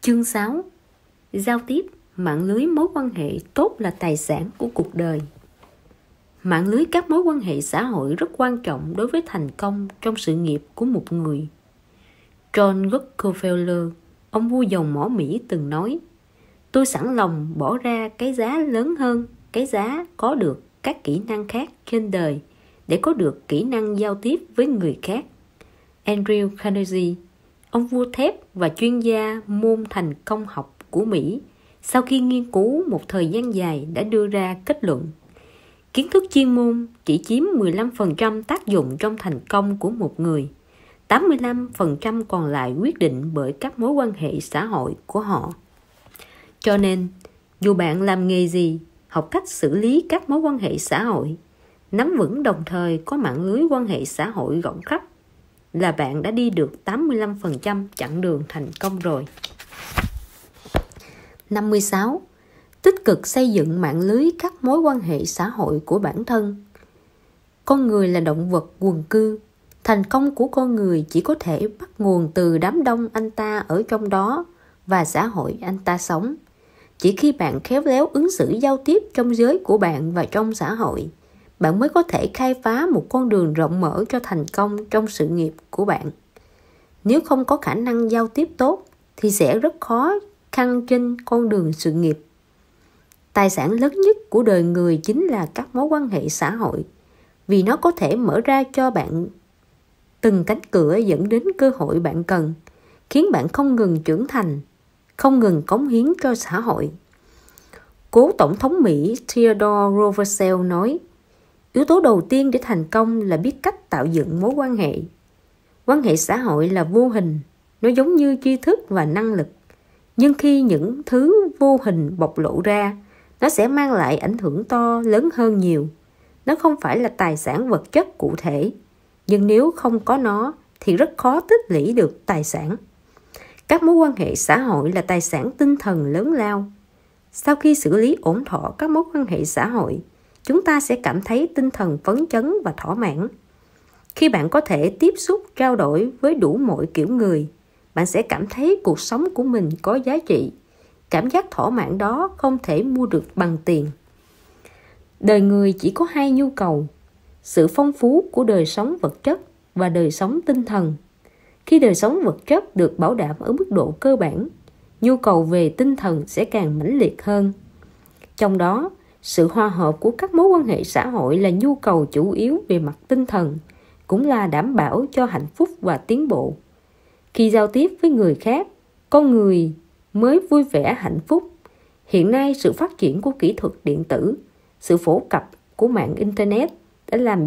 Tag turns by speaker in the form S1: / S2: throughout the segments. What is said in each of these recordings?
S1: Chương 6. Giao tiếp, mạng lưới mối quan hệ tốt là tài sản của cuộc đời. Mạng lưới các mối quan hệ xã hội rất quan trọng đối với thành công trong sự nghiệp của một người. John Rockefeller, ông vua dầu mỏ Mỹ từng nói: "Tôi sẵn lòng bỏ ra cái giá lớn hơn cái giá có được các kỹ năng khác trên đời để có được kỹ năng giao tiếp với người khác." Andrew Carnegie, ông vua thép và chuyên gia môn thành công học của Mỹ, sau khi nghiên cứu một thời gian dài đã đưa ra kết luận: kiến thức chuyên môn chỉ chiếm 15% tác dụng trong thành công của một người. 85% còn lại quyết định bởi các mối quan hệ xã hội của họ. Cho nên, dù bạn làm nghề gì, học cách xử lý các mối quan hệ xã hội, nắm vững đồng thời có mạng lưới quan hệ xã hội rộng khắp, là bạn đã đi được 85% chặng đường thành công rồi. 56. Tích cực xây dựng mạng lưới các mối quan hệ xã hội của bản thân. Con người là động vật quần cư. Thành công của con người chỉ có thể bắt nguồn từ đám đông anh ta ở trong đó và xã hội anh ta sống. Chỉ khi bạn khéo léo ứng xử giao tiếp trong giới của bạn và trong xã hội, bạn mới có thể khai phá một con đường rộng mở cho thành công trong sự nghiệp của bạn. Nếu không có khả năng giao tiếp tốt thì sẽ rất khó khăn trên con đường sự nghiệp. Tài sản lớn nhất của đời người chính là các mối quan hệ xã hội, vì nó có thể mở ra cho bạn từng cánh cửa dẫn đến cơ hội bạn cần, khiến bạn không ngừng trưởng thành, không ngừng cống hiến cho xã hội. Cố Tổng thống Mỹ Theodore Roosevelt nói: yếu tố đầu tiên để thành công là biết cách tạo dựng mối quan hệ. Quan hệ xã hội là vô hình, nó giống như tri thức và năng lực. Nhưng khi những thứ vô hình bộc lộ ra, nó sẽ mang lại ảnh hưởng to lớn hơn nhiều. Nó không phải là tài sản vật chất cụ thể, nhưng nếu không có nó thì rất khó tích lũy được tài sản. Các mối quan hệ xã hội là tài sản tinh thần lớn lao. Sau khi xử lý ổn thỏa các mối quan hệ xã hội, chúng ta sẽ cảm thấy tinh thần phấn chấn và thỏa mãn. Khi bạn có thể tiếp xúc, trao đổi với đủ mọi kiểu người, bạn sẽ cảm thấy cuộc sống của mình có giá trị. Cảm giác thỏa mãn đó không thể mua được bằng tiền. Đời người chỉ có hai nhu cầu: sự phong phú của đời sống vật chất và đời sống tinh thần. Khi đời sống vật chất được bảo đảm ở mức độ cơ bản, nhu cầu về tinh thần sẽ càng mãnh liệt hơn. Trong đó, sự hòa hợp của các mối quan hệ xã hội là nhu cầu chủ yếu về mặt tinh thần, cũng là đảm bảo cho hạnh phúc và tiến bộ. Khi giao tiếp với người khác, con người mới vui vẻ hạnh phúc. Hiện nay, sự phát triển của kỹ thuật điện tử, sự phổ cập của mạng Internet đã làm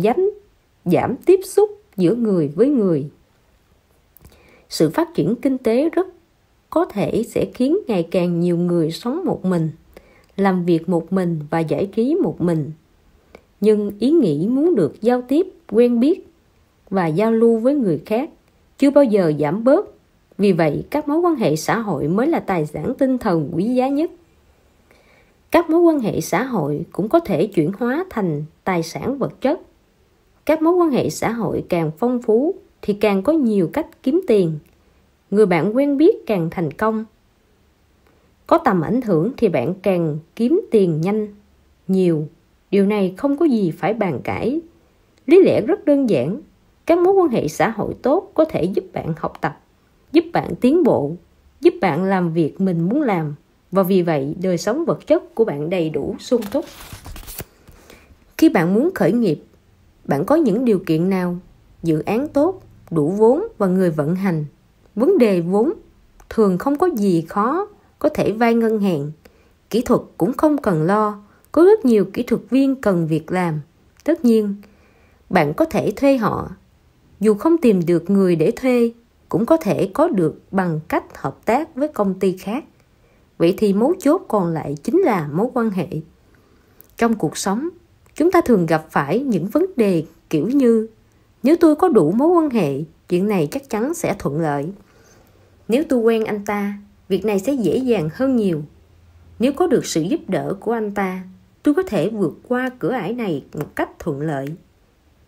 S1: giảm tiếp xúc giữa người với người. Sự phát triển kinh tế rất có thể sẽ khiến ngày càng nhiều người sống một mình, làm việc một mình và giải trí một mình. Nhưng ý nghĩ muốn được giao tiếp, quen biết và giao lưu với người khác chưa bao giờ giảm bớt. Vì vậy, các mối quan hệ xã hội mới là tài sản tinh thần quý giá nhất. Các mối quan hệ xã hội cũng có thể chuyển hóa thành tài sản vật chất. Các mối quan hệ xã hội càng phong phú thì càng có nhiều cách kiếm tiền. Người bạn quen biết càng thành công, có tầm ảnh hưởng thì bạn càng kiếm tiền nhanh, nhiều. Điều này không có gì phải bàn cãi. Lý lẽ rất đơn giản. Các mối quan hệ xã hội tốt có thể giúp bạn học tập, giúp bạn tiến bộ, giúp bạn làm việc mình muốn làm. Và vì vậy, đời sống vật chất của bạn đầy đủ sung túc. Khi bạn muốn khởi nghiệp, bạn có những điều kiện nào? Dự án tốt, đủ vốn và người vận hành. Vấn đề vốn thường không có gì khó, có thể vay ngân hàng. Kỹ thuật cũng không cần lo, có rất nhiều kỹ thuật viên cần việc làm. Tất nhiên, bạn có thể thuê họ. Dù không tìm được người để thuê, cũng có thể có được bằng cách hợp tác với công ty khác. Vậy thì mấu chốt còn lại chính là mối quan hệ. Trong cuộc sống, chúng ta thường gặp phải những vấn đề kiểu như: nếu tôi có đủ mối quan hệ, chuyện này chắc chắn sẽ thuận lợi. Nếu tôi quen anh ta, việc này sẽ dễ dàng hơn nhiều. Nếu có được sự giúp đỡ của anh ta, tôi có thể vượt qua cửa ải này một cách thuận lợi.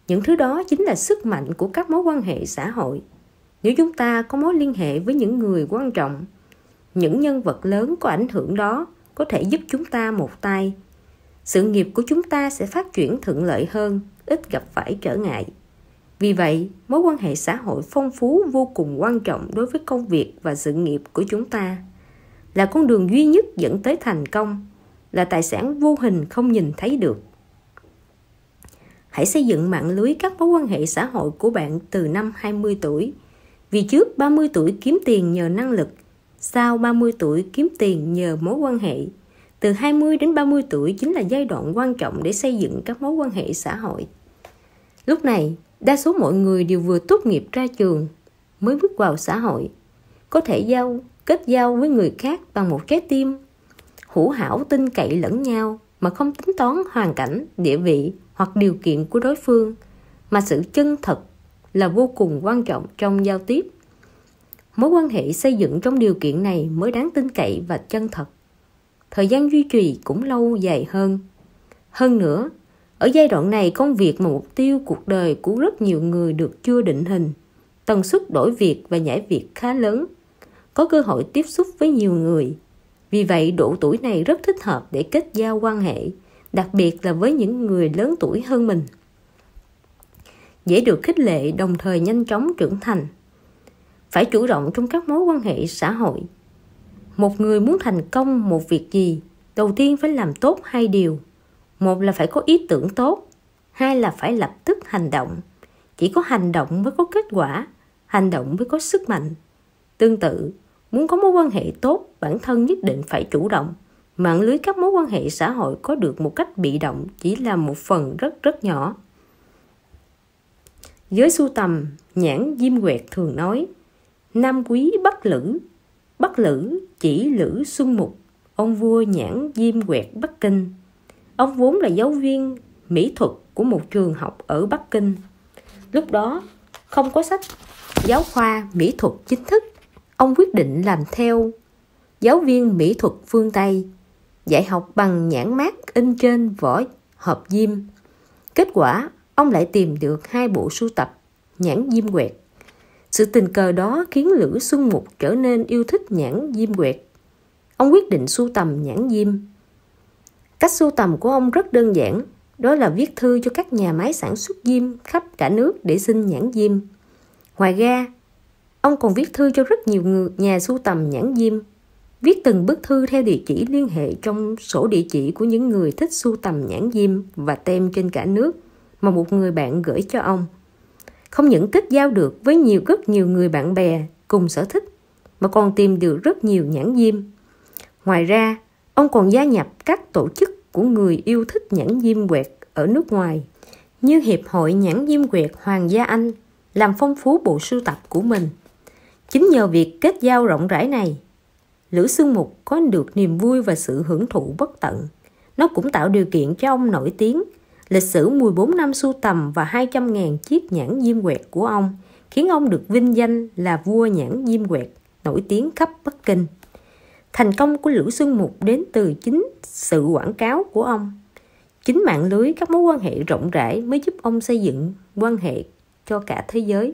S1: Những thứ đó chính là sức mạnh của các mối quan hệ xã hội. Nếu chúng ta có mối liên hệ với những người quan trọng, những nhân vật lớn có ảnh hưởng đó có thể giúp chúng ta một tay. Sự nghiệp của chúng ta sẽ phát triển thuận lợi hơn, ít gặp phải trở ngại. Vì vậy, mối quan hệ xã hội phong phú vô cùng quan trọng đối với công việc và sự nghiệp của chúng ta. Là con đường duy nhất dẫn tới thành công, là tài sản vô hình không nhìn thấy được. Hãy xây dựng mạng lưới các mối quan hệ xã hội của bạn từ năm 20 tuổi. Vì trước 30 tuổi kiếm tiền nhờ năng lực, sau 30 tuổi kiếm tiền nhờ mối quan hệ. Từ 20 đến 30 tuổi chính là giai đoạn quan trọng để xây dựng các mối quan hệ xã hội. Lúc này, đa số mọi người đều vừa tốt nghiệp ra trường, mới bước vào xã hội. Có thể kết giao với người khác bằng một trái tim hữu hảo tin cậy lẫn nhau mà không tính toán hoàn cảnh, địa vị hoặc điều kiện của đối phương, mà sự chân thật là vô cùng quan trọng trong giao tiếp. Mối quan hệ xây dựng trong điều kiện này mới đáng tin cậy và chân thật. Thời gian duy trì cũng lâu dài hơn. Hơn nữa, ở giai đoạn này công việc mà mục tiêu cuộc đời của rất nhiều người được chưa định hình. Tần suất đổi việc và nhảy việc khá lớn. Có cơ hội tiếp xúc với nhiều người. Vì vậy độ tuổi này rất thích hợp để kết giao quan hệ, đặc biệt là với những người lớn tuổi hơn mình. Dễ được khích lệ đồng thời nhanh chóng trưởng thành. Phải chủ động trong các mối quan hệ xã hội. Một người muốn thành công một việc gì, đầu tiên phải làm tốt hai điều. Một là phải có ý tưởng tốt, hai là phải lập tức hành động. Chỉ có hành động mới có kết quả, hành động mới có sức mạnh. Tương tự, muốn có mối quan hệ tốt, bản thân nhất định phải chủ động. Mạng lưới các mối quan hệ xã hội có được một cách bị động chỉ là một phần rất nhỏ. Giới sưu tầm Nhãn Diêm Quẹt thường nói: Nam quý Bắc Lữ chỉ Lữ Xuân Mục, ông vua Nhãn Diêm Quẹt Bắc Kinh. Ông vốn là giáo viên mỹ thuật của một trường học ở Bắc Kinh. Lúc đó không có sách giáo khoa mỹ thuật chính thức. Ông quyết định làm theo giáo viên mỹ thuật phương Tây, dạy học bằng nhãn mác in trên vỏ hộp diêm. Kết quả, ông lại tìm được 2 bộ sưu tập Nhãn Diêm Quẹt. Sự tình cờ đó khiến Lữ Xuân Mục trở nên yêu thích nhãn diêm quẹt. Ông quyết định sưu tầm nhãn diêm. Cách sưu tầm của ông rất đơn giản, đó là viết thư cho các nhà máy sản xuất diêm khắp cả nước để xin nhãn diêm. Ngoài ra, ông còn viết thư cho rất nhiều nhà sưu tầm nhãn diêm, viết từng bức thư theo địa chỉ liên hệ trong sổ địa chỉ của những người thích sưu tầm nhãn diêm và tem trên cả nước mà một người bạn gửi cho ông. Không những kết giao được với rất nhiều người bạn bè cùng sở thích, mà còn tìm được rất nhiều nhãn diêm. Ngoài ra, ông còn gia nhập các tổ chức của người yêu thích nhãn diêm quẹt ở nước ngoài, như Hiệp hội Nhãn Diêm Quẹt Hoàng gia Anh, làm phong phú bộ sưu tập của mình. Chính nhờ việc kết giao rộng rãi này, Lữ Xuân Mục có được niềm vui và sự hưởng thụ bất tận. Nó cũng tạo điều kiện cho ông nổi tiếng. Lịch sử 14 năm sưu tầm và 200.000 chiếc nhãn diêm quẹt của ông khiến ông được vinh danh là vua nhãn diêm quẹt, nổi tiếng khắp Bắc Kinh. Thành công của Lữ Xuân Mục đến từ chính sự quảng cáo của ông. Chính mạng lưới các mối quan hệ rộng rãi mới giúp ông xây dựng quan hệ cho cả thế giới.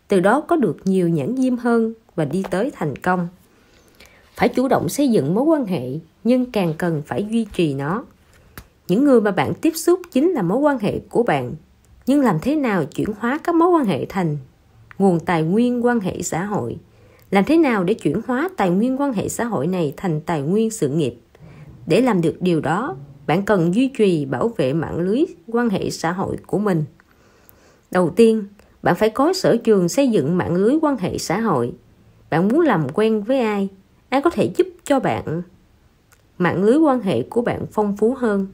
S1: Từ đó có được nhiều nhãn diêm hơn và đi tới thành công. Phải chủ động xây dựng mối quan hệ, nhưng càng cần phải duy trì nó. Những người mà bạn tiếp xúc chính là mối quan hệ của bạn. Nhưng làm thế nào chuyển hóa các mối quan hệ thành nguồn tài nguyên quan hệ xã hội? Làm thế nào để chuyển hóa tài nguyên quan hệ xã hội này thành tài nguyên sự nghiệp? Để làm được điều đó, bạn cần duy trì bảo vệ mạng lưới quan hệ xã hội của mình. Đầu tiên, bạn phải có sở trường xây dựng mạng lưới quan hệ xã hội. Bạn muốn làm quen với ai? Ai có thể giúp cho bạn mạng lưới quan hệ của bạn phong phú hơn?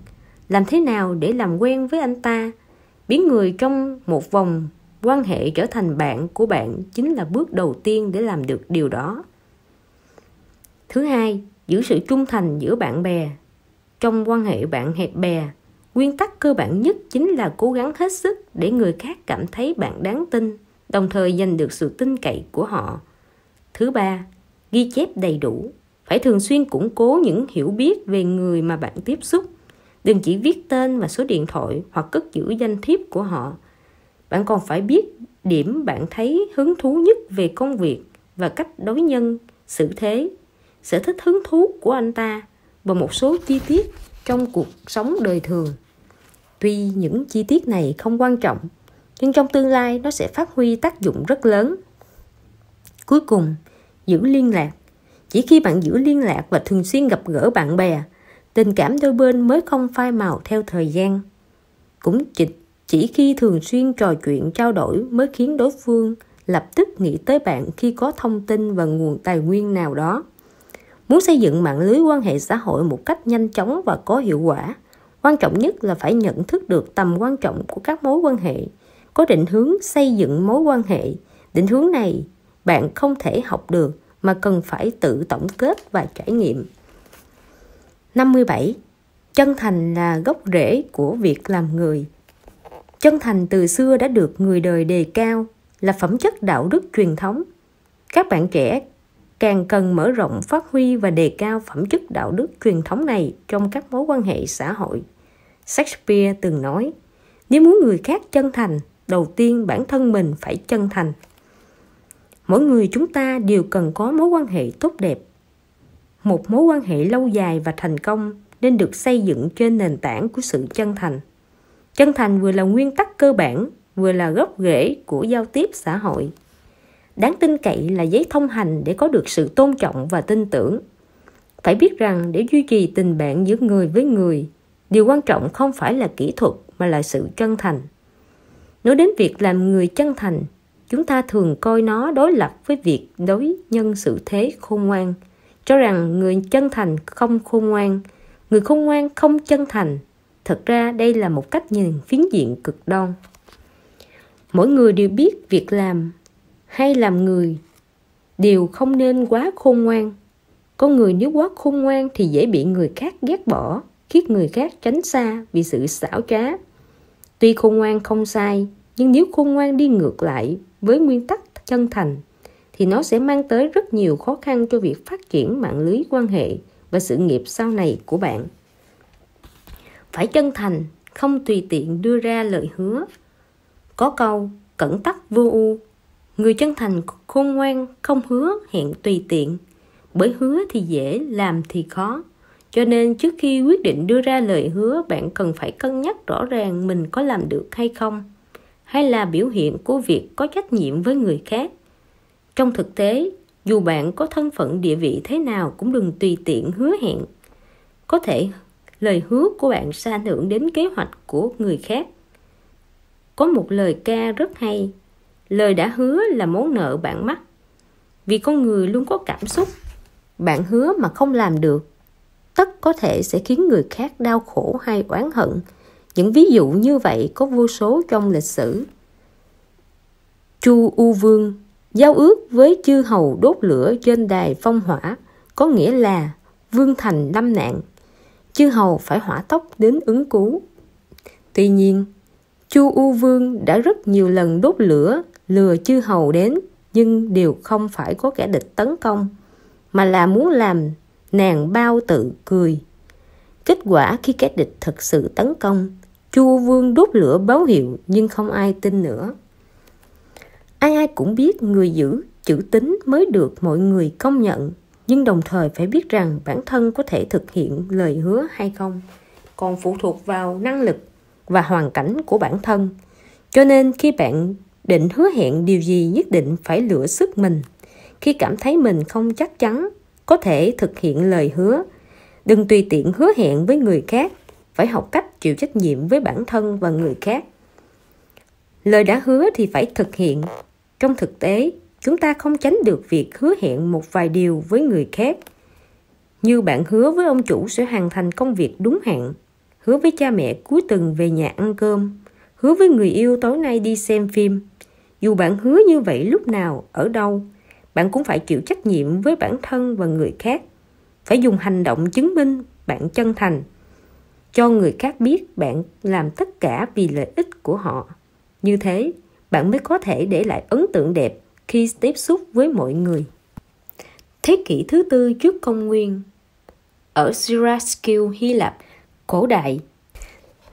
S1: Làm thế nào để làm quen với anh ta? Biến người trong một vòng quan hệ trở thành bạn của bạn chính là bước đầu tiên để làm được điều đó. Thứ hai, giữ sự trung thành giữa bạn bè. Trong quan hệ bạn hẹp bè, nguyên tắc cơ bản nhất chính là cố gắng hết sức để người khác cảm thấy bạn đáng tin, đồng thời giành được sự tin cậy của họ. Thứ ba, ghi chép đầy đủ. Phải thường xuyên củng cố những hiểu biết về người mà bạn tiếp xúc. Đừng chỉ viết tên và số điện thoại hoặc cất giữ danh thiếp của họ. Bạn còn phải biết điểm bạn thấy hứng thú nhất về công việc và cách đối nhân, xử thế. sở thích hứng thú của anh ta và một số chi tiết trong cuộc sống đời thường. Tuy những chi tiết này không quan trọng, nhưng trong tương lai nó sẽ phát huy tác dụng rất lớn. Cuối cùng, giữ liên lạc. Chỉ khi bạn giữ liên lạc và thường xuyên gặp gỡ bạn bè, tình cảm đôi bên mới không phai màu theo thời gian. Cũng chỉ khi thường xuyên trò chuyện trao đổi mới khiến đối phương lập tức nghĩ tới bạn khi có thông tin và nguồn tài nguyên nào đó. Muốn xây dựng mạng lưới quan hệ xã hội một cách nhanh chóng và có hiệu quả, quan trọng nhất là phải nhận thức được tầm quan trọng của các mối quan hệ, có định hướng xây dựng mối quan hệ. Định hướng này bạn không thể học được mà cần phải tự tổng kết và trải nghiệm. 57. Chân thành là gốc rễ của việc làm người. Chân thành từ xưa đã được người đời đề cao là phẩm chất đạo đức truyền thống. Các bạn trẻ càng cần mở rộng, phát huy và đề cao phẩm chất đạo đức truyền thống này trong các mối quan hệ xã hội. Shakespeare từng nói, nếu muốn người khác chân thành, đầu tiên bản thân mình phải chân thành. Mỗi người chúng ta đều cần có mối quan hệ tốt đẹp. Một mối quan hệ lâu dài và thành công nên được xây dựng trên nền tảng của sự chân thành. Chân thành vừa là nguyên tắc cơ bản, vừa là gốc rễ của giao tiếp xã hội. Đáng tin cậy là giấy thông hành để có được sự tôn trọng và tin tưởng. Phải biết rằng để duy trì tình bạn giữa người với người, điều quan trọng không phải là kỹ thuật mà là sự chân thành. Nói đến việc làm người chân thành, chúng ta thường coi nó đối lập với việc đối nhân xử thế khôn ngoan, cho rằng người chân thành không khôn ngoan, người khôn ngoan không chân thành. Thật ra đây là một cách nhìn phiến diện cực đoan. Mỗi người đều biết việc làm hay làm người đều không nên quá khôn ngoan. Con người nếu quá khôn ngoan thì dễ bị người khác ghét bỏ, khiến người khác tránh xa vì sự xảo trá. Tuy khôn ngoan không sai, nhưng nếu khôn ngoan đi ngược lại với nguyên tắc chân thành, thì nó sẽ mang tới rất nhiều khó khăn cho việc phát triển mạng lưới quan hệ và sự nghiệp sau này của bạn. Phải chân thành, không tùy tiện đưa ra lời hứa. Có câu, cẩn tắc vô ưu. Người chân thành khôn ngoan không hứa hẹn tùy tiện, bởi hứa thì dễ, làm thì khó. Cho nên trước khi quyết định đưa ra lời hứa, bạn cần phải cân nhắc rõ ràng mình có làm được hay không, hay là biểu hiện của việc có trách nhiệm với người khác. Trong thực tế, dù bạn có thân phận địa vị thế nào cũng đừng tùy tiện hứa hẹn. Có thể lời hứa của bạn sẽ ảnh hưởng đến kế hoạch của người khác. Có một lời ca rất hay, lời đã hứa là món nợ bạn mắc. Vì con người luôn có cảm xúc, bạn hứa mà không làm được, tất có thể sẽ khiến người khác đau khổ hay oán hận. Những ví dụ như vậy có vô số trong lịch sử. Chu U Vương giao ước với chư hầu đốt lửa trên đài phong hỏa, có nghĩa là vương thành lâm nạn, chư hầu phải hỏa tốc đến ứng cứu. Tuy nhiên, Chu U Vương đã rất nhiều lần đốt lửa lừa chư hầu đến, nhưng đều không phải có kẻ địch tấn công, mà là muốn làm nàng bao tự cười. Kết quả khi kẻ địch thật sự tấn công, Chu U Vương đốt lửa báo hiệu nhưng không ai tin nữa. Ai ai cũng biết người giữ chữ tín mới được mọi người công nhận, nhưng đồng thời phải biết rằng bản thân có thể thực hiện lời hứa hay không còn phụ thuộc vào năng lực và hoàn cảnh của bản thân. Cho nên khi bạn định hứa hẹn điều gì, nhất định phải lựa sức mình. Khi cảm thấy mình không chắc chắn có thể thực hiện lời hứa, đừng tùy tiện hứa hẹn với người khác, phải học cách chịu trách nhiệm với bản thân và người khác. Lời đã hứa thì phải thực hiện. Trong thực tế, chúng ta không tránh được việc hứa hẹn một vài điều với người khác. Như bạn hứa với ông chủ sẽ hoàn thành công việc đúng hạn, hứa với cha mẹ cuối tuần về nhà ăn cơm, hứa với người yêu tối nay đi xem phim. Dù bạn hứa như vậy lúc nào, ở đâu, bạn cũng phải chịu trách nhiệm với bản thân và người khác. Phải dùng hành động chứng minh bạn chân thành, cho người khác biết bạn làm tất cả vì lợi ích của họ. Như thế, bạn mới có thể để lại ấn tượng đẹp khi tiếp xúc với mọi người. Thế kỷ thứ 4 trước công nguyên, ở Syracuse, Hy Lạp cổ đại,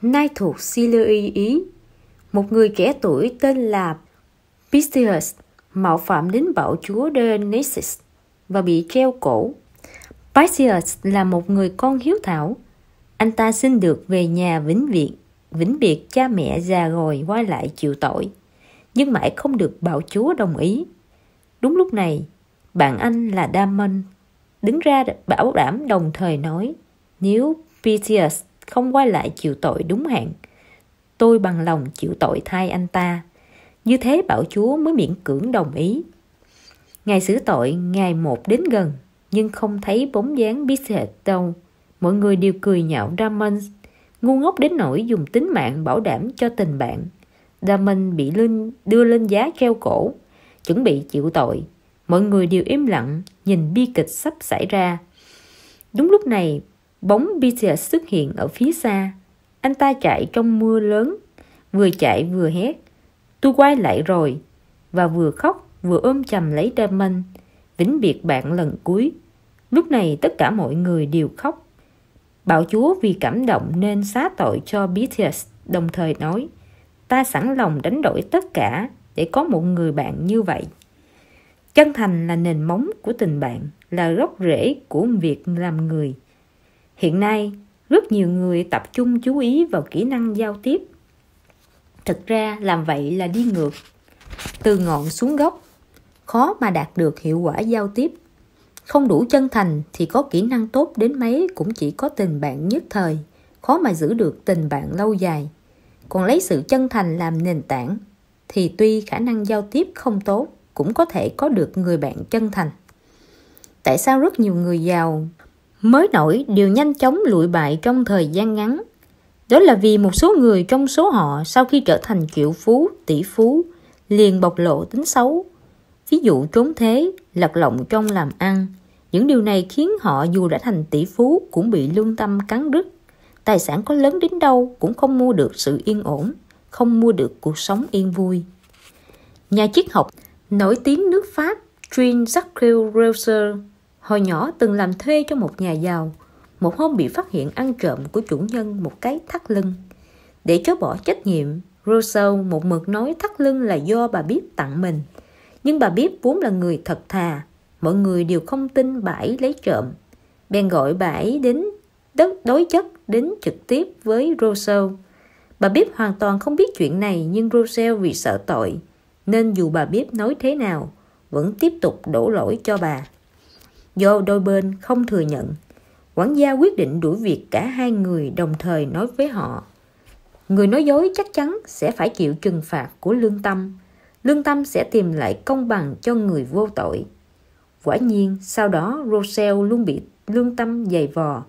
S1: nay thuộc Syria, Ý, một người trẻ tuổi tên là Pistius mạo phạm đến bạo chúa Dionysus và bị treo cổ. Perseus là một người con hiếu thảo. Anh ta xin được về nhà vĩnh biệt cha mẹ già rồi quay lại chịu tội, nhưng mãi không được bạo chúa đồng ý. Đúng lúc này, bạn anh là Damon đứng ra bảo đảm, đồng thời nói: nếu Perseus không quay lại chịu tội đúng hạn, tôi bằng lòng chịu tội thay anh ta. Như thế bạo chúa mới miễn cưỡng đồng ý. Ngày xử tội ngày một đến gần, nhưng không thấy bóng dáng Perseus đâu. Mọi người đều cười nhạo Damon ngu ngốc đến nỗi dùng tính mạng bảo đảm cho tình bạn. Damon bị đưa lên giá treo cổ, chuẩn bị chịu tội. Mọi người đều im lặng nhìn bi kịch sắp xảy ra. Đúng lúc này, bóng Perseus xuất hiện ở phía xa. Anh ta chạy trong mưa lớn, vừa chạy vừa hét: tôi quay lại rồi! Và vừa khóc vừa ôm chầm lấy Damon, vĩnh biệt bạn lần cuối. Lúc này tất cả mọi người đều khóc. Bạo chúa vì cảm động nên xá tội cho Perseus, đồng thời nói: ta sẵn lòng đánh đổi tất cả để có một người bạn như vậy. Chân thành là nền móng của tình bạn, là gốc rễ của việc làm người. Hiện nay, rất nhiều người tập trung chú ý vào kỹ năng giao tiếp. Thực ra làm vậy là đi ngược từ ngọn xuống gốc, khó mà đạt được hiệu quả giao tiếp. Không đủ chân thành thì có kỹ năng tốt đến mấy cũng chỉ có tình bạn nhất thời, khó mà giữ được tình bạn lâu dài. Còn lấy sự chân thành làm nền tảng thì tuy khả năng giao tiếp không tốt, cũng có thể có được người bạn chân thành. Tại sao rất nhiều người giàu mới nổi đều nhanh chóng lụi bại trong thời gian ngắn? Đó là vì một số người trong số họ sau khi trở thành triệu phú, tỷ phú liền bộc lộ tính xấu. Ví dụ trốn thuế, lật lọng trong làm ăn. Những điều này khiến họ dù đã thành tỷ phú cũng bị lương tâm cắn rứt. Tài sản có lớn đến đâu cũng không mua được sự yên ổn, không mua được cuộc sống yên vui. Nhà triết học nổi tiếng nước Pháp Jean-Jacques Rousseau hồi nhỏ từng làm thuê cho một nhà giàu. Một hôm bị phát hiện ăn trộm của chủ nhân một cái thắt lưng. Để chối bỏ trách nhiệm, Rousseau một mực nói thắt lưng là do bà Biếp tặng mình. Nhưng bà Biếp vốn là người thật thà, mọi người đều không tin bà ấy lấy trộm. Bèn gọi bà ấy đến đối chất đến trực tiếp với Rousseau. Bà Biếp hoàn toàn không biết chuyện này, nhưng Rousseau vì sợ tội nên dù bà Biếp nói thế nào vẫn tiếp tục đổ lỗi cho bà. Do đôi bên không thừa nhận, quản gia quyết định đuổi việc cả hai người, đồng thời nói với họ: người nói dối chắc chắn sẽ phải chịu trừng phạt của lương tâm. Lương tâm sẽ tìm lại công bằng cho người vô tội. Quả nhiên, sau đó Rousseau luôn bị lương tâm giày vò.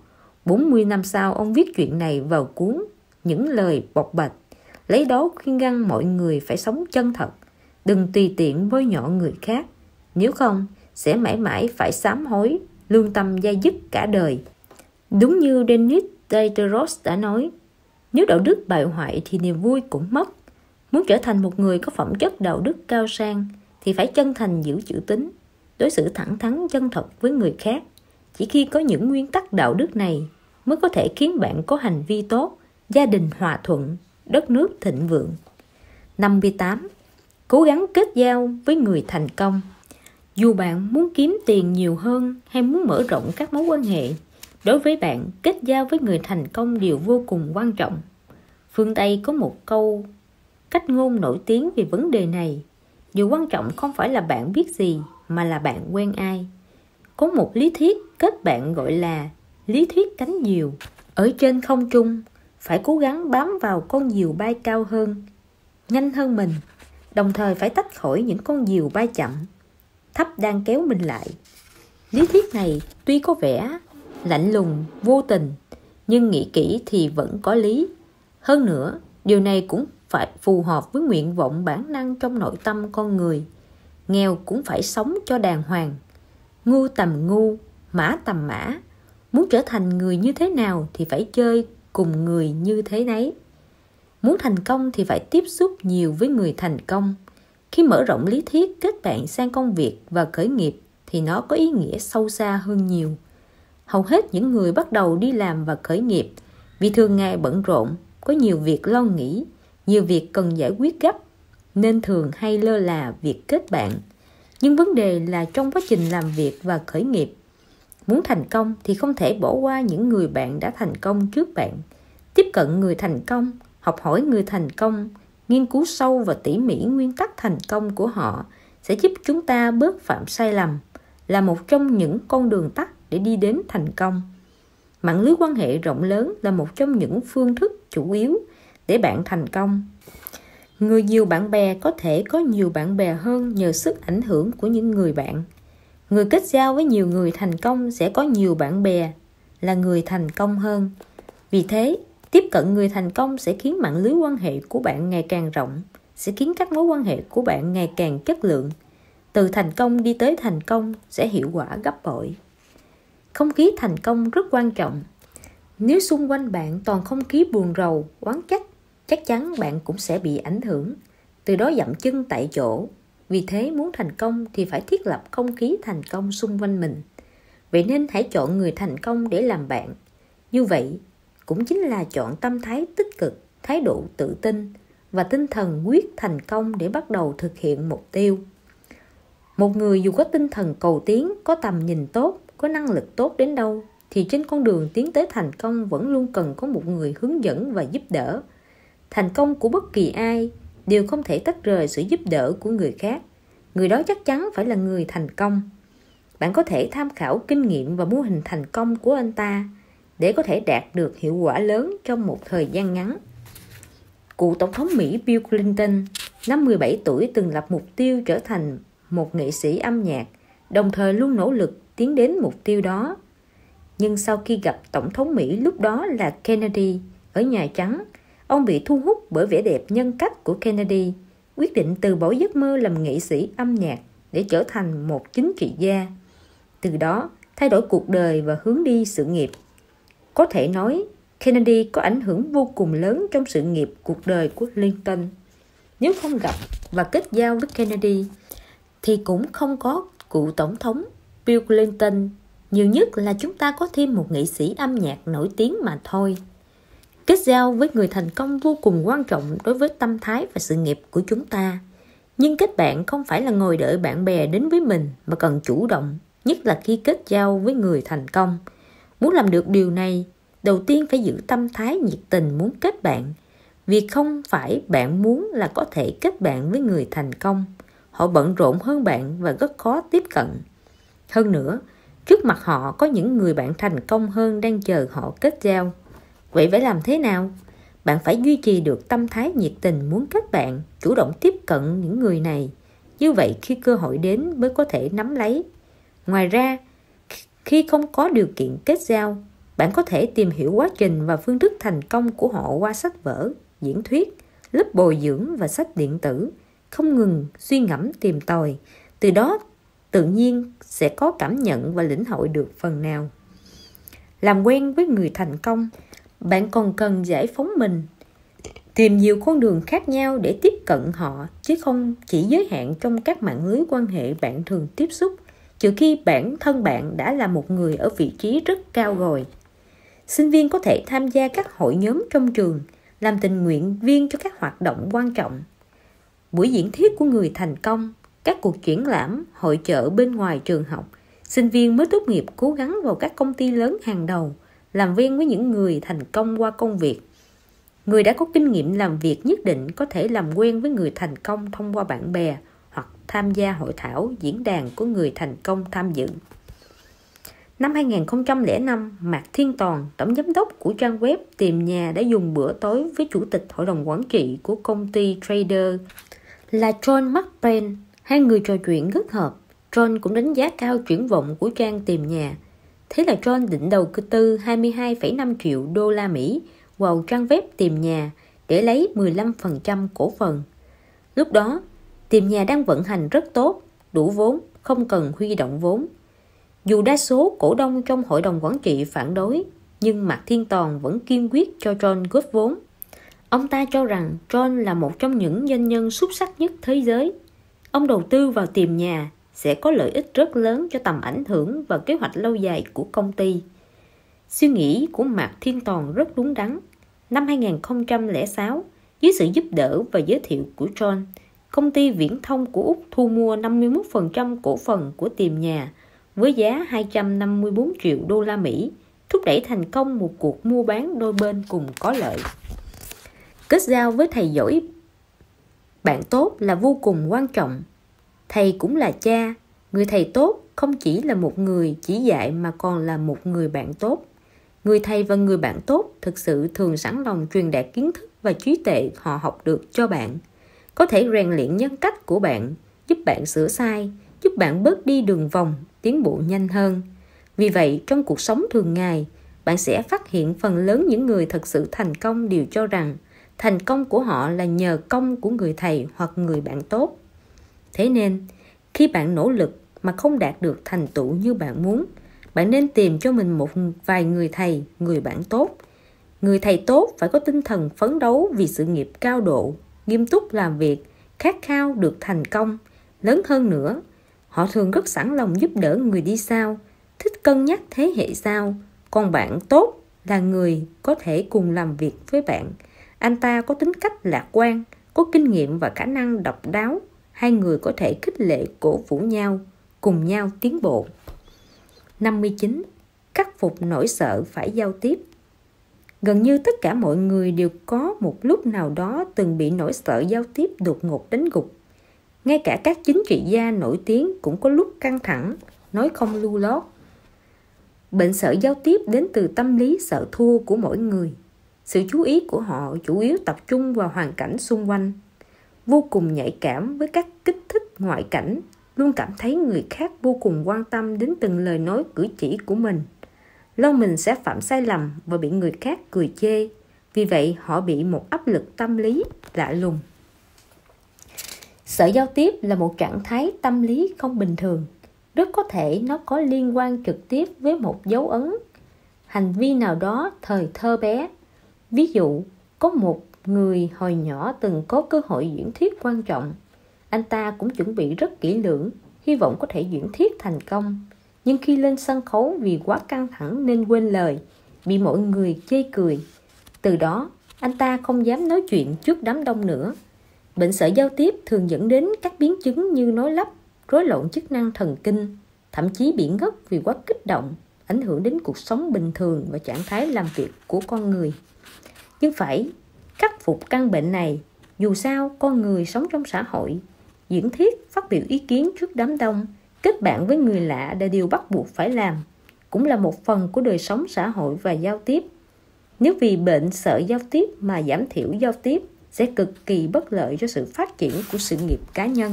S1: 40 năm sau, ông viết chuyện này vào cuốn Những lời bộc bạch, lấy đó khuyên ngăn mọi người phải sống chân thật, đừng tùy tiện bôi nhọ người khác. Nếu không, sẽ mãi mãi phải sám hối, lương tâm dai dứt cả đời. Đúng như Denis Diderot đã nói, nếu đạo đức bại hoại thì niềm vui cũng mất. Muốn trở thành một người có phẩm chất đạo đức cao sang thì phải chân thành giữ chữ tín, đối xử thẳng thắn chân thật với người khác. Chỉ khi có những nguyên tắc đạo đức này mới có thể khiến bạn có hành vi tốt, gia đình hòa thuận, đất nước thịnh vượng. 58. Cố gắng kết giao với người thành công. Dù bạn muốn kiếm tiền nhiều hơn hay muốn mở rộng các mối quan hệ, đối với bạn, kết giao với người thành công đều vô cùng quan trọng. Phương Tây có một câu cách ngôn nổi tiếng về vấn đề này: điều quan trọng không phải là bạn biết gì, mà là bạn quen ai. Có một lý thuyết kết bạn gọi là lý thuyết cánh diều. Ở trên không trung, phải cố gắng bám vào con diều bay cao hơn, nhanh hơn mình, đồng thời phải tách khỏi những con diều bay chậm, thấp đang kéo mình lại. Lý thuyết này tuy có vẻ lạnh lùng, vô tình, nhưng nghĩ kỹ thì vẫn có lý. Hơn nữa, điều này cũng phải phù hợp với nguyện vọng bản năng trong nội tâm con người. Nghèo cũng phải sống cho đàng hoàng, ngu tầm ngu, mã tầm mã. Muốn trở thành người như thế nào thì phải chơi cùng người như thế nấy. Muốn thành công thì phải tiếp xúc nhiều với người thành công. Khi mở rộng lý thuyết kết bạn sang công việc và khởi nghiệp thì nó có ý nghĩa sâu xa hơn nhiều. Hầu hết những người bắt đầu đi làm và khởi nghiệp vì thường ngày bận rộn, có nhiều việc lo nghĩ, nhiều việc cần giải quyết gấp, nên thường hay lơ là việc kết bạn. Nhưng vấn đề là trong quá trình làm việc và khởi nghiệp, Muốn thành công thì không thể bỏ qua những người bạn đã thành công trước bạn. Tiếp cận người thành công, học hỏi người thành công, nghiên cứu sâu và tỉ mỉ nguyên tắc thành công của họ sẽ giúp chúng ta bớt phạm sai lầm, là một trong những con đường tắt để đi đến thành công. Mạng lưới quan hệ rộng lớn là một trong những phương thức chủ yếu để bạn thành công. Người nhiều bạn bè có thể có nhiều bạn bè hơn nhờ sức ảnh hưởng của những người bạn. Người kết giao với nhiều người thành công sẽ có nhiều bạn bè, là người thành công hơn. Vì thế, tiếp cận người thành công sẽ khiến mạng lưới quan hệ của bạn ngày càng rộng, sẽ khiến các mối quan hệ của bạn ngày càng chất lượng. Từ thành công đi tới thành công sẽ hiệu quả gấp bội. Không khí thành công rất quan trọng. Nếu xung quanh bạn toàn không khí buồn rầu, oán trách, chắc chắn bạn cũng sẽ bị ảnh hưởng, từ đó dậm chân tại chỗ. Vì thế, muốn thành công thì phải thiết lập không khí thành công xung quanh mình. Vậy nên hãy chọn người thành công để làm bạn. Như vậy cũng chính là chọn tâm thái tích cực, thái độ tự tin và tinh thần quyết thành công để bắt đầu thực hiện mục tiêu. Một người dù có tinh thần cầu tiến, có tầm nhìn tốt, có năng lực tốt đến đâu thì trên con đường tiến tới thành công vẫn luôn cần có một người hướng dẫn và giúp đỡ. Thành công của bất kỳ ai đều không thể tách rời sự giúp đỡ của người khác. Người đó chắc chắn phải là người thành công. Bạn có thể tham khảo kinh nghiệm và mô hình thành công của anh ta để có thể đạt được hiệu quả lớn trong một thời gian ngắn. Cựu Tổng thống Mỹ Bill Clinton, năm 17 tuổi từng lập mục tiêu trở thành một nghệ sĩ âm nhạc, đồng thời luôn nỗ lực tiến đến mục tiêu đó. Nhưng sau khi gặp Tổng thống Mỹ lúc đó là Kennedy ở Nhà Trắng, ông bị thu hút bởi vẻ đẹp nhân cách của Kennedy, quyết định từ bỏ giấc mơ làm nghệ sĩ âm nhạc để trở thành một chính trị gia. Từ đó, thay đổi cuộc đời và hướng đi sự nghiệp. Có thể nói, Kennedy có ảnh hưởng vô cùng lớn trong sự nghiệp cuộc đời của Lincoln. Nếu không gặp và kết giao với Kennedy, thì cũng không có cựu Tổng thống Bill Clinton. Nhiều nhất là chúng ta có thêm một nghệ sĩ âm nhạc nổi tiếng mà thôi. Kết giao với người thành công vô cùng quan trọng đối với tâm thái và sự nghiệp của chúng ta. Nhưng kết bạn không phải là ngồi đợi bạn bè đến với mình, mà cần chủ động, nhất là khi kết giao với người thành công. Muốn làm được điều này, đầu tiên phải giữ tâm thái nhiệt tình muốn kết bạn. Vì không phải bạn muốn là có thể kết bạn với người thành công. Họ bận rộn hơn bạn và rất khó tiếp cận. Hơn nữa, trước mặt họ có những người bạn thành công hơn đang chờ họ kết giao. Vậy phải làm thế nào? Bạn phải duy trì được tâm thái nhiệt tình muốn kết bạn, chủ động tiếp cận những người này. Như vậy khi cơ hội đến mới có thể nắm lấy. Ngoài ra, khi không có điều kiện kết giao, bạn có thể tìm hiểu quá trình và phương thức thành công của họ qua sách vở, diễn thuyết, lớp bồi dưỡng và sách điện tử. Không ngừng suy ngẫm tìm tòi. Từ đó tự nhiên sẽ có cảm nhận và lĩnh hội được phần nào. Làm quen với người thành công, bạn còn cần giải phóng mình, tìm nhiều con đường khác nhau để tiếp cận họ, chứ không chỉ giới hạn trong các mạng lưới quan hệ bạn thường tiếp xúc, trừ khi bản thân bạn đã là một người ở vị trí rất cao rồi. Sinh viên có thể tham gia các hội nhóm trong trường, làm tình nguyện viên cho các hoạt động quan trọng. Buổi diễn thuyết của người thành công, các cuộc triển lãm, hội chợ bên ngoài trường học, sinh viên mới tốt nghiệp cố gắng vào các công ty lớn hàng đầu, làm quen với những người thành công qua công việc. Người đã có kinh nghiệm làm việc nhất định có thể làm quen với người thành công thông qua bạn bè hoặc tham gia hội thảo, diễn đàn của người thành công tham dự. Năm 2005, Mạc Thiên Toàn, tổng giám đốc của trang web Tìm Nhà đã dùng bữa tối với chủ tịch hội đồng quản trị của công ty Trader là John McBain. Hai người trò chuyện rất hợp. John cũng đánh giá cao triển vọng của trang Tìm Nhà. Thế là John định đầu tư 22,5 triệu đô la Mỹ vào trang web Tìm Nhà để lấy 15% cổ phần. Lúc đó, Tìm Nhà đang vận hành rất tốt, đủ vốn, không cần huy động vốn. Dù đa số cổ đông trong hội đồng quản trị phản đối, nhưng Mạc Thiên Toàn vẫn kiên quyết cho John góp vốn. Ông ta cho rằng John là một trong những doanh nhân xuất sắc nhất thế giới. Ông đầu tư vào Tìm Nhà sẽ có lợi ích rất lớn cho tầm ảnh hưởng và kế hoạch lâu dài của công ty. Suy nghĩ của Mạc Thiên Toàn rất đúng đắn. Năm 2006, dưới sự giúp đỡ và giới thiệu của John, công ty viễn thông của Úc thu mua 51% cổ phần của Tìm Nhà với giá 254 triệu đô la Mỹ, thúc đẩy thành công một cuộc mua bán đôi bên cùng có lợi. Kết giao với thầy giỏi, bạn tốt là vô cùng quan trọng. Thầy cũng là cha. Người thầy tốt không chỉ là một người chỉ dạy mà còn là một người bạn tốt. Người thầy và người bạn tốt thực sự thường sẵn lòng truyền đạt kiến thức và trí tuệ họ học được cho bạn. Có thể rèn luyện nhân cách của bạn, giúp bạn sửa sai, giúp bạn bớt đi đường vòng, tiến bộ nhanh hơn. Vì vậy, trong cuộc sống thường ngày, bạn sẽ phát hiện phần lớn những người thật sự thành công đều cho rằng thành công của họ là nhờ công của người thầy hoặc người bạn tốt. Thế nên, khi bạn nỗ lực mà không đạt được thành tựu như bạn muốn, bạn nên tìm cho mình một vài người thầy, người bạn tốt. Người thầy tốt phải có tinh thần phấn đấu vì sự nghiệp cao độ, nghiêm túc làm việc, khát khao được thành công. Lớn hơn nữa, họ thường rất sẵn lòng giúp đỡ người đi sau, thích cân nhắc thế hệ sau. Còn bạn tốt là người có thể cùng làm việc với bạn. Anh ta có tính cách lạc quan, có kinh nghiệm và khả năng độc đáo. Hai người có thể khích lệ cổ vũ nhau, cùng nhau tiến bộ. 59. Khắc phục nỗi sợ phải giao tiếp. Gần như tất cả mọi người đều có một lúc nào đó từng bị nỗi sợ giao tiếp đột ngột đánh gục. Ngay cả các chính trị gia nổi tiếng cũng có lúc căng thẳng, nói không lưu lót. Bệnh sợ giao tiếp đến từ tâm lý sợ thua của mỗi người. Sự chú ý của họ chủ yếu tập trung vào hoàn cảnh xung quanh, vô cùng nhạy cảm với các kích thích ngoại cảnh, luôn cảm thấy người khác vô cùng quan tâm đến từng lời nói cử chỉ của mình. Lo mình sẽ phạm sai lầm và bị người khác cười chê. Vì vậy họ bị một áp lực tâm lý lạ lùng. Sợ giao tiếp là một trạng thái tâm lý không bình thường. Rất có thể nó có liên quan trực tiếp với một dấu ấn, hành vi nào đó thời thơ bé. Ví dụ, có một người hồi nhỏ từng có cơ hội diễn thuyết quan trọng. Anh ta cũng chuẩn bị rất kỹ lưỡng, hy vọng có thể diễn thuyết thành công. Nhưng khi lên sân khấu vì quá căng thẳng nên quên lời, bị mọi người chê cười. Từ đó, anh ta không dám nói chuyện trước đám đông nữa. Bệnh sợ giao tiếp thường dẫn đến các biến chứng như nói lắp, rối loạn chức năng thần kinh, thậm chí bị ngất vì quá kích động, ảnh hưởng đến cuộc sống bình thường và trạng thái làm việc của con người. Nhưng phải khắc phục căn bệnh này, dù sao con người sống trong xã hội, diễn thuyết, phát biểu ý kiến trước đám đông, kết bạn với người lạ là điều bắt buộc phải làm, cũng là một phần của đời sống xã hội và giao tiếp. Nếu vì bệnh sợ giao tiếp mà giảm thiểu giao tiếp, sẽ cực kỳ bất lợi cho sự phát triển của sự nghiệp cá nhân.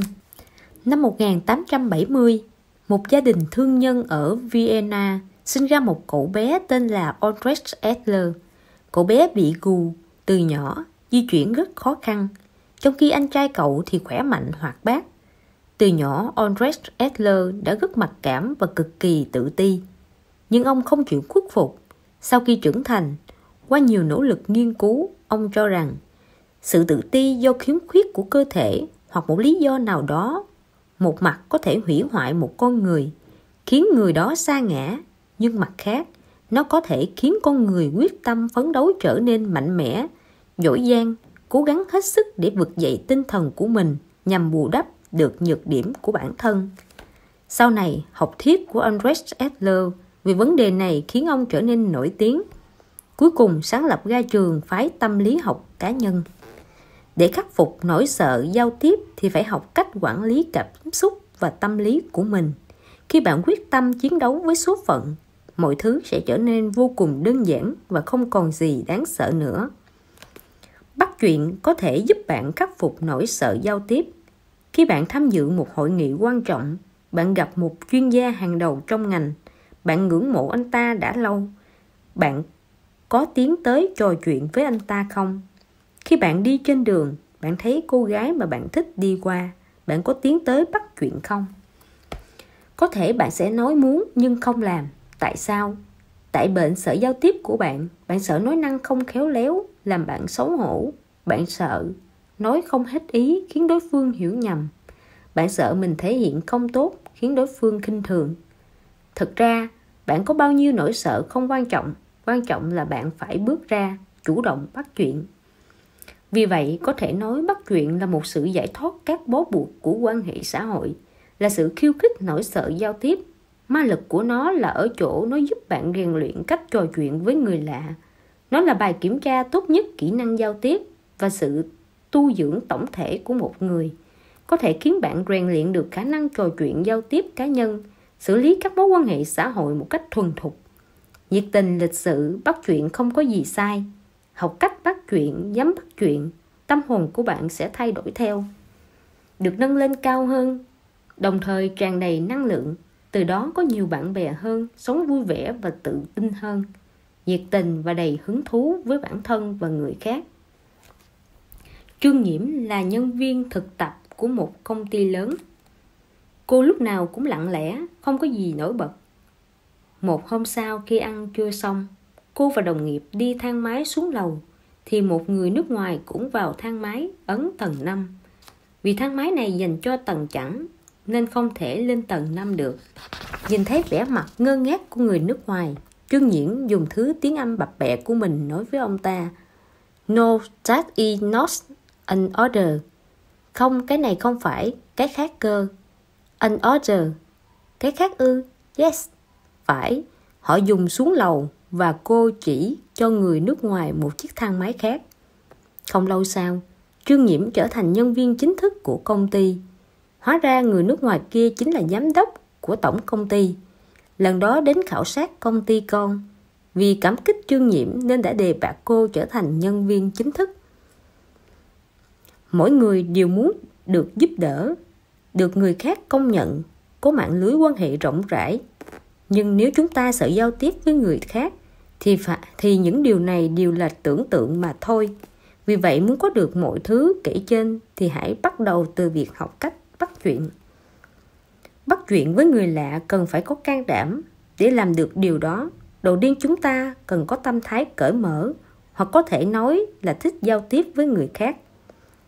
S1: Năm 1870, một gia đình thương nhân ở Vienna sinh ra một cậu bé tên là Albrecht Adler. Cậu bé bị gù từ nhỏ, di chuyển rất khó khăn, trong khi anh trai cậu thì khỏe mạnh hoạt bát. Từ nhỏ, Albrecht Adler đã rất mặc cảm và cực kỳ tự ti. Nhưng ông không chịu khuất phục. Sau khi trưởng thành, qua nhiều nỗ lực nghiên cứu, ông cho rằng sự tự ti do khiếm khuyết của cơ thể hoặc một lý do nào đó, một mặt có thể hủy hoại một con người, khiến người đó sa ngã, nhưng mặt khác, nó có thể khiến con người quyết tâm phấn đấu trở nên mạnh mẽ, giỏi giang, cố gắng hết sức để vực dậy tinh thần của mình nhằm bù đắp được nhược điểm của bản thân. Sau này, học thuyết của Albrecht Adler về vấn đề này khiến ông trở nên nổi tiếng. Cuối cùng sáng lập ra trường phái tâm lý học cá nhân. Để khắc phục nỗi sợ giao tiếp thì phải học cách quản lý cảm xúc và tâm lý của mình. Khi bạn quyết tâm chiến đấu với số phận, mọi thứ sẽ trở nên vô cùng đơn giản và không còn gì đáng sợ nữa. Bắt chuyện có thể giúp bạn khắc phục nỗi sợ giao tiếp. Khi bạn tham dự một hội nghị quan trọng, bạn gặp một chuyên gia hàng đầu trong ngành, bạn ngưỡng mộ anh ta đã lâu, bạn có tiến tới trò chuyện với anh ta không? Khi bạn đi trên đường, bạn thấy cô gái mà bạn thích đi qua, bạn có tiến tới bắt chuyện không? Có thể bạn sẽ nói muốn nhưng không làm. Tại sao? Tại bệnh sợ giao tiếp của bạn. Bạn sợ nói năng không khéo léo, làm bạn xấu hổ. Bạn sợ nói không hết ý, khiến đối phương hiểu nhầm. Bạn sợ mình thể hiện không tốt, khiến đối phương khinh thường. Thực ra, bạn có bao nhiêu nỗi sợ không quan trọng là bạn phải bước ra, chủ động bắt chuyện. Vì vậy, có thể nói bắt chuyện là một sự giải thoát các bó buộc của quan hệ xã hội, là sự khiêu khích nỗi sợ giao tiếp. Ma lực của nó là ở chỗ nó giúp bạn rèn luyện cách trò chuyện với người lạ. Nó là bài kiểm tra tốt nhất kỹ năng giao tiếp và sự tu dưỡng tổng thể của một người. Có thể khiến bạn rèn luyện được khả năng trò chuyện giao tiếp cá nhân, xử lý các mối quan hệ xã hội một cách thuần thục. Nhiệt tình, lịch sự, bắt chuyện không có gì sai. Học cách bắt chuyện, dám bắt chuyện, tâm hồn của bạn sẽ thay đổi theo. Được nâng lên cao hơn, đồng thời tràn đầy năng lượng. Từ đó có nhiều bạn bè hơn, sống vui vẻ và tự tin hơn, nhiệt tình và đầy hứng thú với bản thân và người khác. Trương Nhiễm là nhân viên thực tập của một công ty lớn. Cô lúc nào cũng lặng lẽ, không có gì nổi bật. Một hôm sau khi ăn trưa xong, cô và đồng nghiệp đi thang máy xuống lầu, thì một người nước ngoài cũng vào thang máy ấn tầng 5. Vì thang máy này dành cho tầng chẵn nên không thể lên tầng 5 được. Nhìn thấy vẻ mặt ngơ ngác của người nước ngoài, Trương Nhiễm dùng thứ tiếng Anh bập bẹ của mình nói với ông ta: "No, that is not an order." Không, cái này không phải, cái khác cơ. An order. Cái khác ư? Yes. Phải. Họ dùng xuống lầu và cô chỉ cho người nước ngoài một chiếc thang máy khác. Không lâu sau, Trương Nhiễm trở thành nhân viên chính thức của công ty. Hóa ra người nước ngoài kia chính là giám đốc của tổng công ty. Lần đó đến khảo sát công ty con. Vì cảm kích Trương Nhiễm nên đã đề bạt cô trở thành nhân viên chính thức. Mỗi người đều muốn được giúp đỡ, được người khác công nhận, có mạng lưới quan hệ rộng rãi. Nhưng nếu chúng ta sợ giao tiếp với người khác thì những điều này đều là tưởng tượng mà thôi. Vì vậy muốn có được mọi thứ kể trên thì hãy bắt đầu từ việc học cách bắt chuyện. Bắt chuyện với người lạ cần phải có can đảm. Để làm được điều đó, đầu tiên chúng ta cần có tâm thái cởi mở, hoặc có thể nói là thích giao tiếp với người khác.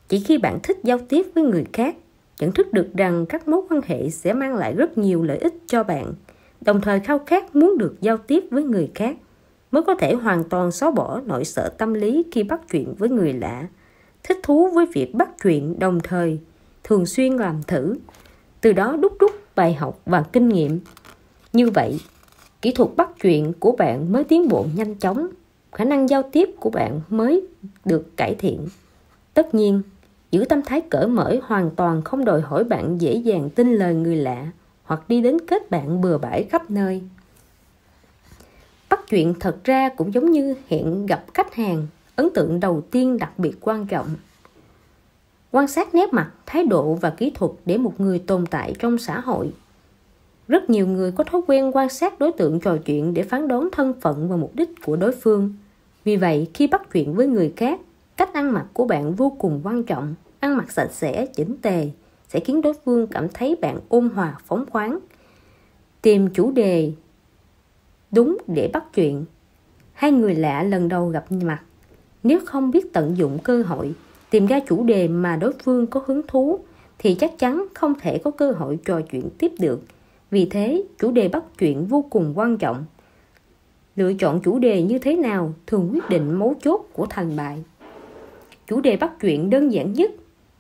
S1: Chỉ khi bạn thích giao tiếp với người khác, nhận thức được rằng các mối quan hệ sẽ mang lại rất nhiều lợi ích cho bạn, đồng thời khao khát muốn được giao tiếp với người khác, mới có thể hoàn toàn xóa bỏ nỗi sợ tâm lý khi bắt chuyện với người lạ. Thích thú với việc bắt chuyện, đồng thời thường xuyên làm thử, từ đó đúc rút bài học và kinh nghiệm. Như vậy, kỹ thuật bắt chuyện của bạn mới tiến bộ nhanh chóng, khả năng giao tiếp của bạn mới được cải thiện. Tất nhiên, giữ tâm thái cởi mở hoàn toàn không đòi hỏi bạn dễ dàng tin lời người lạ hoặc đi đến kết bạn bừa bãi khắp nơi. Bắt chuyện thật ra cũng giống như hẹn gặp khách hàng, ấn tượng đầu tiên đặc biệt quan trọng. Quan sát nét mặt, thái độ và kỹ thuật để một người tồn tại trong xã hội. Rất nhiều người có thói quen quan sát đối tượng trò chuyện để phán đoán thân phận và mục đích của đối phương. Vì vậy, khi bắt chuyện với người khác, cách ăn mặc của bạn vô cùng quan trọng. Ăn mặc sạch sẽ, chỉnh tề sẽ khiến đối phương cảm thấy bạn ôn hòa, phóng khoáng. Tìm chủ đề đúng để bắt chuyện. Hai người lạ lần đầu gặp mặt, nếu không biết tận dụng cơ hội, tìm ra chủ đề mà đối phương có hứng thú, thì chắc chắn không thể có cơ hội trò chuyện tiếp được. Vì thế, chủ đề bắt chuyện vô cùng quan trọng. Lựa chọn chủ đề như thế nào thường quyết định mấu chốt của thành bại. Chủ đề bắt chuyện đơn giản nhất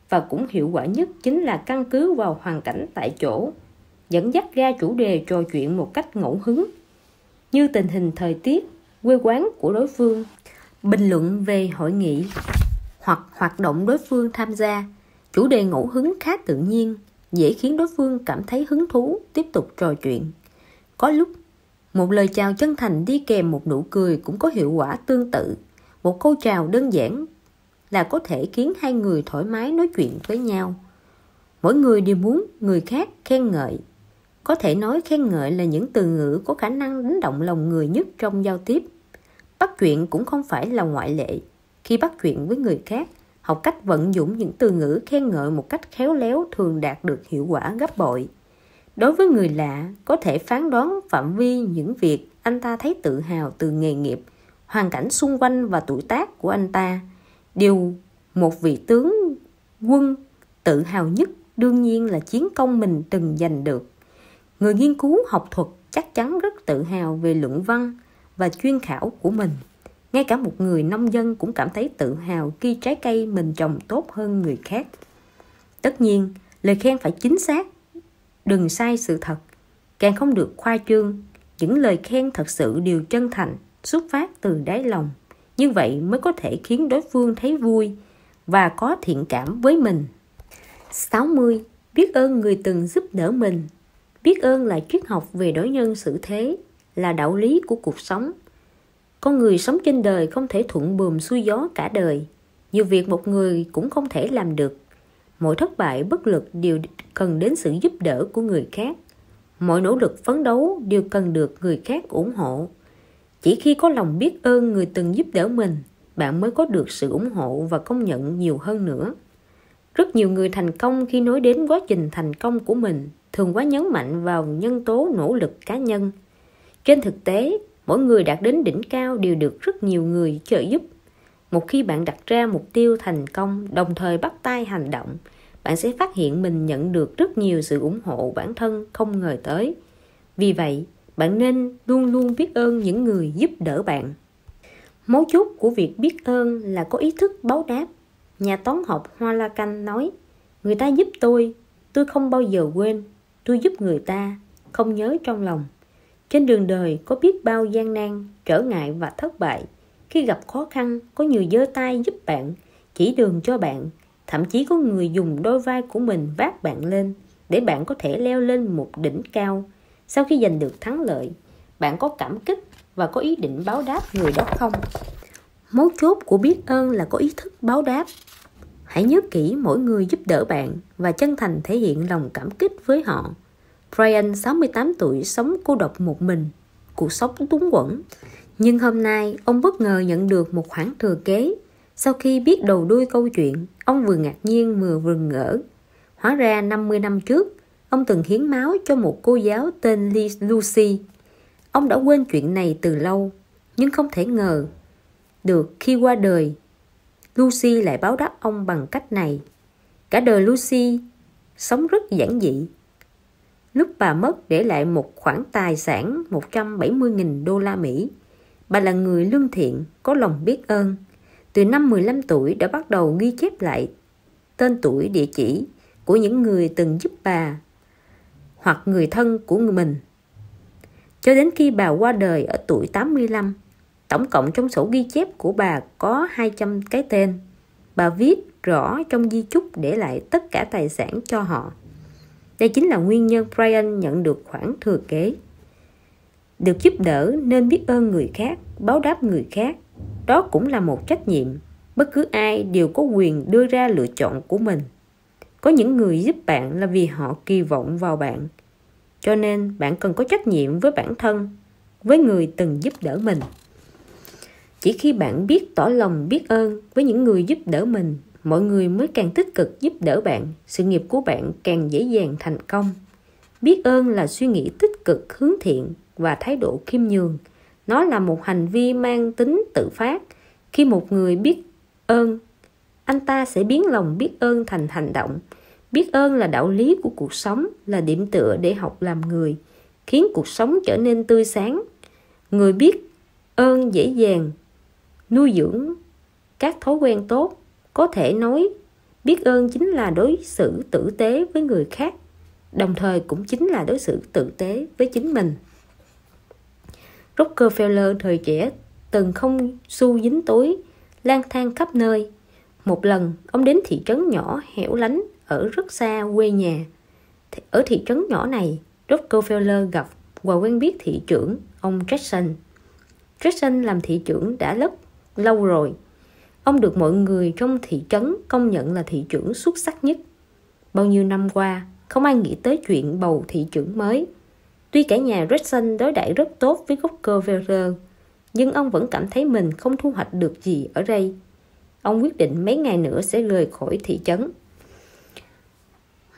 S1: và cũng hiệu quả nhất chính là căn cứ vào hoàn cảnh tại chỗ, dẫn dắt ra chủ đề trò chuyện một cách ngẫu hứng, như tình hình thời tiết, quê quán của đối phương, bình luận về hội nghị hoặc hoạt động đối phương tham gia. Chủ đề ngẫu hứng khá tự nhiên, dễ khiến đối phương cảm thấy hứng thú tiếp tục trò chuyện. Có lúc, một lời chào chân thành đi kèm một nụ cười cũng có hiệu quả tương tự. Một câu chào đơn giản là có thể khiến hai người thoải mái nói chuyện với nhau. Mỗi người đều muốn người khác khen ngợi. Có thể nói khen ngợi là những từ ngữ có khả năng đánh động lòng người nhất trong giao tiếp. Bắt chuyện cũng không phải là ngoại lệ. Khi bắt chuyện với người khác, học cách vận dụng những từ ngữ khen ngợi một cách khéo léo thường đạt được hiệu quả gấp bội. Đối với người lạ, có thể phán đoán phạm vi những việc anh ta thấy tự hào từ nghề nghiệp, hoàn cảnh xung quanh và tuổi tác của anh ta. Điều một vị tướng quân tự hào nhất đương nhiên là chiến công mình từng giành được. Người nghiên cứu học thuật chắc chắn rất tự hào về luận văn và chuyên khảo của mình. Ngay cả một người nông dân cũng cảm thấy tự hào khi trái cây mình trồng tốt hơn người khác. Tất nhiên, lời khen phải chính xác, đừng sai sự thật. càng không được khoa trương. Những lời khen thật sự đều chân thành, xuất phát từ đáy lòng. Như vậy mới có thể khiến đối phương thấy vui và có thiện cảm với mình. 60. Biết ơn người từng giúp đỡ mình. Biết ơn là triết học về đối nhân xử thế, là đạo lý của cuộc sống. Con người sống trên đời không thể thuận buồm xuôi gió cả đời. Nhiều việc một người cũng không thể làm được. Mọi thất bại bất lực đều cần đến sự giúp đỡ của người khác. Mọi nỗ lực phấn đấu đều cần được người khác ủng hộ. Chỉ khi có lòng biết ơn người từng giúp đỡ mình, bạn mới có được sự ủng hộ và công nhận nhiều hơn nữa. Rất nhiều người thành công khi nói đến quá trình thành công của mình thường quá nhấn mạnh vào nhân tố nỗ lực cá nhân. Trên thực tế, mỗi người đạt đến đỉnh cao đều được rất nhiều người trợ giúp. Một khi bạn đặt ra mục tiêu thành công, đồng thời bắt tay hành động, bạn sẽ phát hiện mình nhận được rất nhiều sự ủng hộ bản thân không ngờ tới. Vì vậy, bạn nên luôn luôn biết ơn những người giúp đỡ bạn. Mấu chốt của việc biết ơn là có ý thức báo đáp. Nhà toán học Hoa La Canh nói, người ta giúp tôi không bao giờ quên. Tôi giúp người ta, không nhớ trong lòng. Trên đường đời có biết bao gian nan, trở ngại và thất bại. Khi gặp khó khăn, có người giơ tay giúp bạn, chỉ đường cho bạn. Thậm chí có người dùng đôi vai của mình vác bạn lên, để bạn có thể leo lên một đỉnh cao. Sau khi giành được thắng lợi, bạn có cảm kích và có ý định báo đáp người đó không? Mấu chốt của biết ơn là có ý thức báo đáp. Hãy nhớ kỹ mỗi người giúp đỡ bạn và chân thành thể hiện lòng cảm kích với họ. Brian, 68 tuổi, sống cô độc một mình, cuộc sống túng quẫn. Nhưng hôm nay, ông bất ngờ nhận được một khoản thừa kế. Sau khi biết đầu đuôi câu chuyện, ông vừa ngạc nhiên vừa mừng rỡ. Hóa ra 50 năm trước, ông từng hiến máu cho một cô giáo tên Lucy. Ông đã quên chuyện này từ lâu, nhưng không thể ngờ được khi qua đời, Lucy lại báo đáp ông bằng cách này. Cả đời Lucy sống rất giản dị. Lúc bà mất để lại một khoản tài sản 170.000 đô la Mỹ. Bà là người lương thiện, có lòng biết ơn. Từ năm 15 tuổi đã bắt đầu ghi chép lại tên tuổi, địa chỉ của những người từng giúp bà hoặc người thân của mình. Cho đến khi bà qua đời ở tuổi 85, tổng cộng trong sổ ghi chép của bà có 200 cái tên. Bà viết rõ trong di chúc để lại tất cả tài sản cho họ. Đây chính là nguyên nhân Brian nhận được khoản thừa kế. Được giúp đỡ nên biết ơn người khác, báo đáp người khác. Đó cũng là một trách nhiệm. Bất cứ ai đều có quyền đưa ra lựa chọn của mình. Có những người giúp bạn là vì họ kỳ vọng vào bạn. Cho nên bạn cần có trách nhiệm với bản thân, với người từng giúp đỡ mình. Chỉ khi bạn biết tỏ lòng biết ơn với những người giúp đỡ mình, mọi người mới càng tích cực giúp đỡ bạn, sự nghiệp của bạn càng dễ dàng thành công. Biết ơn là suy nghĩ tích cực, hướng thiện và thái độ khiêm nhường. Nó là một hành vi mang tính tự phát. Khi một người biết ơn, anh ta sẽ biến lòng biết ơn thành hành động. Biết ơn là đạo lý của cuộc sống, là điểm tựa để học làm người, khiến cuộc sống trở nên tươi sáng. Người biết ơn dễ dàng nuôi dưỡng các thói quen tốt. Có thể nói, biết ơn chính là đối xử tử tế với người khác, đồng thời cũng chính là đối xử tử tế với chính mình. Rockefeller thời trẻ từng không xu dính túi, lang thang khắp nơi. Một lần, ông đến thị trấn nhỏ hẻo lánh ở rất xa quê nhà. Ở thị trấn nhỏ này, Rockefeller gặp và quen biết thị trưởng, ông Jackson. Jackson làm thị trưởng đã rất lâu rồi. Ông được mọi người trong thị trấn công nhận là thị trưởng xuất sắc nhất. Bao nhiêu năm qua, không ai nghĩ tới chuyện bầu thị trưởng mới. Tuy cả nhà Jackson đối đãi rất tốt với Rockefeller, nhưng ông vẫn cảm thấy mình không thu hoạch được gì ở đây. Ông quyết định mấy ngày nữa sẽ rời khỏi thị trấn.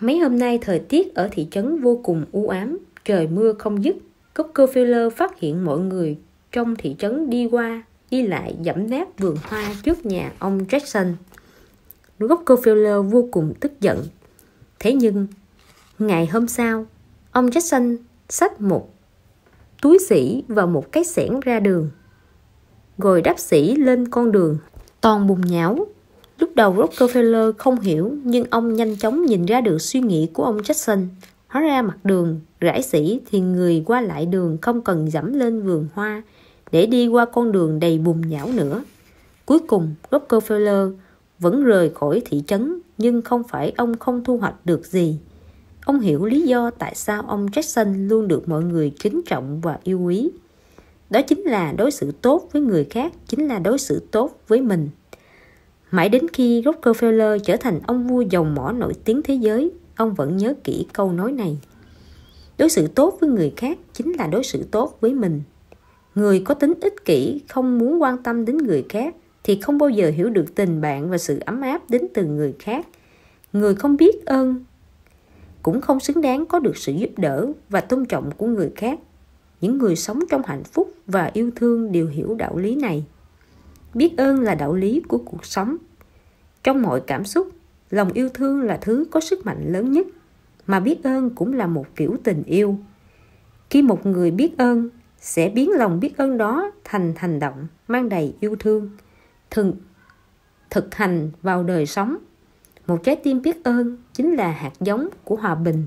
S1: Mấy hôm nay thời tiết ở thị trấn vô cùng u ám, trời mưa không dứt. Rockefeller phát hiện mọi người trong thị trấn đi qua, đi lại dẫm nát vườn hoa trước nhà ông Jackson. Rockefeller vô cùng tức giận. Thế nhưng, ngày hôm sau, ông Jackson xách một túi sỉ và một cái xẻng ra đường, rồi đắp sỉ lên con đường toàn bùn nhão. Lúc đầu Rockefeller không hiểu, nhưng ông nhanh chóng nhìn ra được suy nghĩ của ông Jackson. Hóa ra mặt đường rải xỉ thì người qua lại đường không cần dẫm lên vườn hoa để đi qua con đường đầy bùn nhão nữa. Cuối cùng, Rockefeller vẫn rời khỏi thị trấn, nhưng không phải ông không thu hoạch được gì. Ông hiểu lý do tại sao ông Jackson luôn được mọi người kính trọng và yêu quý. Đó chính là đối xử tốt với người khác chính là đối xử tốt với mình. Mãi đến khi Rockefeller trở thành ông vua dầu mỏ nổi tiếng thế giới, ông vẫn nhớ kỹ câu nói này. Đối xử tốt với người khác chính là đối xử tốt với mình. Người có tính ích kỷ, không muốn quan tâm đến người khác thì không bao giờ hiểu được tình bạn và sự ấm áp đến từ người khác. Người không biết ơn cũng không xứng đáng có được sự giúp đỡ và tôn trọng của người khác. Những người sống trong hạnh phúc và yêu thương đều hiểu đạo lý này. Biết ơn là đạo lý của cuộc sống. Trong mọi cảm xúc, lòng yêu thương là thứ có sức mạnh lớn nhất, mà biết ơn cũng là một kiểu tình yêu. Khi một người biết ơn, sẽ biến lòng biết ơn đó thành hành động mang đầy yêu thương, thực hành vào đời sống. Một trái tim biết ơn chính là hạt giống của hòa bình.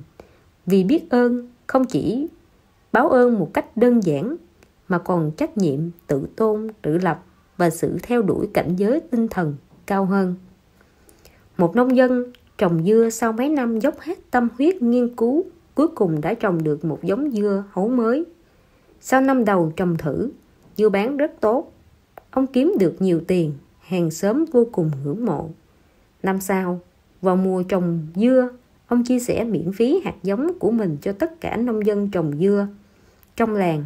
S1: Vì biết ơn không chỉ báo ơn một cách đơn giản, mà còn trách nhiệm, tự tôn, tự lập và sự theo đuổi cảnh giới tinh thần cao hơn. Một nông dân trồng dưa sau mấy năm dốc hết tâm huyết nghiên cứu, cuối cùng đã trồng được một giống dưa hấu mới. Sau năm đầu trồng thử, dưa bán rất tốt. Ông kiếm được nhiều tiền, hàng xóm vô cùng ngưỡng mộ. Năm sau, vào mùa trồng dưa, ông chia sẻ miễn phí hạt giống của mình cho tất cả nông dân trồng dưa trong làng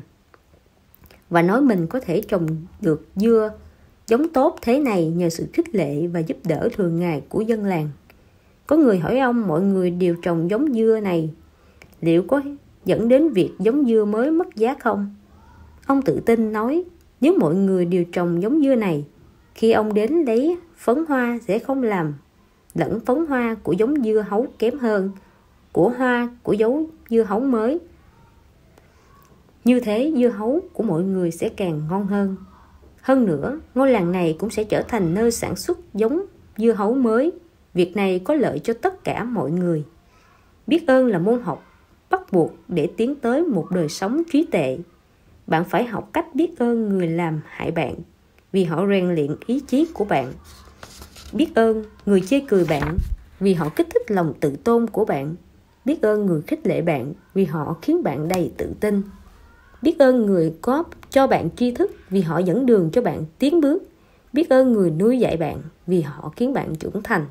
S1: và nói mình có thể trồng được dưa giống tốt thế này nhờ sự khích lệ và giúp đỡ thường ngày của dân làng. Có người hỏi ông mọi người đều trồng giống dưa này, liệu có dẫn đến việc giống dưa mới mất giá không? Ông tự tin nói, nếu mọi người đều trồng giống dưa này, khi ông đến lấy phấn hoa sẽ không làm lẫn phấn hoa của giống dưa hấu kém hơn của hoa của giống dưa hấu mới. Như thế dưa hấu của mọi người sẽ càng ngon hơn. Hơn nữa, ngôi làng này cũng sẽ trở thành nơi sản xuất giống dưa hấu mới. Việc này có lợi cho tất cả mọi người. Biết ơn là môn học bắt buộc để tiến tới một đời sống trí tuệ. Bạn phải học cách biết ơn người làm hại bạn, vì họ rèn luyện ý chí của bạn. Biết ơn người chê cười bạn, vì họ kích thích lòng tự tôn của bạn. Biết ơn người khích lệ bạn, vì họ khiến bạn đầy tự tin. Biết ơn người có cho bạn tri thức, vì họ dẫn đường cho bạn tiến bước. Biết ơn người nuôi dạy bạn, vì họ khiến bạn trưởng thành.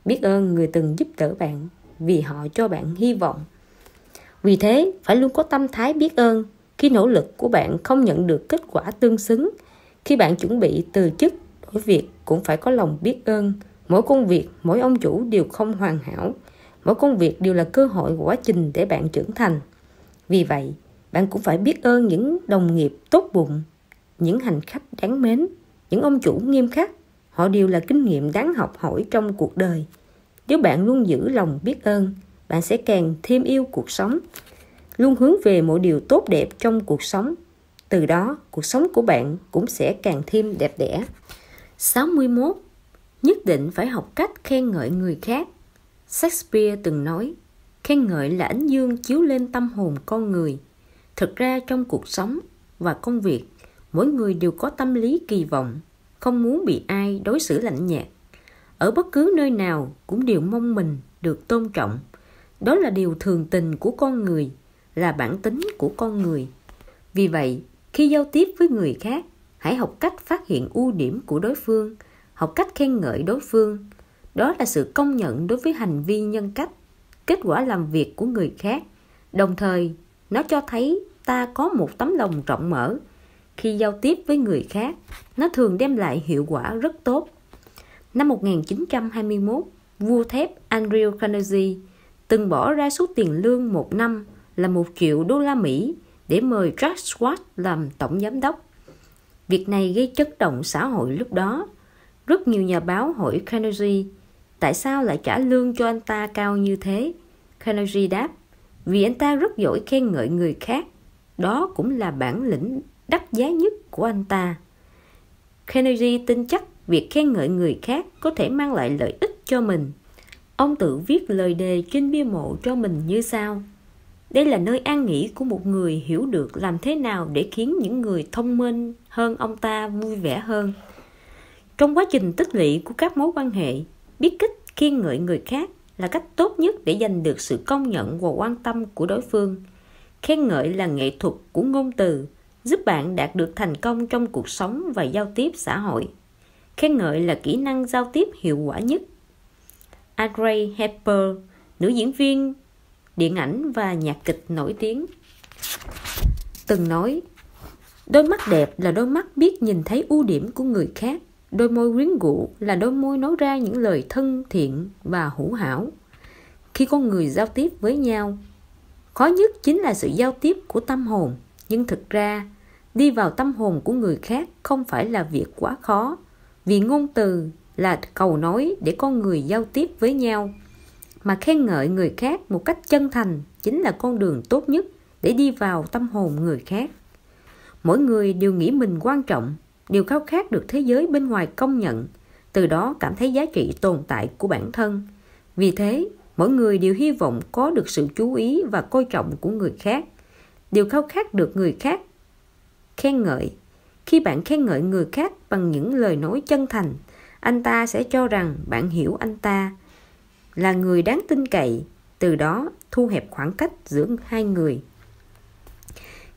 S1: Biết ơn người từng giúp đỡ bạn, vì họ cho bạn hy vọng. Vì thế, phải luôn có tâm thái biết ơn. Khi nỗ lực của bạn không nhận được kết quả tương xứng, khi bạn chuẩn bị từ chức, đổi việc cũng phải có lòng biết ơn. Mỗi công việc, mỗi ông chủ đều không hoàn hảo. Mỗi công việc đều là cơ hội của quá trình để bạn trưởng thành. Vì vậy, bạn cũng phải biết ơn những đồng nghiệp tốt bụng, những hành khách đáng mến, những ông chủ nghiêm khắc. Họ đều là kinh nghiệm đáng học hỏi trong cuộc đời. Nếu bạn luôn giữ lòng biết ơn, bạn sẽ càng thêm yêu cuộc sống, luôn hướng về mọi điều tốt đẹp trong cuộc sống. Từ đó, cuộc sống của bạn cũng sẽ càng thêm đẹp đẽ. 61. Nhất định phải học cách khen ngợi người khác. Shakespeare từng nói, khen ngợi là ánh dương chiếu lên tâm hồn con người. Thực ra trong cuộc sống và công việc, mỗi người đều có tâm lý kỳ vọng, không muốn bị ai đối xử lạnh nhạt. Ở bất cứ nơi nào cũng đều mong mình được tôn trọng. Đó là điều thường tình của con người, là bản tính của con người. Vì vậy, khi giao tiếp với người khác, hãy học cách phát hiện ưu điểm của đối phương, học cách khen ngợi đối phương. Đó là sự công nhận đối với hành vi nhân cách, kết quả làm việc của người khác. Đồng thời, nó cho thấy ta có một tấm lòng rộng mở. Khi giao tiếp với người khác, nó thường đem lại hiệu quả rất tốt. Năm 1921, vua thép Andrew Carnegie từng bỏ ra số tiền lương một năm là $1.000.000 để mời George Watt làm tổng giám đốc. Việc này gây chấn động xã hội lúc đó. Rất nhiều nhà báo hỏi Carnegie tại sao lại trả lương cho anh ta cao như thế. Carnegie đáp, vì anh ta rất giỏi khen ngợi người khác. Đó cũng là bản lĩnh đắt giá nhất của anh ta. Carnegie tin chắc việc khen ngợi người khác có thể mang lại lợi ích cho mình. Ông tự viết lời đề trên bia mộ cho mình như sau: Đây là nơi an nghỉ của một người hiểu được làm thế nào để khiến những người thông minh hơn ông ta vui vẻ hơn. Trong quá trình tích lũy của các mối quan hệ, biết cách khen ngợi người khác là cách tốt nhất để giành được sự công nhận và quan tâm của đối phương. Khen ngợi là nghệ thuật của ngôn từ, giúp bạn đạt được thành công trong cuộc sống và giao tiếp xã hội. Khen ngợi là kỹ năng giao tiếp hiệu quả nhất. Audrey Hepburn, nữ diễn viên điện ảnh và nhạc kịch nổi tiếng, từng nói: đôi mắt đẹp là đôi mắt biết nhìn thấy ưu điểm của người khác. Đôi môi quyến rũ là đôi môi nói ra những lời thân thiện và hữu hảo. Khi con người giao tiếp với nhau, khó nhất chính là sự giao tiếp của tâm hồn. Nhưng thực ra, đi vào tâm hồn của người khác không phải là việc quá khó, vì ngôn từ là cầu nối để con người giao tiếp với nhau. Mà khen ngợi người khác một cách chân thành chính là con đường tốt nhất để đi vào tâm hồn người khác. Mỗi người đều nghĩ mình quan trọng, đều khao khát được thế giới bên ngoài công nhận, từ đó cảm thấy giá trị tồn tại của bản thân. Vì thế, mỗi người đều hy vọng có được sự chú ý và coi trọng của người khác, đều khao khát được người khác khen ngợi. Khi bạn khen ngợi người khác bằng những lời nói chân thành, anh ta sẽ cho rằng bạn hiểu anh ta, là người đáng tin cậy, từ đó thu hẹp khoảng cách giữa hai người.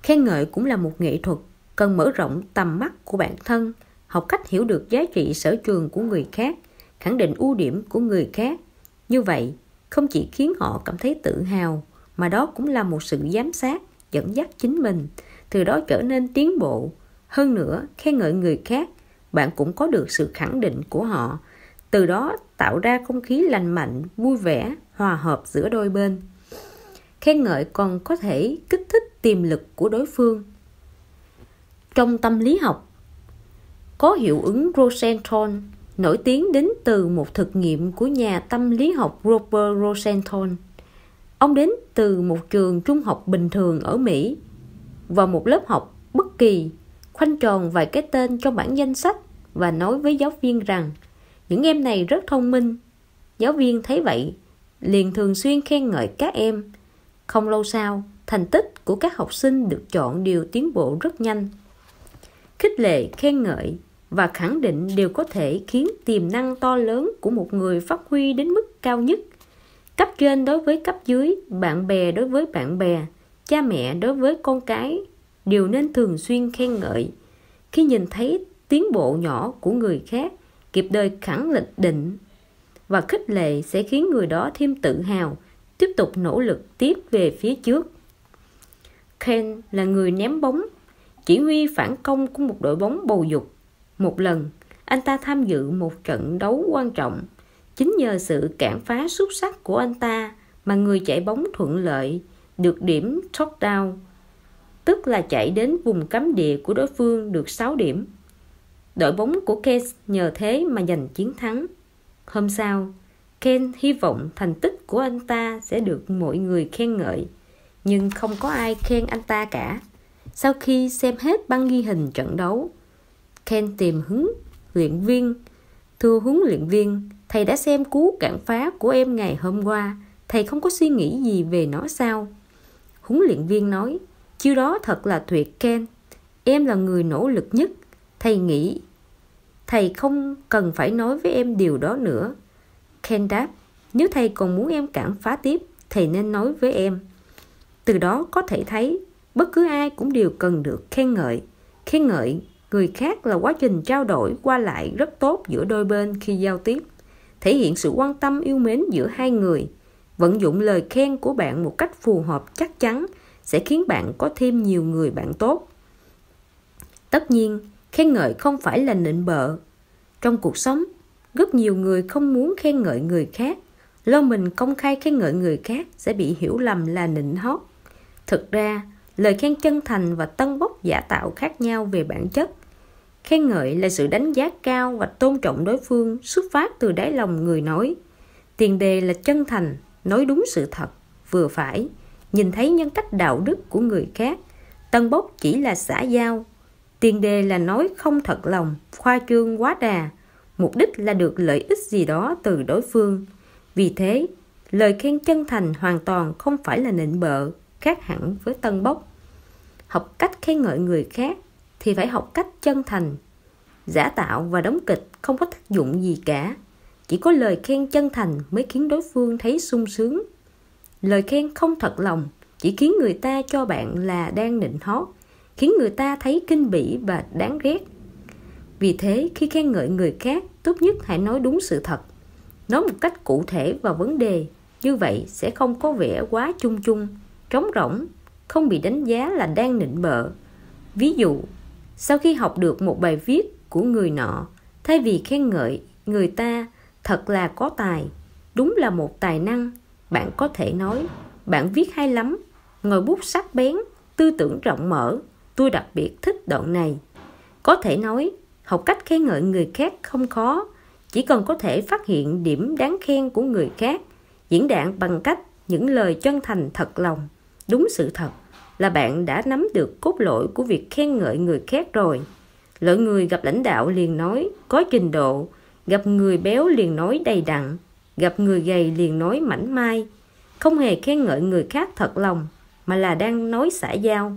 S1: Khen ngợi cũng là một nghệ thuật, cần mở rộng tầm mắt của bản thân, học cách hiểu được giá trị sở trường của người khác, khẳng định ưu điểm của người khác. Như vậy, không chỉ khiến họ cảm thấy tự hào, mà đó cũng là một sự giám sát, dẫn dắt chính mình, từ đó trở nên tiến bộ. Hơn nữa, khen ngợi người khác, bạn cũng có được sự khẳng định của họ, từ đó tạo ra không khí lành mạnh, vui vẻ, hòa hợp giữa đôi bên. Khen ngợi còn có thể kích thích tiềm lực của đối phương. Trong tâm lý học, có hiệu ứng Rosenthal, nổi tiếng đến từ một thực nghiệm của nhà tâm lý học Robert Rosenthal. Ông đến từ một trường trung học bình thường ở Mỹ. Vào một lớp học bất kỳ, khoanh tròn vài cái tên trong bảng danh sách và nói với giáo viên rằng những em này rất thông minh. Giáo viên thấy vậy, liền thường xuyên khen ngợi các em. Không lâu sau, thành tích của các học sinh được chọn đều tiến bộ rất nhanh. Khích lệ, khen ngợi và khẳng định đều có thể khiến tiềm năng to lớn của một người phát huy đến mức cao nhất. Cấp trên đối với cấp dưới, bạn bè đối với bạn bè, cha mẹ đối với con cái đều nên thường xuyên khen ngợi. Khi nhìn thấy tiến bộ nhỏ của người khác, kịp thời khẳng định và khích lệ sẽ khiến người đó thêm tự hào, tiếp tục nỗ lực tiếp về phía trước. Ken là người ném bóng, chỉ huy phản công của một đội bóng bầu dục. Một lần, anh ta tham dự một trận đấu quan trọng. Chính nhờ sự cản phá xuất sắc của anh ta mà người chạy bóng thuận lợi được điểm touchdown, tức là chạy đến vùng cấm địa của đối phương được 6 điểm. Đội bóng của Ken nhờ thế mà giành chiến thắng. Hôm sau, Ken hy vọng thành tích của anh ta sẽ được mọi người khen ngợi, nhưng không có ai khen anh ta cả. Sau khi xem hết băng ghi hình trận đấu, Ken tìm huấn luyện viên. Thưa huấn luyện viên, thầy đã xem cú cản phá của em ngày hôm qua, thầy không có suy nghĩ gì về nó sao? Huấn luyện viên nói, chiêu đó thật là tuyệt Ken, em là người nỗ lực nhất. Thầy nghĩ thầy không cần phải nói với em điều đó nữa. Ken đáp, nếu thầy còn muốn em cản phá tiếp, thầy nên nói với em. Từ đó có thể thấy, bất cứ ai cũng đều cần được khen ngợi. Khen ngợi người khác là quá trình trao đổi qua lại rất tốt giữa đôi bên khi giao tiếp, thể hiện sự quan tâm yêu mến giữa hai người. Vận dụng lời khen của bạn một cách phù hợp chắc chắn sẽ khiến bạn có thêm nhiều người bạn tốt. Tất nhiên, khen ngợi không phải là nịnh bợ. Trong cuộc sống, rất nhiều người không muốn khen ngợi người khác, lo mình công khai khen ngợi người khác sẽ bị hiểu lầm là nịnh hót. Thực ra, lời khen chân thành và tân bốc giả tạo khác nhau về bản chất. Khen ngợi là sự đánh giá cao và tôn trọng đối phương xuất phát từ đáy lòng người nói. Tiền đề là chân thành, nói đúng sự thật, vừa phải, nhìn thấy nhân cách đạo đức của người khác. Tân bốc chỉ là xã giao. Tiền đề là nói không thật lòng, khoa trương quá đà, mục đích là được lợi ích gì đó từ đối phương. Vì thế, lời khen chân thành hoàn toàn không phải là nịnh bợ, khác hẳn với tân bốc. Học cách khen ngợi người khác thì phải học cách chân thành. Giả tạo và đóng kịch không có tác dụng gì cả. Chỉ có lời khen chân thành mới khiến đối phương thấy sung sướng. Lời khen không thật lòng chỉ khiến người ta cho bạn là đang nịnh hót, khiến người ta thấy kinh bỉ và đáng ghét. Vì thế, khi khen ngợi người khác, tốt nhất hãy nói đúng sự thật. Nói một cách cụ thể vào vấn đề, như vậy sẽ không có vẻ quá chung chung, trống rỗng, không bị đánh giá là đang nịnh bợ. Ví dụ, sau khi học được một bài viết của người nọ, thay vì khen ngợi người ta thật là có tài, đúng là một tài năng, bạn có thể nói, bạn viết hay lắm, ngòi bút sắc bén, tư tưởng rộng mở, tôi đặc biệt thích đoạn này. Có thể nói, học cách khen ngợi người khác không khó, chỉ cần có thể phát hiện điểm đáng khen của người khác, diễn đạt bằng cách những lời chân thành thật lòng, đúng sự thật, là bạn đã nắm được cốt lõi của việc khen ngợi người khác rồi. Loại người gặp lãnh đạo liền nói có trình độ, gặp người béo liền nói đầy đặn, gặp người gầy liền nói mảnh mai, không hề khen ngợi người khác thật lòng, mà là đang nói xã giao.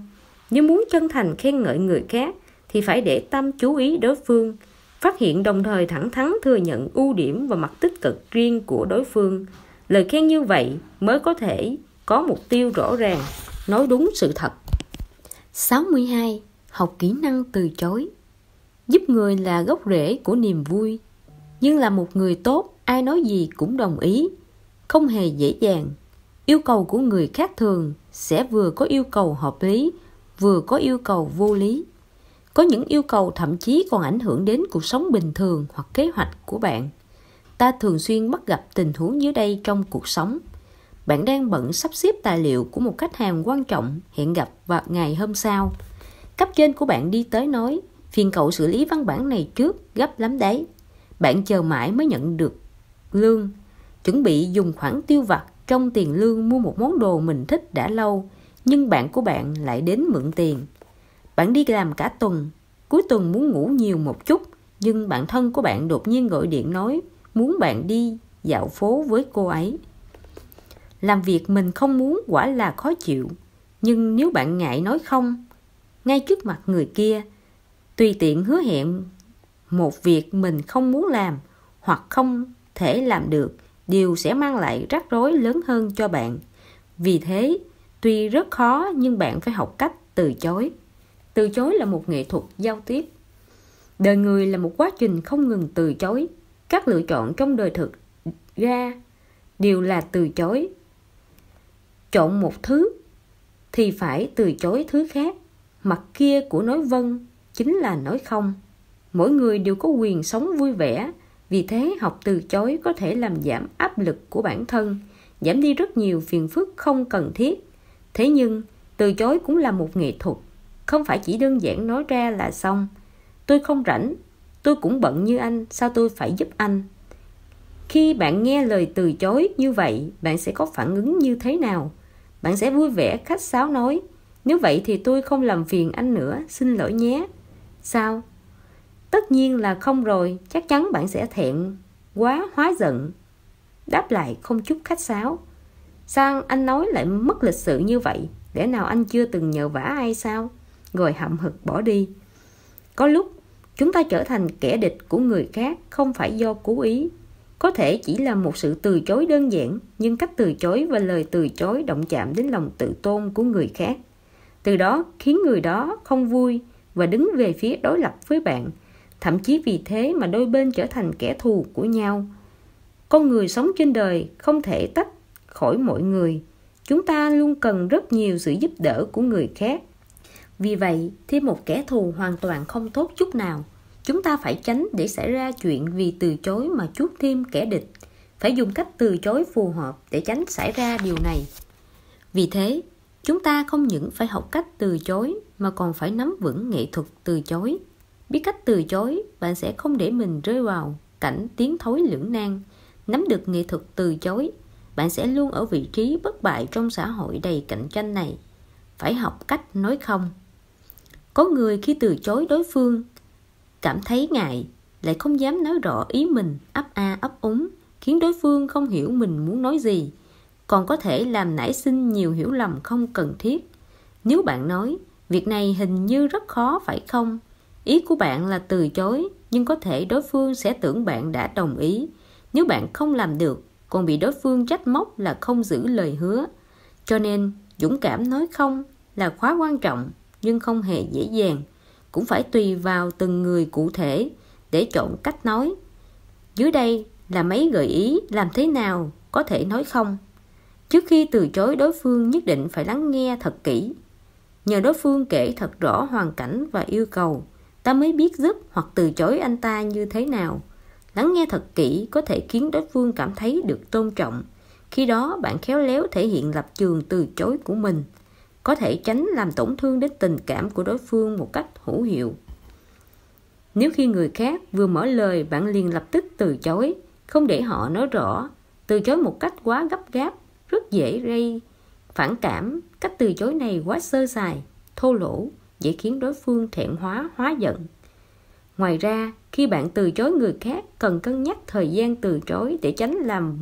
S1: Nếu muốn chân thành khen ngợi người khác thì phải để tâm chú ý đối phương, phát hiện đồng thời thẳng thắn thừa nhận ưu điểm và mặt tích cực riêng của đối phương. Lời khen như vậy mới có thể có mục tiêu rõ ràng, nói đúng sự thật. 62. Học kỹ năng từ chối. Giúp người là gốc rễ của niềm vui, nhưng là một người tốt, ai nói gì cũng đồng ý, không hề dễ dàng. Yêu cầu của người khác thường sẽ vừa có yêu cầu hợp lý, vừa có yêu cầu vô lý. Có những yêu cầu thậm chí còn ảnh hưởng đến cuộc sống bình thường hoặc kế hoạch của bạn. Ta thường xuyên bắt gặp tình huống dưới đây trong cuộc sống. Bạn đang bận sắp xếp tài liệu của một khách hàng quan trọng hẹn gặp vào ngày hôm sau. Cấp trên của bạn đi tới nói, phiền cậu xử lý văn bản này trước, gấp lắm đấy. Bạn chờ mãi mới nhận được lương, chuẩn bị dùng khoản tiêu vặt trong tiền lương mua một món đồ mình thích đã lâu, nhưng bạn của bạn lại đến mượn tiền. Bạn đi làm cả tuần, cuối tuần muốn ngủ nhiều một chút, nhưng bạn thân của bạn đột nhiên gọi điện nói muốn bạn đi dạo phố với cô ấy. Làm việc mình không muốn quả là khó chịu, nhưng nếu bạn ngại nói không ngay trước mặt người kia, tùy tiện hứa hẹn một việc mình không muốn làm hoặc không thể làm được, điều sẽ mang lại rắc rối lớn hơn cho bạn. Vì thế, tuy rất khó nhưng bạn phải học cách từ chối. Từ chối là một nghệ thuật giao tiếp. Đời người là một quá trình không ngừng từ chối. Các lựa chọn trong đời thực ra đều là từ chối. Chọn một thứ thì phải từ chối thứ khác. Mặt kia của nói vâng chính là nói không. Mỗi người đều có quyền sống vui vẻ. Vì thế học từ chối có thể làm giảm áp lực của bản thân, giảm đi rất nhiều phiền phức không cần thiết. Thế nhưng từ chối cũng là một nghệ thuật, không phải chỉ đơn giản nói ra là xong. Tôi không rảnh, tôi cũng bận như anh, sao tôi phải giúp anh? Khi bạn nghe lời từ chối như vậy, bạn sẽ có phản ứng như thế nào? Bạn sẽ vui vẻ khách sáo nói, nếu vậy thì tôi không làm phiền anh nữa, xin lỗi nhé. Sao? Tất nhiên là không rồi, chắc chắn bạn sẽ thẹn quá hóa giận. Đáp lại không chút khách sáo, sao anh nói lại mất lịch sự như vậy? Lẽ nào anh chưa từng nhờ vả ai sao? Rồi hậm hực bỏ đi. Có lúc chúng ta trở thành kẻ địch của người khác không phải do cố ý. Có thể chỉ là một sự từ chối đơn giản, nhưng cách từ chối và lời từ chối động chạm đến lòng tự tôn của người khác. Từ đó khiến người đó không vui và đứng về phía đối lập với bạn. Thậm chí vì thế mà đôi bên trở thành kẻ thù của nhau. Con người sống trên đời không thể tách khỏi mọi người. Chúng ta luôn cần rất nhiều sự giúp đỡ của người khác. Vì vậy, thêm một kẻ thù hoàn toàn không tốt chút nào. Chúng ta phải tránh để xảy ra chuyện vì từ chối mà chuốc thêm kẻ địch. Phải dùng cách từ chối phù hợp để tránh xảy ra điều này. Vì thế, chúng ta không những phải học cách từ chối mà còn phải nắm vững nghệ thuật từ chối. Biết cách từ chối, bạn sẽ không để mình rơi vào cảnh tiến thối lưỡng nan. Nắm được nghệ thuật từ chối, bạn sẽ luôn ở vị trí bất bại trong xã hội đầy cạnh tranh này. Phải học cách nói không. Có người khi từ chối đối phương cảm thấy ngại, lại không dám nói rõ ý mình, ấp a ấp úng, khiến đối phương không hiểu mình muốn nói gì. còn có thể làm nảy sinh nhiều hiểu lầm không cần thiết. Nếu bạn nói, việc này hình như rất khó phải không? Ý của bạn là từ chối, nhưng có thể đối phương sẽ tưởng bạn đã đồng ý. Nếu bạn không làm được, còn bị đối phương trách móc là không giữ lời hứa. Cho nên, dũng cảm nói không là khá quan trọng, nhưng không hề dễ dàng. Cũng phải tùy vào từng người cụ thể để chọn cách nói. Dưới đây là mấy gợi ý làm thế nào có thể nói không. Trước khi từ chối đối phương, nhất định phải lắng nghe thật kỹ. Nhờ đối phương kể thật rõ hoàn cảnh và yêu cầu, ta mới biết giúp hoặc từ chối anh ta như thế nào. Lắng nghe thật kỹ có thể khiến đối phương cảm thấy được tôn trọng. Khi đó bạn khéo léo thể hiện lập trường từ chối của mình, có thể tránh làm tổn thương đến tình cảm của đối phương một cách hữu hiệu. Nếu khi người khác vừa mở lời bạn liền lập tức từ chối, không để họ nói rõ, từ chối một cách quá gấp gáp, rất dễ gây phản cảm. Cách từ chối này quá sơ sài, thô lỗ, dễ khiến đối phương thẹn hóa giận. Ngoài ra, khi bạn từ chối người khác, cần cân nhắc thời gian từ chối để tránh làm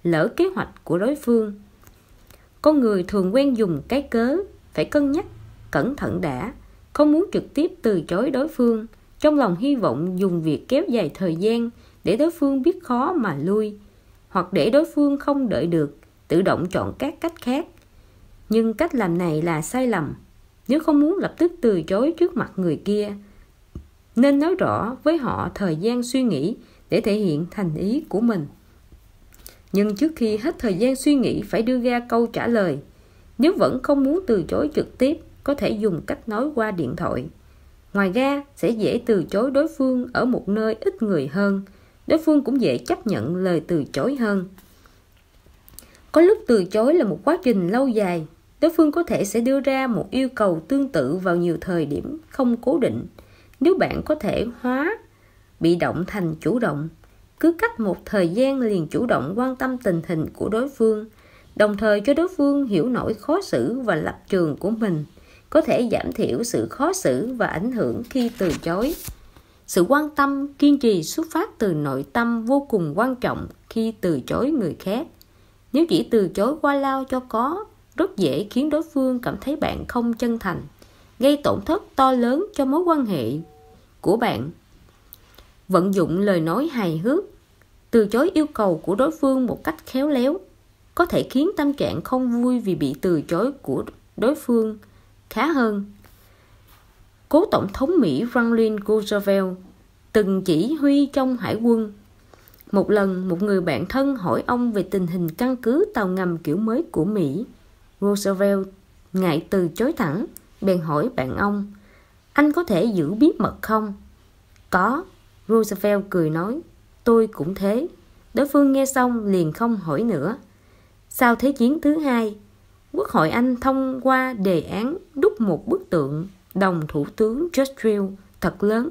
S1: lỡ kế hoạch của đối phương. Con người thường quen dùng cái cớ, phải cân nhắc cẩn thận đã, không muốn trực tiếp từ chối đối phương, trong lòng hy vọng dùng việc kéo dài thời gian để đối phương biết khó mà lui, hoặc để đối phương không đợi được, tự động chọn các cách khác. Nhưng cách làm này là sai lầm. Nếu không muốn lập tức từ chối trước mặt người kia, nên nói rõ với họ thời gian suy nghĩ để thể hiện thành ý của mình. Nhưng trước khi hết thời gian suy nghĩ phải đưa ra câu trả lời. Nếu vẫn không muốn từ chối trực tiếp, có thể dùng cách nói qua điện thoại. Ngoài ra, sẽ dễ từ chối đối phương ở một nơi ít người hơn. Đối phương cũng dễ chấp nhận lời từ chối hơn. Có lúc từ chối là một quá trình lâu dài. Đối phương có thể sẽ đưa ra một yêu cầu tương tự vào nhiều thời điểm không cố định. Nếu bạn có thể hóa bị động thành chủ động, cứ cách một thời gian liền chủ động quan tâm tình hình của đối phương, đồng thời cho đối phương hiểu nỗi khó xử và lập trường của mình, có thể giảm thiểu sự khó xử và ảnh hưởng khi từ chối. Sự quan tâm, kiên trì xuất phát từ nội tâm vô cùng quan trọng khi từ chối người khác. Nếu chỉ từ chối qua lao cho có, rất dễ khiến đối phương cảm thấy bạn không chân thành, gây tổn thất to lớn cho mối quan hệ của bạn. Vận dụng lời nói hài hước, từ chối yêu cầu của đối phương một cách khéo léo, có thể khiến tâm trạng không vui vì bị từ chối của đối phương khá hơn. Cố Tổng thống Mỹ Franklin Roosevelt từng chỉ huy trong hải quân. Một lần, một người bạn thân hỏi ông về tình hình căn cứ tàu ngầm kiểu mới của Mỹ. Roosevelt ngại từ chối thẳng, bèn hỏi bạn ông, anh có thể giữ bí mật không? Có, Roosevelt cười nói, tôi cũng thế. Đối phương nghe xong liền không hỏi nữa. Sau Thế chiến thứ hai, Quốc hội Anh thông qua đề án đúc một bức tượng đồng Thủ tướng Churchill thật lớn,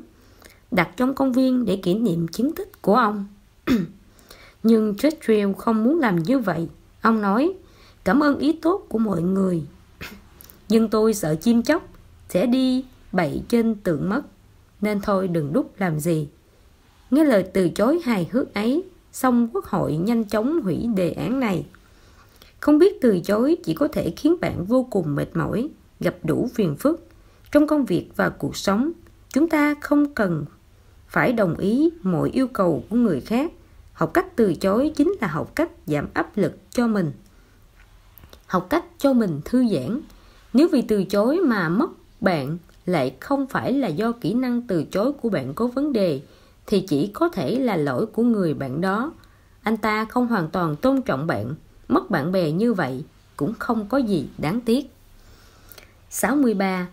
S1: đặt trong công viên để kỷ niệm chiến tích của ông. Nhưng Churchill không muốn làm như vậy. Ông nói, cảm ơn ý tốt của mọi người, nhưng tôi sợ chim chóc sẽ đi bậy trên tượng mất, nên thôi đừng đúc làm gì. Nghe lời từ chối hài hước ấy, xong Quốc hội nhanh chóng hủy đề án này. Không biết từ chối chỉ có thể khiến bạn vô cùng mệt mỏi, gặp đủ phiền phức. Trong công việc và cuộc sống, chúng ta không cần phải đồng ý mọi yêu cầu của người khác. Học cách từ chối chính là học cách giảm áp lực cho mình. Học cách cho mình thư giãn. Nếu vì từ chối mà mất bạn lại không phải là do kỹ năng từ chối của bạn có vấn đề, thì chỉ có thể là lỗi của người bạn đó. Anh ta không hoàn toàn tôn trọng bạn. Mất bạn bè như vậy cũng không có gì đáng tiếc. 63.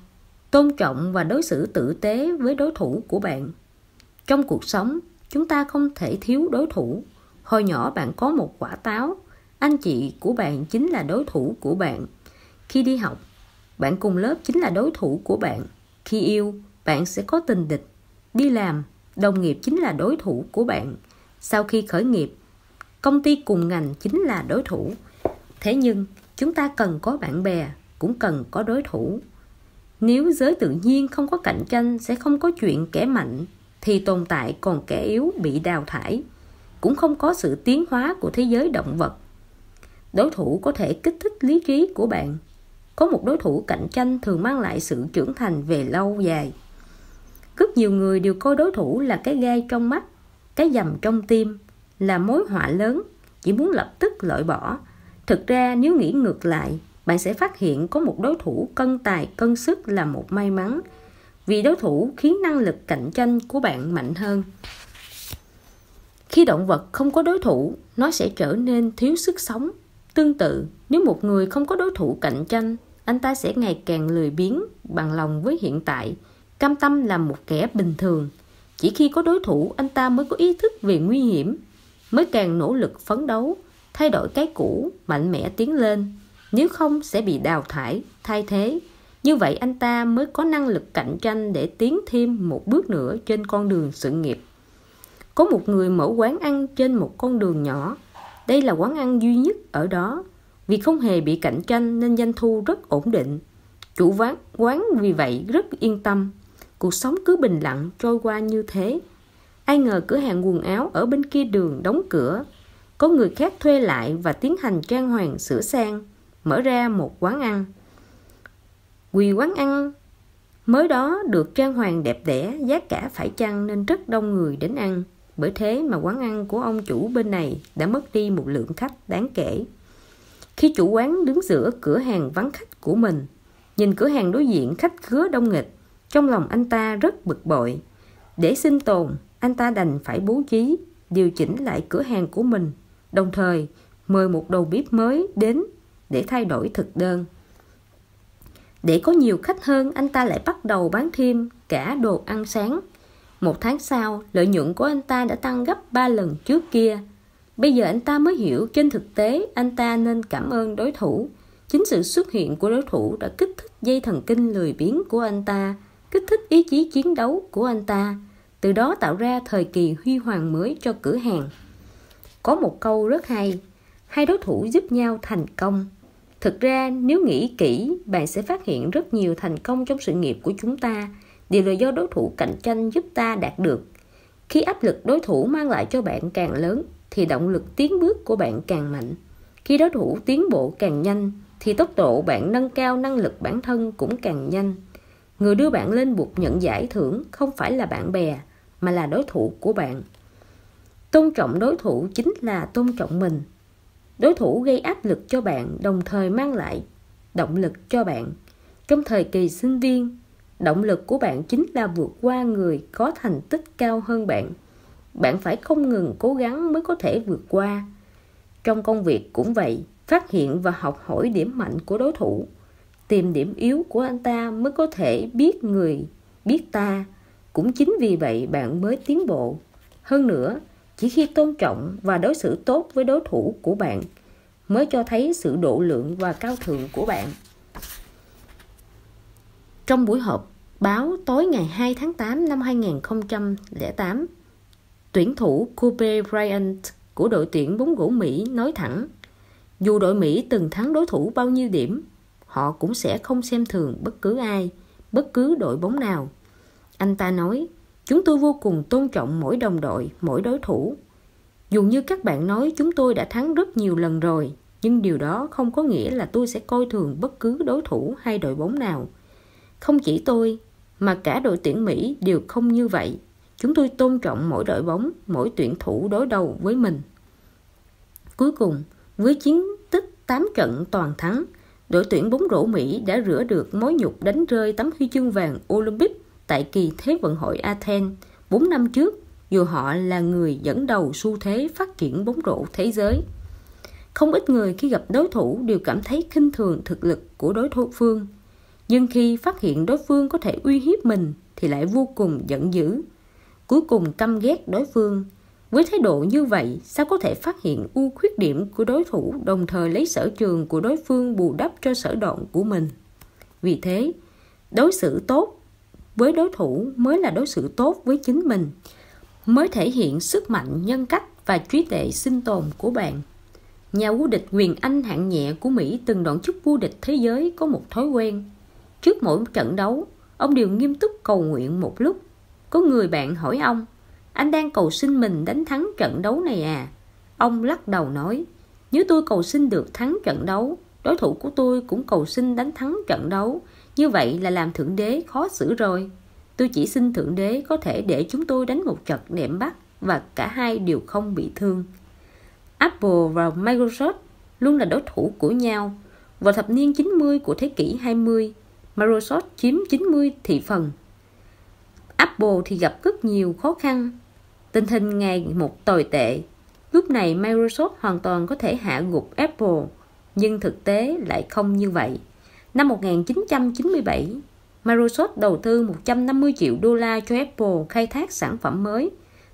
S1: Tôn trọng và đối xử tử tế với đối thủ của bạn. Trong cuộc sống, chúng ta không thể thiếu đối thủ. Hồi nhỏ bạn có một quả táo, anh chị của bạn chính là đối thủ của bạn. Khi đi học, bạn cùng lớp chính là đối thủ của bạn. Khi yêu, bạn sẽ có tình địch. Đi làm, đồng nghiệp chính là đối thủ của bạn. Sau khi khởi nghiệp, công ty cùng ngành chính là đối thủ. Thế nhưng, chúng ta cần có bạn bè, cũng cần có đối thủ. Nếu giới tự nhiên không có cạnh tranh, sẽ không có chuyện kẻ mạnh thì tồn tại, còn kẻ yếu bị đào thải. Cũng không có sự tiến hóa của thế giới động vật. Đối thủ có thể kích thích lý trí của bạn. Có một đối thủ cạnh tranh thường mang lại sự trưởng thành về lâu dài. Rất nhiều người đều coi đối thủ là cái gai trong mắt, cái dầm trong tim, là mối họa lớn, chỉ muốn lập tức loại bỏ. Thực ra nếu nghĩ ngược lại, bạn sẽ phát hiện có một đối thủ cân tài cân sức là một may mắn, vì đối thủ khiến năng lực cạnh tranh của bạn mạnh hơn. Khi động vật không có đối thủ, nó sẽ trở nên thiếu sức sống. Tương tự, nếu một người không có đối thủ cạnh tranh, anh ta sẽ ngày càng lười biếng, bằng lòng với hiện tại, cam tâm làm một kẻ bình thường. Chỉ khi có đối thủ, anh ta mới có ý thức về nguy hiểm, mới càng nỗ lực phấn đấu, thay đổi cái cũ, mạnh mẽ tiến lên. Nếu không sẽ bị đào thải, thay thế. Như vậy anh ta mới có năng lực cạnh tranh để tiến thêm một bước nữa trên con đường sự nghiệp. Có một người mở quán ăn trên một con đường nhỏ. Đây là quán ăn duy nhất ở đó. Vì không hề bị cạnh tranh nên doanh thu rất ổn định. Chủ quán vì vậy rất yên tâm. Cuộc sống cứ bình lặng trôi qua như thế. Ai ngờ cửa hàng quần áo ở bên kia đường đóng cửa. Có người khác thuê lại và tiến hành trang hoàng sửa sang, mở ra một quán ăn. Vì quán ăn mới đó được trang hoàng đẹp đẽ, giá cả phải chăng nên rất đông người đến ăn. Bởi thế mà quán ăn của ông chủ bên này đã mất đi một lượng khách đáng kể. Khi chủ quán đứng giữa cửa hàng vắng khách của mình, nhìn cửa hàng đối diện khách khứa đông nghịch, trong lòng anh ta rất bực bội. Để sinh tồn, anh ta đành phải bố trí, điều chỉnh lại cửa hàng của mình, đồng thời mời một đầu bếp mới đến để thay đổi thực đơn. Để có nhiều khách hơn, anh ta lại bắt đầu bán thêm cả đồ ăn sáng. 1 tháng sau, lợi nhuận của anh ta đã tăng gấp 3 lần trước kia. Bây giờ anh ta mới hiểu trên thực tế anh ta nên cảm ơn đối thủ. Chính sự xuất hiện của đối thủ đã kích thích dây thần kinh lười biếng của anh ta, kích thích ý chí chiến đấu của anh ta, từ đó tạo ra thời kỳ huy hoàng mới cho cửa hàng. Có một câu rất hay, hai đối thủ giúp nhau thành công. Thực ra nếu nghĩ kỹ, bạn sẽ phát hiện rất nhiều thành công trong sự nghiệp của chúng ta đều là do đối thủ cạnh tranh giúp ta đạt được. Khi áp lực đối thủ mang lại cho bạn càng lớn, thì động lực tiến bước của bạn càng mạnh. Khi đối thủ tiến bộ càng nhanh, thì tốc độ bạn nâng cao năng lực bản thân cũng càng nhanh. Người đưa bạn lên bục nhận giải thưởng không phải là bạn bè, mà là đối thủ của bạn. Tôn trọng đối thủ chính là tôn trọng mình. Đối thủ gây áp lực cho bạn, đồng thời mang lại động lực cho bạn. Trong thời kỳ sinh viên, động lực của bạn chính là vượt qua người có thành tích cao hơn bạn. Bạn phải không ngừng cố gắng mới có thể vượt qua. Trong công việc cũng vậy, phát hiện và học hỏi điểm mạnh của đối thủ, tìm điểm yếu của anh ta mới có thể biết người, biết ta. Cũng chính vì vậy bạn mới tiến bộ. Hơn nữa, chỉ khi tôn trọng và đối xử tốt với đối thủ của bạn mới cho thấy sự độ lượng và cao thượng của bạn. Trong buổi họp báo tối ngày 2 tháng 8 năm 2008, tuyển thủ Kobe Bryant của đội tuyển bóng rổ Mỹ nói thẳng, dù đội Mỹ từng thắng đối thủ bao nhiêu điểm, họ cũng sẽ không xem thường bất cứ ai, bất cứ đội bóng nào. Anh ta nói, chúng tôi vô cùng tôn trọng mỗi đồng đội, mỗi đối thủ. Dù như các bạn nói chúng tôi đã thắng rất nhiều lần rồi, nhưng điều đó không có nghĩa là tôi sẽ coi thường bất cứ đối thủ hay đội bóng nào. Không chỉ tôi, mà cả đội tuyển Mỹ đều không như vậy. Chúng tôi tôn trọng mỗi đội bóng, mỗi tuyển thủ đối đầu với mình. Cuối cùng, với chiến tích 8 trận toàn thắng, đội tuyển bóng rổ Mỹ đã rửa được mối nhục đánh rơi tấm huy chương vàng Olympic tại kỳ Thế vận hội Athens 4 năm trước, dù họ là người dẫn đầu xu thế phát triển bóng rổ thế giới. Không ít người khi gặp đối thủ đều cảm thấy khinh thường thực lực của đối thủ phương, nhưng khi phát hiện đối phương có thể uy hiếp mình thì lại vô cùng giận dữ, cuối cùng căm ghét đối phương. Với thái độ như vậy, sao có thể phát hiện ưu khuyết điểm của đối thủ đồng thời lấy sở trường của đối phương bù đắp cho sở đoạn của mình? Vì thế, đối xử tốt với đối thủ mới là đối xử tốt với chính mình, mới thể hiện sức mạnh nhân cách và trí tuệ sinh tồn của bạn. Nhà vô địch Quyền Anh hạng nhẹ của Mỹ từng đoạn chức vô địch thế giới có một thói quen. Trước mỗi trận đấu, ông đều nghiêm túc cầu nguyện một lúc. Có người bạn hỏi ông, anh đang cầu xin mình đánh thắng trận đấu này à? Ông lắc đầu nói, Nếu tôi cầu xin được thắng trận đấu, đối thủ của tôi cũng cầu xin đánh thắng trận đấu. Như vậy là làm Thượng Đế khó xử rồi. Tôi chỉ xin Thượng Đế có thể để chúng tôi đánh một trận đệm bắt và cả hai đều không bị thương. Apple và Microsoft luôn là đối thủ của nhau. Vào thập niên 90 của thế kỷ 20, Microsoft chiếm 90 thị phần. Apple thì gặp rất nhiều khó khăn. Tình hình ngày một tồi tệ. Lúc này Microsoft hoàn toàn có thể hạ gục Apple, nhưng thực tế lại không như vậy. Năm 1997, Microsoft đầu tư 150 triệu đô la cho Apple khai thác sản phẩm mới.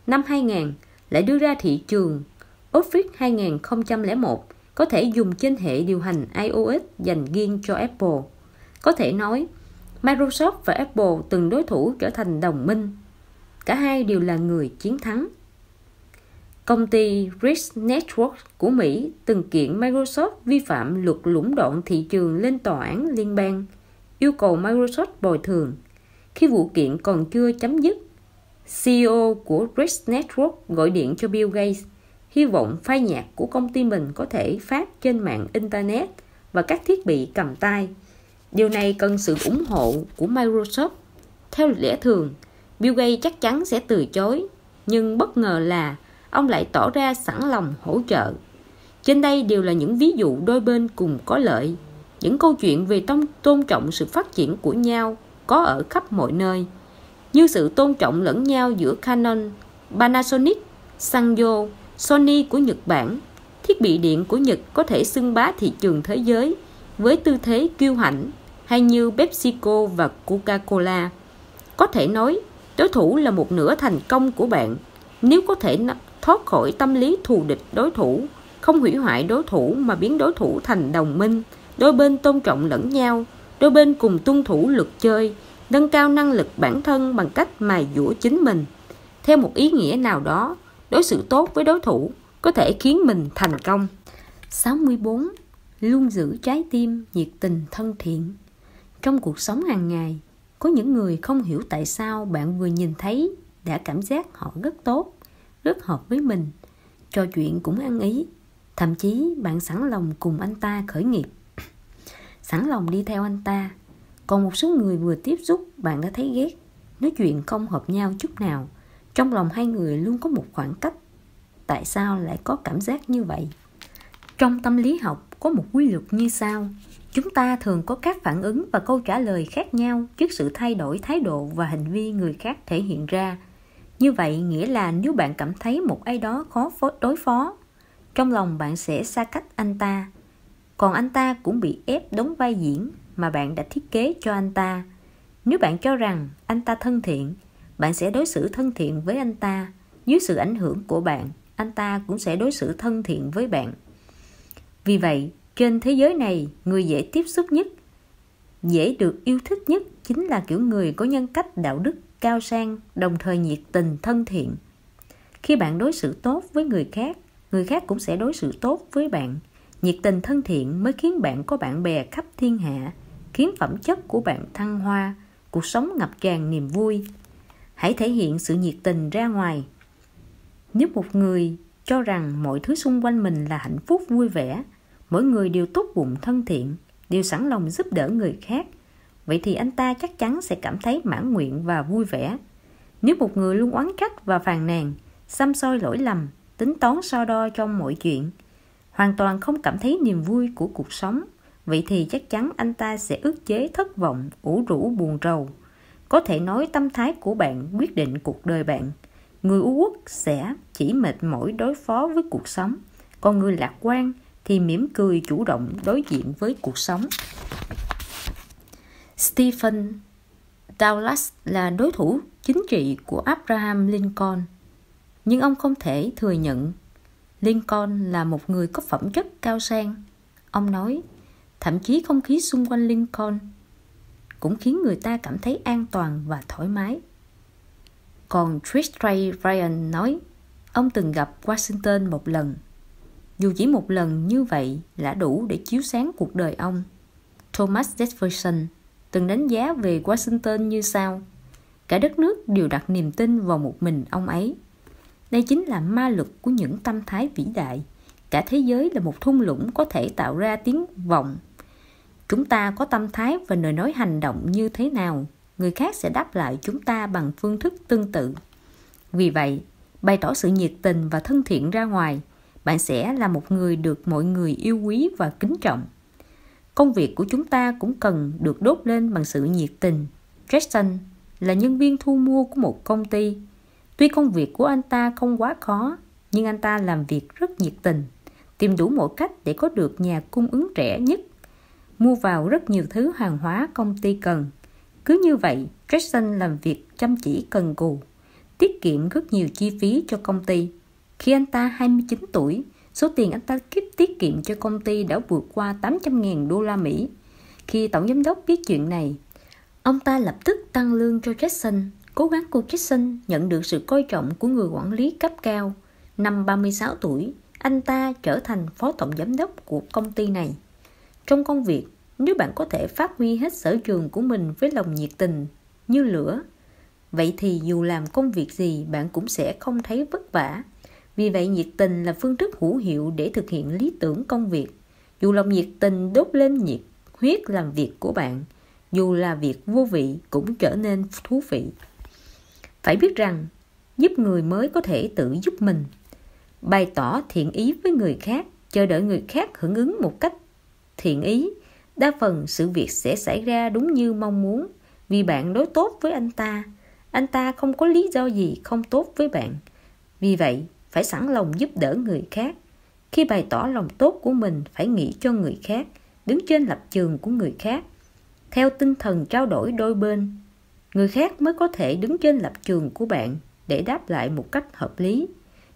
S1: Năm 2000, lại đưa ra thị trường Office 2001 có thể dùng trên hệ điều hành iOS dành riêng cho Apple. Có thể nói, Microsoft và Apple từng đối thủ trở thành đồng minh. Cả hai đều là người chiến thắng. Công ty Rich Network của Mỹ từng kiện Microsoft vi phạm luật lũng đoạn thị trường lên tòa án liên bang, yêu cầu Microsoft bồi thường. Khi vụ kiện còn chưa chấm dứt, CEO của Rich Network gọi điện cho Bill Gates, hy vọng file nhạc của công ty mình có thể phát trên mạng Internet và các thiết bị cầm tay. Điều này cần sự ủng hộ của Microsoft. Theo lẽ thường, Bill Gates chắc chắn sẽ từ chối, nhưng bất ngờ là ông lại tỏ ra sẵn lòng hỗ trợ. Trên đây đều là những ví dụ đôi bên cùng có lợi. Những câu chuyện về tôn trọng sự phát triển của nhau có ở khắp mọi nơi, như sự tôn trọng lẫn nhau giữa Canon, Panasonic, Sanyo, Sony của Nhật Bản. Thiết bị điện của Nhật có thể xưng bá thị trường thế giới với tư thế kiêu hãnh, hay như PepsiCo và Coca-Cola. Có thể nói, đối thủ là một nửa thành công của bạn. Nếu có thể thoát khỏi tâm lý thù địch đối thủ, không hủy hoại đối thủ mà biến đối thủ thành đồng minh, đôi bên tôn trọng lẫn nhau, đôi bên cùng tuân thủ luật chơi, nâng cao năng lực bản thân bằng cách mài dũa chính mình. Theo một ý nghĩa nào đó, đối xử tốt với đối thủ có thể khiến mình thành công. 64. Luôn giữ trái tim nhiệt tình thân thiện. Trong cuộc sống hàng ngày, có những người không hiểu tại sao bạn vừa nhìn thấy đã cảm giác họ rất tốt, rất hợp với mình, trò chuyện cũng ăn ý, thậm chí bạn sẵn lòng cùng anh ta khởi nghiệp, sẵn lòng đi theo anh ta. Còn một số người vừa tiếp xúc bạn đã thấy ghét, nói chuyện không hợp nhau chút nào, trong lòng hai người luôn có một khoảng cách. Tại sao lại có cảm giác như vậy? Trong tâm lý học có một quy luật như sau: chúng ta thường có các phản ứng và câu trả lời khác nhau trước sự thay đổi thái độ và hành vi người khác thể hiện ra. Như vậy nghĩa là nếu bạn cảm thấy một ai đó khó đối phó, trong lòng bạn sẽ xa cách anh ta, còn anh ta cũng bị ép đóng vai diễn mà bạn đã thiết kế cho anh ta. Nếu bạn cho rằng anh ta thân thiện, bạn sẽ đối xử thân thiện với anh ta. Dưới sự ảnh hưởng của bạn, anh ta cũng sẽ đối xử thân thiện với bạn. Vì vậy, trên thế giới này, người dễ tiếp xúc nhất, dễ được yêu thích nhất chính là kiểu người có nhân cách đạo đức cao sang, đồng thời nhiệt tình thân thiện. Khi bạn đối xử tốt với người khác cũng sẽ đối xử tốt với bạn. Nhiệt tình thân thiện mới khiến bạn có bạn bè khắp thiên hạ, khiến phẩm chất của bạn thăng hoa, cuộc sống ngập tràn niềm vui. Hãy thể hiện sự nhiệt tình ra ngoài. Nếu một người cho rằng mọi thứ xung quanh mình là hạnh phúc vui vẻ, mỗi người đều tốt bụng thân thiện, đều sẵn lòng giúp đỡ người khác, vậy thì anh ta chắc chắn sẽ cảm thấy mãn nguyện và vui vẻ. Nếu một người luôn oán trách và phàn nàn, xăm soi lỗi lầm, tính toán so đo trong mọi chuyện, hoàn toàn không cảm thấy niềm vui của cuộc sống, vậy thì chắc chắn anh ta sẽ ức chế thất vọng, ủ rũ buồn rầu. Có thể nói tâm thái của bạn quyết định cuộc đời bạn. Người u uất sẽ chỉ mệt mỏi đối phó với cuộc sống, còn người lạc quan thì mỉm cười chủ động đối diện với cuộc sống. Stephen Douglas là đối thủ chính trị của Abraham Lincoln, nhưng ông không thể thừa nhận Lincoln là một người có phẩm chất cao sang. Ông nói, thậm chí không khí xung quanh Lincoln cũng khiến người ta cảm thấy an toàn và thoải mái. Còn Tristan Ryan nói, ông từng gặp Washington một lần. Dù chỉ một lần như vậy là đủ để chiếu sáng cuộc đời ông. Thomas Jefferson từng đánh giá về Washington như sau: cả đất nước đều đặt niềm tin vào một mình ông ấy. Đây chính là ma lực của những tâm thái vĩ đại, Cả thế giới là một thung lũng có thể tạo ra tiếng vọng. Chúng ta có tâm thái và lời nói hành động như thế nào, người khác sẽ đáp lại chúng ta bằng phương thức tương tự. Vì vậy, bày tỏ sự nhiệt tình và thân thiện ra ngoài, bạn sẽ là một người được mọi người yêu quý và kính trọng. Công việc của chúng ta cũng cần được đốt lên bằng sự nhiệt tình. Jackson là nhân viên thu mua của một công ty. Tuy công việc của anh ta không quá khó, nhưng anh ta làm việc rất nhiệt tình, tìm đủ mọi cách để có được nhà cung ứng rẻ nhất, mua vào rất nhiều thứ hàng hóa công ty cần. Cứ như vậy, Jackson làm việc chăm chỉ cần cù, tiết kiệm rất nhiều chi phí cho công ty. Khi anh ta 29 tuổi, số tiền anh ta tiết kiệm cho công ty đã vượt qua 800.000 đô la Mỹ. Khi tổng giám đốc biết chuyện này, ông ta lập tức tăng lương cho Jackson. Cố gắng của Jackson nhận được sự coi trọng của người quản lý cấp cao. Năm 36 tuổi, anh ta trở thành phó tổng giám đốc của công ty này. Trong công việc, nếu bạn có thể phát huy hết sở trường của mình với lòng nhiệt tình như lửa, vậy thì dù làm công việc gì bạn cũng sẽ không thấy vất vả. Vì vậy, nhiệt tình là phương thức hữu hiệu để thực hiện lý tưởng công việc. Dù lòng nhiệt tình đốt lên nhiệt huyết làm việc của bạn, dù là việc vô vị cũng trở nên thú vị. Phải biết rằng, giúp người mới có thể tự giúp mình. Bày tỏ thiện ý với người khác, chờ đợi người khác hưởng ứng một cách thiện ý. Đa phần sự việc sẽ xảy ra đúng như mong muốn, vì bạn đối tốt với anh ta. Anh ta không có lý do gì không tốt với bạn. Vì vậy, phải sẵn lòng giúp đỡ người khác. Khi bày tỏ lòng tốt của mình, phải nghĩ cho người khác, đứng trên lập trường của người khác, theo tinh thần trao đổi đôi bên. Người khác mới có thể đứng trên lập trường của bạn để đáp lại một cách hợp lý.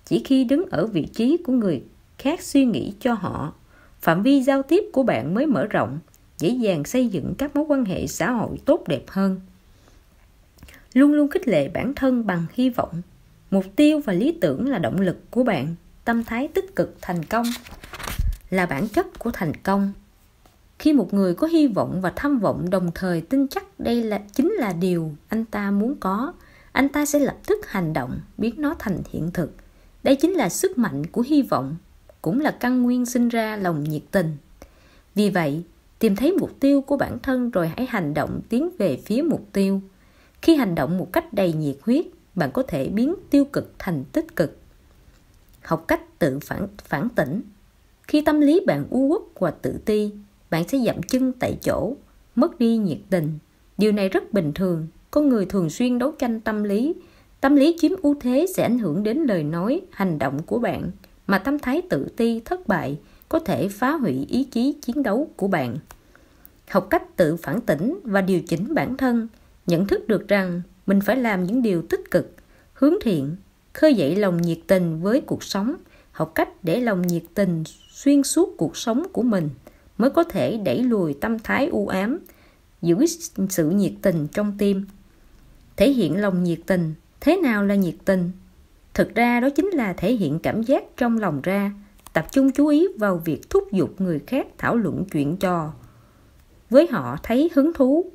S1: Chỉ khi đứng ở vị trí của người khác suy nghĩ cho họ, phạm vi giao tiếp của bạn mới mở rộng, dễ dàng xây dựng các mối quan hệ xã hội tốt đẹp hơn. Luôn luôn khích lệ bản thân bằng hy vọng. Mục tiêu và lý tưởng là động lực của bạn. Tâm thái tích cực thành công là bản chất của thành công. Khi một người có hy vọng và tham vọng đồng thời tin chắc đây chính là điều anh ta muốn có, anh ta sẽ lập tức hành động, biến nó thành hiện thực. Đây chính là sức mạnh của hy vọng, cũng là căn nguyên sinh ra lòng nhiệt tình. Vì vậy, tìm thấy mục tiêu của bản thân rồi hãy hành động tiến về phía mục tiêu. Khi hành động một cách đầy nhiệt huyết, bạn có thể biến tiêu cực thành tích cực. Học cách tự phản tỉnh. Khi tâm lý bạn u uất và tự ti, bạn sẽ dậm chân tại chỗ, mất đi nhiệt tình. Điều này rất bình thường. Con người thường xuyên đấu tranh tâm lý. Tâm lý chiếm ưu thế sẽ ảnh hưởng đến lời nói, hành động của bạn, mà tâm thái tự ti, thất bại có thể phá hủy ý chí chiến đấu của bạn. Học cách tự phản tỉnh và điều chỉnh bản thân, nhận thức được rằng mình phải làm những điều tích cực, hướng thiện, khơi dậy lòng nhiệt tình với cuộc sống. Học cách để lòng nhiệt tình xuyên suốt cuộc sống của mình mới có thể đẩy lùi tâm thái u ám, giữ sự nhiệt tình trong tim. Thể hiện lòng nhiệt tình. Thế nào là nhiệt tình? Thực ra đó chính là thể hiện cảm giác trong lòng ra, tập trung chú ý vào việc thúc giục người khác thảo luận chuyện trò với họ thấy hứng thú.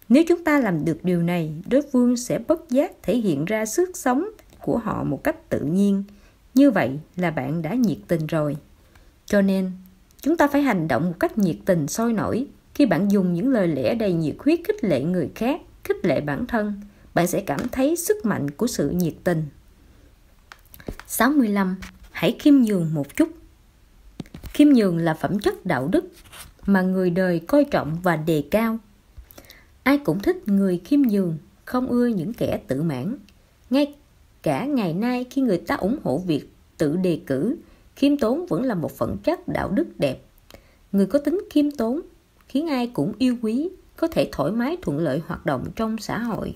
S1: Nếu chúng ta làm được điều này, đối phương sẽ bất giác thể hiện ra sức sống của họ một cách tự nhiên. Như vậy là bạn đã nhiệt tình rồi. Cho nên, chúng ta phải hành động một cách nhiệt tình sôi nổi. Khi bạn dùng những lời lẽ đầy nhiệt huyết khích lệ người khác, khích lệ bản thân, bạn sẽ cảm thấy sức mạnh của sự nhiệt tình. 65. Hãy khiêm nhường một chút. Khiêm nhường là phẩm chất đạo đức mà người đời coi trọng và đề cao. Ai cũng thích người khiêm nhường, không ưa những kẻ tự mãn. Ngay cả ngày nay khi người ta ủng hộ việc tự đề cử, khiêm tốn vẫn là một phẩm chất đạo đức đẹp. Người có tính khiêm tốn khiến ai cũng yêu quý, có thể thoải mái thuận lợi hoạt động trong xã hội.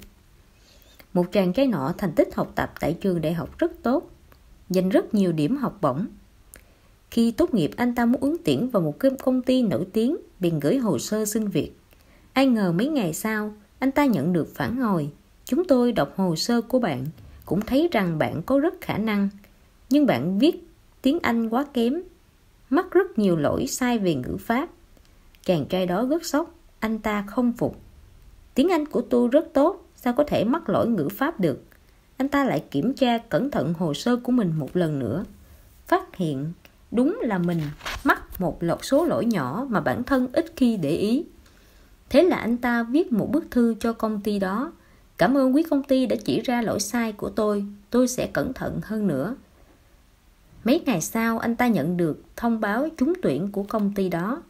S1: Một chàng trai nọ thành tích học tập tại trường đại học rất tốt, giành rất nhiều điểm học bổng. Khi tốt nghiệp, anh ta muốn ứng tuyển vào một công ty nổi tiếng, bèn gửi hồ sơ xin việc. Ai ngờ mấy ngày sau, anh ta nhận được phản hồi: chúng tôi đọc hồ sơ của bạn, cũng thấy rằng bạn có rất khả năng, nhưng bạn viết tiếng Anh quá kém, mắc rất nhiều lỗi sai về ngữ pháp. Chàng trai đó rất sốc, anh ta không phục. Tiếng Anh của tôi rất tốt, sao có thể mắc lỗi ngữ pháp được? Anh ta lại kiểm tra cẩn thận hồ sơ của mình một lần nữa, phát hiện đúng là mình mắc một số lỗi nhỏ mà bản thân ít khi để ý. Thế là anh ta viết một bức thư cho công ty đó. Cảm ơn quý công ty đã chỉ ra lỗi sai của tôi sẽ cẩn thận hơn nữa. Mấy ngày sau, anh ta nhận được thông báo trúng tuyển của công ty đó.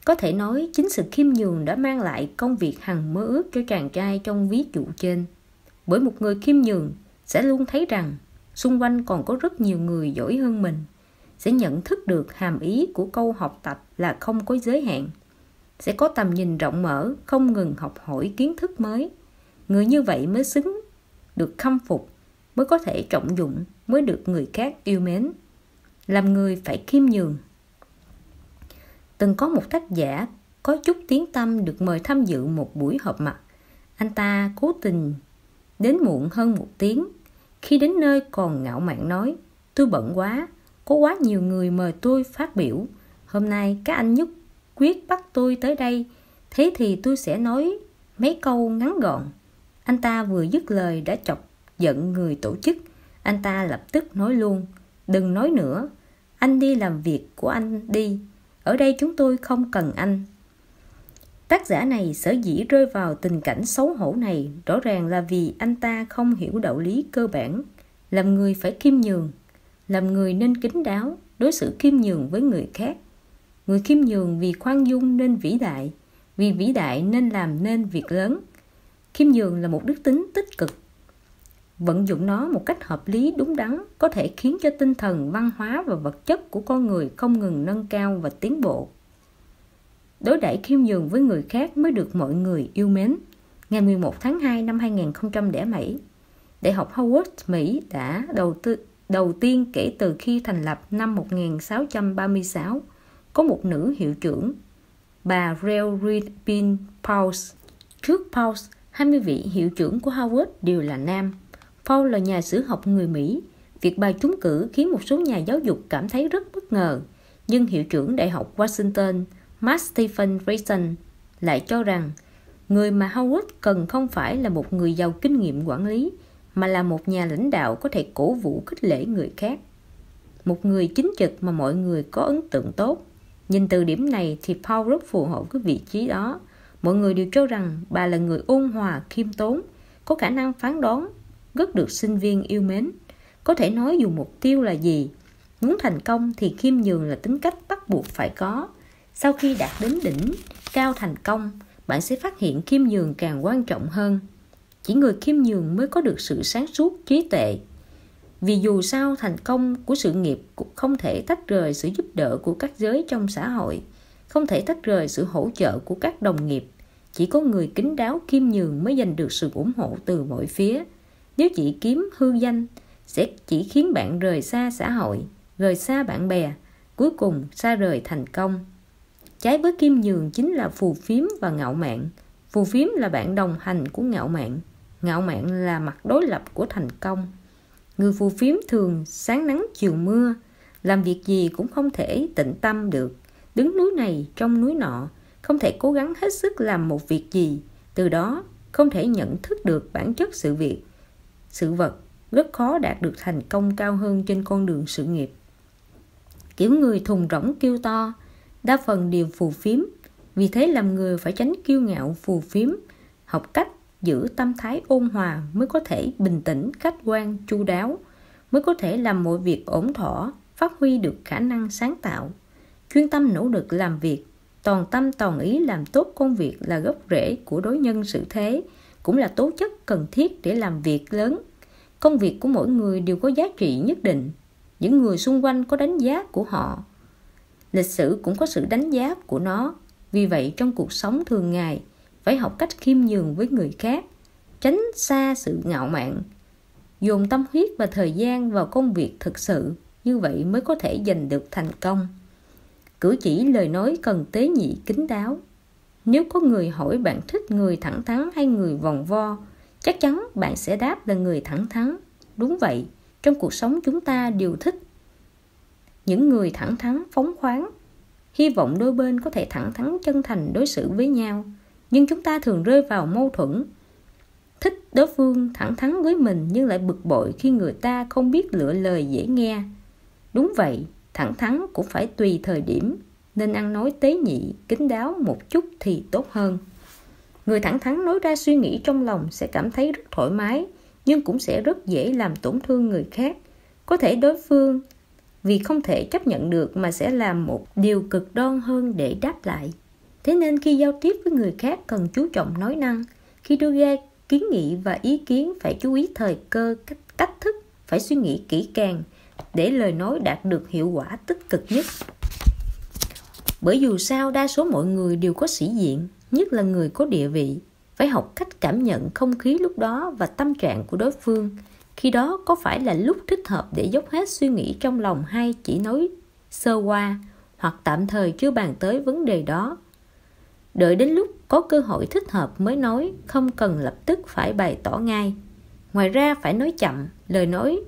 S1: Có thể nói chính sự khiêm nhường đã mang lại công việc hằng mơ ước cho chàng trai trong ví dụ trên. Bởi một người khiêm nhường sẽ luôn thấy rằng xung quanh còn có rất nhiều người giỏi hơn mình, sẽ nhận thức được hàm ý của câu học tập là không có giới hạn, sẽ có tầm nhìn rộng mở, không ngừng học hỏi kiến thức mới. Người như vậy mới xứng được khâm phục, mới có thể trọng dụng, mới được người khác yêu mến. Làm người phải khiêm nhường. Từng có một tác giả có chút tiếng tăm được mời tham dự một buổi họp mặt. Anh ta cố tình đến muộn hơn 1 tiếng. Khi đến nơi còn ngạo mạn nói: tôi bận quá, có quá nhiều người mời tôi phát biểu. Hôm nay các anh nhất quyết bắt tôi tới đây, thế thì tôi sẽ nói mấy câu ngắn gọn. Anh ta vừa dứt lời đã chọc giận người tổ chức. Anh ta lập tức nói luôn: đừng nói nữa, anh đi làm việc của anh đi, ở đây chúng tôi không cần anh. Tác giả này sở dĩ rơi vào tình cảnh xấu hổ này rõ ràng là vì anh ta không hiểu đạo lý cơ bản. Làm người phải khiêm nhường. Làm người nên kín đáo, đối xử khiêm nhường với người khác. Người khiêm nhường vì khoan dung nên vĩ đại, vì vĩ đại nên làm nên việc lớn. Khiêm nhường là một đức tính tích cực. Vận dụng nó một cách hợp lý đúng đắn có thể khiến cho tinh thần, văn hóa và vật chất của con người không ngừng nâng cao và tiến bộ. Đối đãi khiêm nhường với người khác mới được mọi người yêu mến. Ngày 11 tháng 2 năm 2007, Đại học Howard, Mỹ đã đầu tiên kể từ khi thành lập năm 1636, có một nữ hiệu trưởng, bà Rel Reed Pauls. Trước Pauls, 20 vị hiệu trưởng của Howard đều là nam. Paul là nhà sử học người Mỹ. Việc bà trúng cử khiến một số nhà giáo dục cảm thấy rất bất ngờ. Nhưng hiệu trưởng Đại học Washington, Mark Stephen Grayson, lại cho rằng người mà Howard cần không phải là một người giàu kinh nghiệm quản lý, mà là một nhà lãnh đạo có thể cổ vũ khích lệ người khác. Một người chính trực mà mọi người có ấn tượng tốt. Nhìn từ điểm này thì Paul rất phù hợp với vị trí đó. Mọi người đều cho rằng bà là người ôn hòa, khiêm tốn, có khả năng phán đoán, rất được sinh viên yêu mến. Có thể nói dù mục tiêu là gì, muốn thành công thì khiêm nhường là tính cách bắt buộc phải có. Sau khi đạt đến đỉnh cao thành công, bạn sẽ phát hiện khiêm nhường càng quan trọng hơn. Chỉ người khiêm nhường mới có được sự sáng suốt, trí tuệ. Vì dù sao thành công của sự nghiệp cũng không thể tách rời sự giúp đỡ của các giới trong xã hội, không thể tách rời sự hỗ trợ của các đồng nghiệp. Chỉ có người kín đáo khiêm nhường mới giành được sự ủng hộ từ mọi phía. Nếu chỉ kiếm hư danh, sẽ chỉ khiến bạn rời xa xã hội, rời xa bạn bè, cuối cùng xa rời thành công. Trái với khiêm nhường chính là phù phiếm và ngạo mạn. Phù phiếm là bạn đồng hành của ngạo mạn. Ngạo mạn là mặt đối lập của thành công. Người phù phiếm thường sáng nắng chiều mưa, làm việc gì cũng không thể tịnh tâm được, đứng núi này trong núi nọ, không thể cố gắng hết sức làm một việc gì, từ đó không thể nhận thức được bản chất sự việc, sự vật, rất khó đạt được thành công cao hơn trên con đường sự nghiệp. Kiểu người thùng rỗng kêu to, đa phần đều phù phiếm, vì thế làm người phải tránh kiêu ngạo phù phiếm, học cách giữ tâm thái ôn hòa mới có thể bình tĩnh, khách quan, chu đáo, mới có thể làm mọi việc ổn thỏa, phát huy được khả năng sáng tạo. Chuyên tâm nỗ lực làm việc, toàn tâm toàn ý làm tốt công việc là gốc rễ của đối nhân xử thế, cũng là tố chất cần thiết để làm việc lớn. Công việc của mỗi người đều có giá trị nhất định. Những người xung quanh có đánh giá của họ. Lịch sử cũng có sự đánh giá của nó. Vì vậy trong cuộc sống thường ngày, phải học cách khiêm nhường với người khác, tránh xa sự ngạo mạn, dồn tâm huyết và thời gian vào công việc thực sự, như vậy mới có thể giành được thành công. Cử chỉ lời nói cần tế nhị kín đáo. Nếu có người hỏi bạn thích người thẳng thắn hay người vòng vo, chắc chắn bạn sẽ đáp là người thẳng thắn. Đúng vậy, trong cuộc sống chúng ta đều thích những người thẳng thắn, phóng khoáng. Hy vọng đôi bên có thể thẳng thắn chân thành đối xử với nhau. Nhưng chúng ta thường rơi vào mâu thuẫn. Thích đối phương thẳng thắn với mình nhưng lại bực bội khi người ta không biết lựa lời dễ nghe. Đúng vậy, thẳng thắn cũng phải tùy thời điểm, nên ăn nói tế nhị, kín đáo một chút thì tốt hơn. Người thẳng thắn nói ra suy nghĩ trong lòng sẽ cảm thấy rất thoải mái, nhưng cũng sẽ rất dễ làm tổn thương người khác. Có thể đối phương vì không thể chấp nhận được mà sẽ làm một điều cực đoan hơn để đáp lại. Thế nên khi giao tiếp với người khác cần chú trọng nói năng. Khi đưa ra kiến nghị và ý kiến phải chú ý thời cơ, cách thức, phải suy nghĩ kỹ càng để lời nói đạt được hiệu quả tích cực nhất. Bởi dù sao đa số mọi người đều có sĩ diện, nhất là người có địa vị, phải học cách cảm nhận không khí lúc đó và tâm trạng của đối phương. Khi đó có phải là lúc thích hợp để dốc hết suy nghĩ trong lòng hay chỉ nói sơ qua, hoặc tạm thời chưa bàn tới vấn đề đó. Đợi đến lúc có cơ hội thích hợp mới nói, không cần lập tức phải bày tỏ ngay. Ngoài ra phải nói chậm, lời nói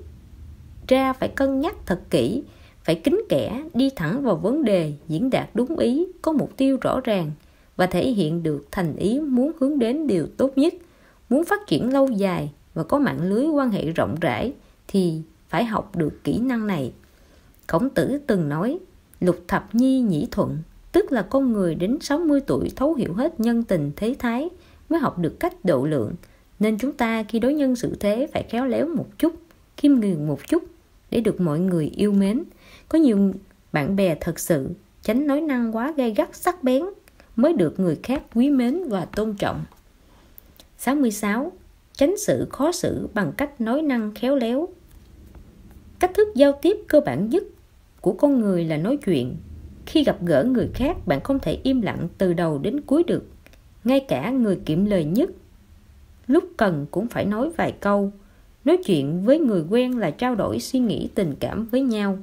S1: ra phải cân nhắc thật kỹ, phải kín kẽ, đi thẳng vào vấn đề, diễn đạt đúng ý, có mục tiêu rõ ràng và thể hiện được thành ý muốn hướng đến điều tốt nhất. Muốn phát triển lâu dài và có mạng lưới quan hệ rộng rãi thì phải học được kỹ năng này. Khổng Tử từng nói, lục thập nhi nhĩ thuận, tức là con người đến 60 tuổi thấu hiểu hết nhân tình thế thái mới học được cách độ lượng. Nên chúng ta khi đối nhân xử thế phải khéo léo một chút, khiêm nhường một chút để được mọi người yêu mến. Có nhiều bạn bè thật sự, tránh nói năng quá gay gắt sắc bén mới được người khác quý mến và tôn trọng. 66. Tránh sự khó xử bằng cách nói năng khéo léo. Cách thức giao tiếp cơ bản nhất của con người là nói chuyện. Khi gặp gỡ người khác, bạn không thể im lặng từ đầu đến cuối được. Ngay cả người kiệm lời nhất, lúc cần cũng phải nói vài câu. Nói chuyện với người quen là trao đổi suy nghĩ tình cảm với nhau.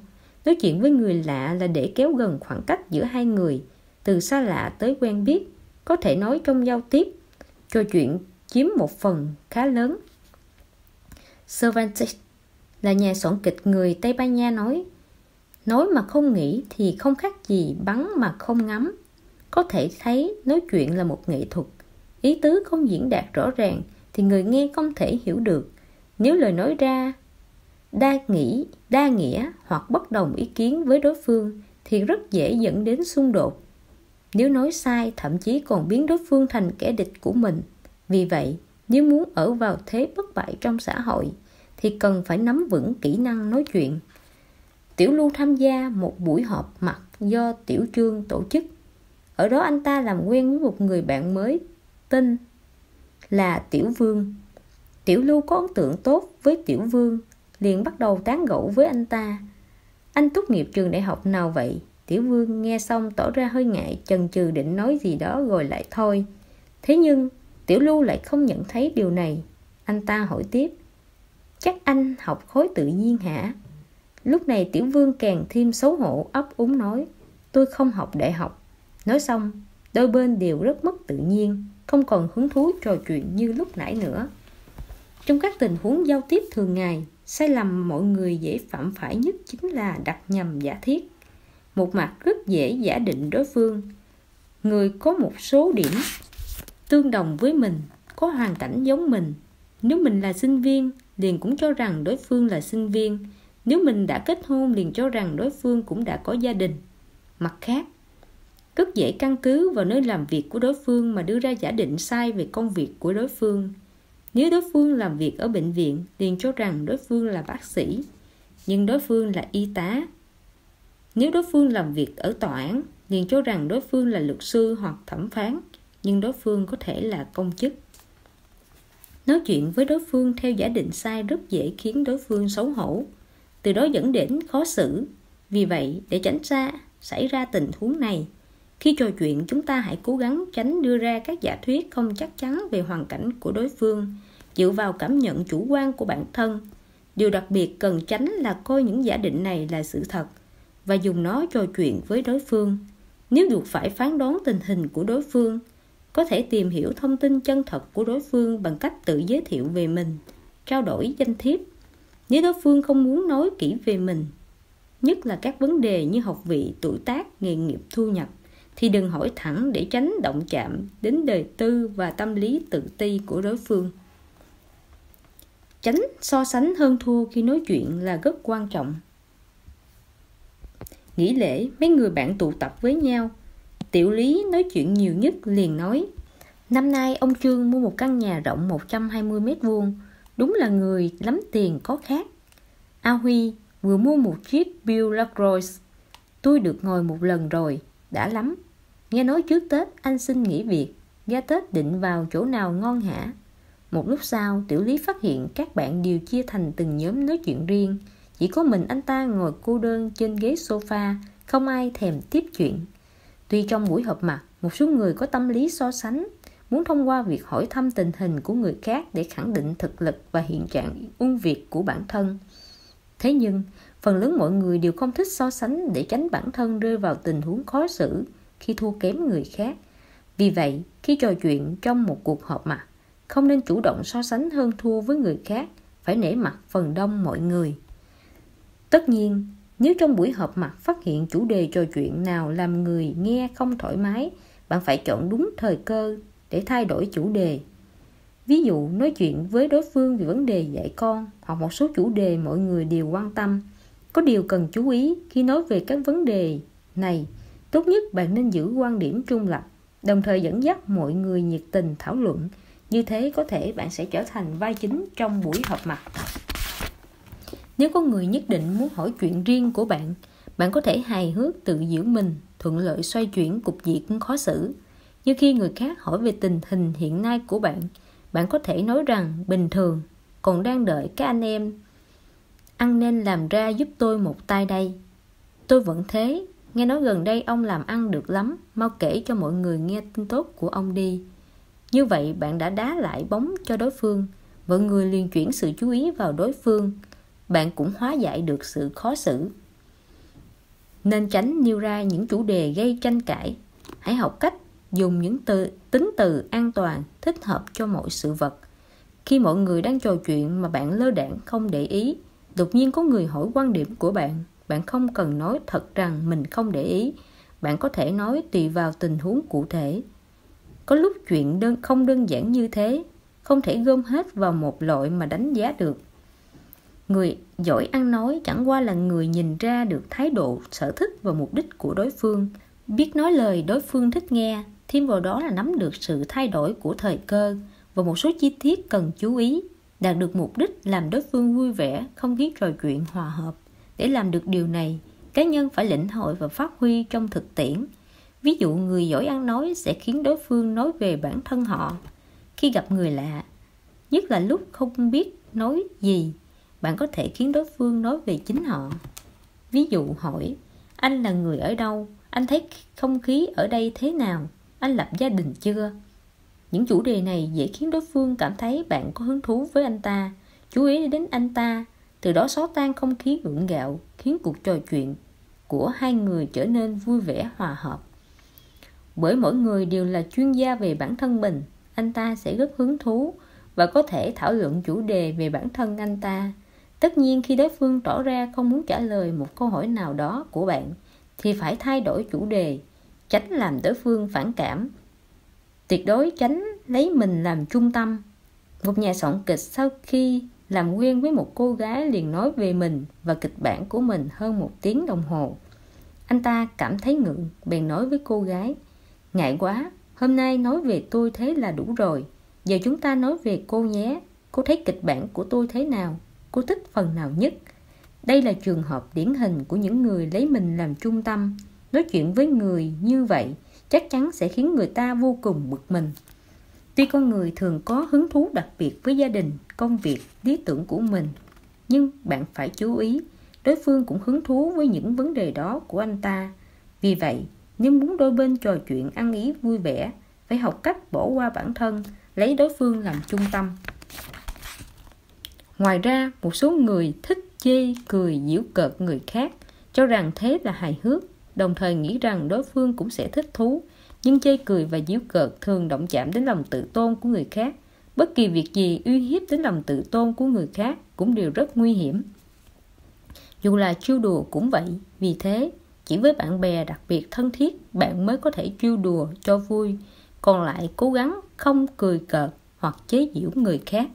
S1: Nói chuyện với người lạ là để kéo gần khoảng cách giữa hai người, từ xa lạ tới quen biết. Có thể nói trong giao tiếp, trò chuyện chiếm một phần khá lớn. Cervantes là nhà soạn kịch người Tây Ban Nha nói mà không nghĩ thì không khác gì bắn mà không ngắm. Có thể thấy nói chuyện là một nghệ thuật. Ý tứ không diễn đạt rõ ràng thì người nghe không thể hiểu được. Nếu lời nói ra đa nghĩa hoặc bất đồng ý kiến với đối phương thì rất dễ dẫn đến xung đột. Nếu nói sai thậm chí còn biến đối phương thành kẻ địch của mình. Vì vậy, nếu muốn ở vào thế bất bại trong xã hội thì cần phải nắm vững kỹ năng nói chuyện. Tiểu Lưu tham gia một buổi họp mặt do Tiểu Trương tổ chức. Ở đó anh ta làm quen với một người bạn mới tên là Tiểu Vương. Tiểu Lưu có ấn tượng tốt với Tiểu Vương, liền bắt đầu tán gẫu với anh ta. Anh tốt nghiệp trường đại học nào vậy? Tiểu Vương nghe xong tỏ ra hơi ngại, chần chừ định nói gì đó rồi lại thôi. Thế nhưng Tiểu Lưu lại không nhận thấy điều này. Anh ta hỏi tiếp, chắc anh học khối tự nhiên hả? Lúc này Tiểu Vương càng thêm xấu hổ, ấp úng nói, tôi không học đại học. Nói xong, đôi bên đều rất mất tự nhiên, không còn hứng thú trò chuyện như lúc nãy nữa. Trong các tình huống giao tiếp thường ngày, sai lầm mọi người dễ phạm phải nhất chính là đặt nhầm giả thiết. Một mặt rất dễ giả định đối phương. Người có một số điểm tương đồng với mình, có hoàn cảnh giống mình. Nếu mình là sinh viên, liền cũng cho rằng đối phương là sinh viên. Nếu mình đã kết hôn, liền cho rằng đối phương cũng đã có gia đình. Mặt khác, rất dễ căn cứ vào nơi làm việc của đối phương mà đưa ra giả định sai về công việc của đối phương. Nếu đối phương làm việc ở bệnh viện, liền cho rằng đối phương là bác sĩ, nhưng đối phương là y tá. Nếu đối phương làm việc ở tòa án, liền cho rằng đối phương là luật sư hoặc thẩm phán, nhưng đối phương có thể là công chức. Nói chuyện với đối phương theo giả định sai rất dễ khiến đối phương xấu hổ, từ đó dẫn đến khó xử. Vì vậy, để tránh xảy ra tình huống này, khi trò chuyện chúng ta hãy cố gắng tránh đưa ra các giả thuyết không chắc chắn về hoàn cảnh của đối phương, dựa vào cảm nhận chủ quan của bản thân. Điều đặc biệt cần tránh là coi những giả định này là sự thật và dùng nó trò chuyện với đối phương. Nếu buộc phải phán đoán tình hình của đối phương, có thể tìm hiểu thông tin chân thật của đối phương bằng cách tự giới thiệu về mình, trao đổi danh thiếp. Nếu đối phương không muốn nói kỹ về mình, nhất là các vấn đề như học vị, tuổi tác, nghề nghiệp, thu nhập, thì đừng hỏi thẳng để tránh động chạm đến đời tư và tâm lý tự ti của đối phương. Tránh so sánh hơn thua khi nói chuyện là rất quan trọng. Nghỉ lễ, mấy người bạn tụ tập với nhau. Tiểu Lý nói chuyện nhiều nhất, liền nói: năm nay ông Trương mua một căn nhà rộng 120 mét vuông, đúng là người lắm tiền có khác. A Huy vừa mua một chiếc Bill Lacroix. Tôi được ngồi một lần rồi, đã lắm. Nghe nói trước Tết anh xin nghỉ việc, ra Tết định vào chỗ nào ngon hả? Một lúc sau, Tiểu Lý phát hiện các bạn đều chia thành từng nhóm nói chuyện riêng. Chỉ có mình anh ta ngồi cô đơn trên ghế sofa, không ai thèm tiếp chuyện. Tuy trong buổi họp mặt, một số người có tâm lý so sánh, muốn thông qua việc hỏi thăm tình hình của người khác để khẳng định thực lực và hiện trạng ưu việt của bản thân. Thế nhưng, phần lớn mọi người đều không thích so sánh để tránh bản thân rơi vào tình huống khó xử khi thua kém người khác. Vì vậy, khi trò chuyện trong một cuộc họp mặt, không nên chủ động so sánh hơn thua với người khác, phải nể mặt phần đông mọi người. Tất nhiên, nếu trong buổi họp mặt phát hiện chủ đề trò chuyện nào làm người nghe không thoải mái, bạn phải chọn đúng thời cơ để thay đổi chủ đề. Ví dụ nói chuyện với đối phương về vấn đề dạy con hoặc một số chủ đề mọi người đều quan tâm. Có điều cần chú ý khi nói về các vấn đề này, tốt nhất bạn nên giữ quan điểm trung lập, đồng thời dẫn dắt mọi người nhiệt tình thảo luận. Như thế có thể bạn sẽ trở thành vai chính trong buổi họp mặt. Nếu có người nhất định muốn hỏi chuyện riêng của bạn, bạn có thể hài hước tự giễu mình, thuận lợi xoay chuyển cục diện khó xử. Như khi người khác hỏi về tình hình hiện nay của bạn, bạn có thể nói rằng bình thường, còn đang đợi các anh em ăn nên làm ra giúp tôi một tay đây. Tôi vẫn thế, nghe nói gần đây ông làm ăn được lắm, mau kể cho mọi người nghe tin tốt của ông đi. Như vậy bạn đã đá lại bóng cho đối phương, mọi người liền chuyển sự chú ý vào đối phương. Bạn cũng hóa giải được sự khó xử. Nên tránh nêu ra những chủ đề gây tranh cãi. Hãy học cách dùng những tính từ an toàn, thích hợp cho mọi sự vật. Khi mọi người đang trò chuyện mà bạn lơ đãng không để ý, đột nhiên có người hỏi quan điểm của bạn, bạn không cần nói thật rằng mình không để ý. Bạn có thể nói tùy vào tình huống cụ thể. Có lúc chuyện không đơn giản như thế, không thể gom hết vào một loại mà đánh giá được. Người giỏi ăn nói chẳng qua là người nhìn ra được thái độ, sở thích và mục đích của đối phương, biết nói lời đối phương thích nghe, thêm vào đó là nắm được sự thay đổi của thời cơ và một số chi tiết cần chú ý, đạt được mục đích làm đối phương vui vẻ, không khí trò chuyện hòa hợp. Để làm được điều này, cá nhân phải lĩnh hội và phát huy trong thực tiễn. Ví dụ người giỏi ăn nói sẽ khiến đối phương nói về bản thân họ. Khi gặp người lạ, nhất là lúc không biết nói gì, bạn có thể khiến đối phương nói về chính họ. Ví dụ hỏi: anh là người ở đâu? Anh thấy không khí ở đây thế nào? Anh lập gia đình chưa? Những chủ đề này dễ khiến đối phương cảm thấy bạn có hứng thú với anh ta, chú ý đến anh ta, từ đó xóa tan không khí gượng gạo, khiến cuộc trò chuyện của hai người trở nên vui vẻ hòa hợp. Bởi mỗi người đều là chuyên gia về bản thân mình, anh ta sẽ rất hứng thú và có thể thảo luận chủ đề về bản thân anh ta. Tất nhiên khi đối phương tỏ ra không muốn trả lời một câu hỏi nào đó của bạn, thì phải thay đổi chủ đề, tránh làm đối phương phản cảm. Tuyệt đối tránh lấy mình làm trung tâm. Một nhà soạn kịch sau khi làm quen với một cô gái liền nói về mình và kịch bản của mình hơn 1 tiếng đồng hồ. Anh ta cảm thấy ngượng, bèn nói với cô gái: ngại quá, hôm nay nói về tôi thế là đủ rồi. Giờ chúng ta nói về cô nhé. Cô thấy kịch bản của tôi thế nào? Cô thích phần nào nhất? Đây là trường hợp điển hình của những người lấy mình làm trung tâm. Nói chuyện với người như vậy chắc chắn sẽ khiến người ta vô cùng bực mình. Tuy con người thường có hứng thú đặc biệt với gia đình, công việc, lý tưởng của mình, nhưng bạn phải chú ý, đối phương cũng hứng thú với những vấn đề đó của anh ta. Vì vậy, nếu muốn đôi bên trò chuyện ăn ý vui vẻ, phải học cách bỏ qua bản thân, lấy đối phương làm trung tâm. Ngoài ra, một số người thích chê cười giễu cợt người khác, cho rằng thế là hài hước, đồng thời nghĩ rằng đối phương cũng sẽ thích thú. Nhưng chê cười và giễu cợt thường động chạm đến lòng tự tôn của người khác. Bất kỳ việc gì uy hiếp đến lòng tự tôn của người khác cũng đều rất nguy hiểm. Dù là trêu đùa cũng vậy. Vì thế, chỉ với bạn bè đặc biệt thân thiết, bạn mới có thể trêu đùa cho vui. Còn lại cố gắng không cười cợt hoặc chế giễu người khác.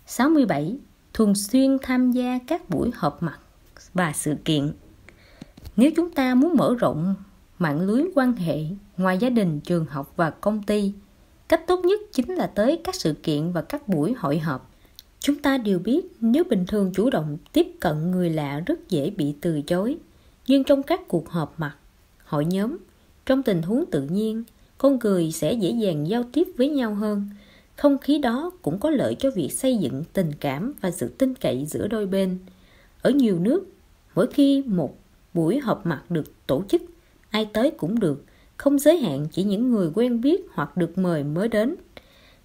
S1: 67. Thường xuyên tham gia các buổi họp mặt và sự kiện. Nếu chúng ta muốn mở rộng mạng lưới quan hệ ngoài gia đình, trường học và công ty, cách tốt nhất chính là tới các sự kiện và các buổi hội họp. Chúng ta đều biết nếu bình thường chủ động tiếp cận người lạ rất dễ bị từ chối. Nhưng trong các cuộc họp mặt, hội nhóm, trong tình huống tự nhiên, con người sẽ dễ dàng giao tiếp với nhau hơn. Không khí đó cũng có lợi cho việc xây dựng tình cảm và sự tin cậy giữa đôi bên. Ở nhiều nước, mỗi khi một buổi họp mặt được tổ chức, ai tới cũng được, không giới hạn chỉ những người quen biết hoặc được mời mới đến.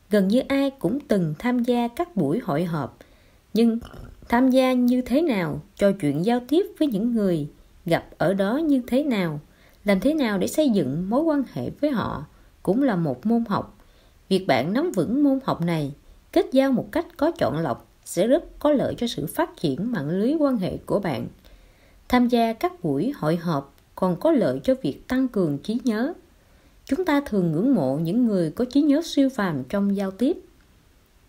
S1: Gần như ai cũng từng tham gia các buổi hội họp, nhưng tham gia như thế nào, trò chuyện giao tiếp với những người gặp ở đó như thế nào, làm thế nào để xây dựng mối quan hệ với họ cũng là một môn học. Việc bạn nắm vững môn học này, kết giao một cách có chọn lọc sẽ rất có lợi cho sự phát triển mạng lưới quan hệ của bạn. Tham gia các buổi hội họp còn có lợi cho việc tăng cường trí nhớ. Chúng ta thường ngưỡng mộ những người có trí nhớ siêu phàm trong giao tiếp.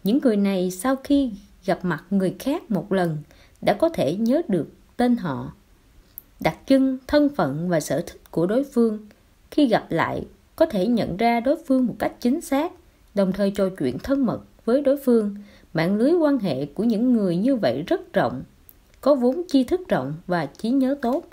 S1: Những người này sau khi gặp mặt người khác một lần đã có thể nhớ được tên họ, đặc trưng, thân phận và sở thích của đối phương. Khi gặp lại, có thể nhận ra đối phương một cách chính xác, đồng thời trò chuyện thân mật với đối phương. Mạng lưới quan hệ của những người như vậy rất rộng, có vốn tri thức rộng và trí nhớ tốt.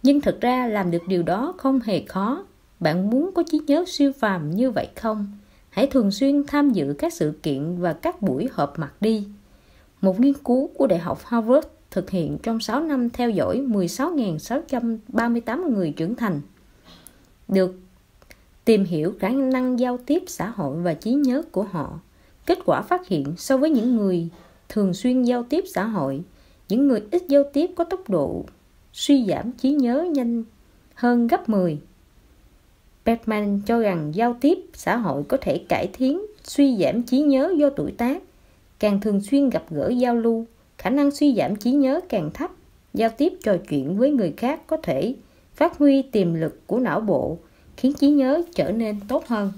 S1: Nhưng thực ra làm được điều đó không hề khó. Bạn muốn có trí nhớ siêu phàm như vậy không? Hãy thường xuyên tham dự các sự kiện và các buổi họp mặt đi. Một nghiên cứu của Đại học Harvard thực hiện trong 6 năm theo dõi 16.638 người trưởng thành, được tìm hiểu khả năng giao tiếp xã hội và trí nhớ của họ. Kết quả phát hiện so với những người thường xuyên giao tiếp xã hội, những người ít giao tiếp có tốc độ suy giảm trí nhớ nhanh hơn gấp 10. Beckman cho rằng giao tiếp xã hội có thể cải thiện suy giảm trí nhớ do tuổi tác. Càng thường xuyên gặp gỡ giao lưu, khả năng suy giảm trí nhớ càng thấp. Giao tiếp trò chuyện với người khác có thể phát huy tiềm lực của não bộ, khiến trí nhớ trở nên tốt hơn.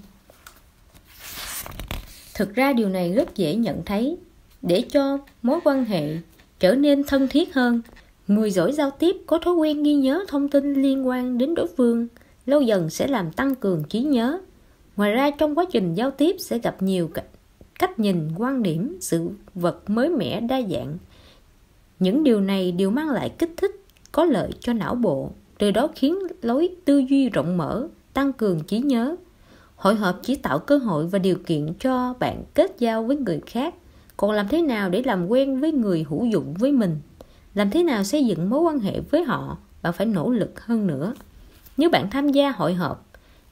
S1: Thực ra điều này rất dễ nhận thấy. Để cho mối quan hệ trở nên thân thiết hơn, người giỏi giao tiếp có thói quen ghi nhớ thông tin liên quan đến đối phương, lâu dần sẽ làm tăng cường trí nhớ. Ngoài ra, trong quá trình giao tiếp sẽ gặp nhiều cách nhìn, quan điểm, sự vật mới mẻ, đa dạng. Những điều này đều mang lại kích thích có lợi cho não bộ, từ đó khiến lối tư duy rộng mở, tăng cường trí nhớ. Hội họp chỉ tạo cơ hội và điều kiện cho bạn kết giao với người khác. Còn làm thế nào để làm quen với người hữu dụng với mình? Làm thế nào xây dựng mối quan hệ với họ? Bạn phải nỗ lực hơn nữa. Nếu bạn tham gia hội họp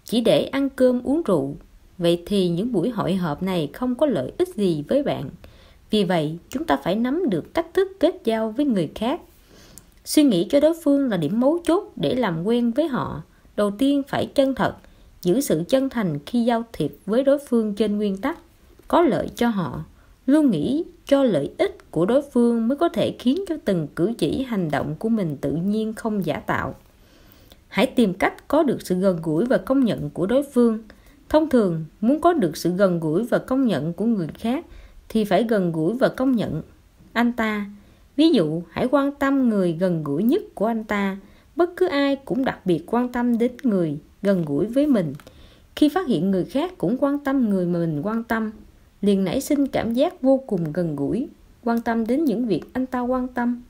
S1: chỉ để ăn cơm uống rượu, vậy thì những buổi hội họp này không có lợi ích gì với bạn. Vì vậy, chúng ta phải nắm được cách thức kết giao với người khác. Suy nghĩ cho đối phương là điểm mấu chốt để làm quen với họ. Đầu tiên phải chân thật, giữ sự chân thành khi giao thiệp với đối phương trên nguyên tắc có lợi cho họ. Luôn nghĩ cho lợi ích của đối phương mới có thể khiến cho từng cử chỉ hành động của mình tự nhiên, không giả tạo. Hãy tìm cách có được sự gần gũi và công nhận của đối phương. Thông thường, muốn có được sự gần gũi và công nhận của người khác thì phải gần gũi và công nhận anh ta. Ví dụ, hãy quan tâm người gần gũi nhất của anh ta. Bất cứ ai cũng đặc biệt quan tâm đến người gần gũi với mình. Khi phát hiện người khác cũng quan tâm người mà mình quan tâm, liền nảy sinh cảm giác vô cùng gần gũi, quan tâm đến những việc anh ta quan tâm.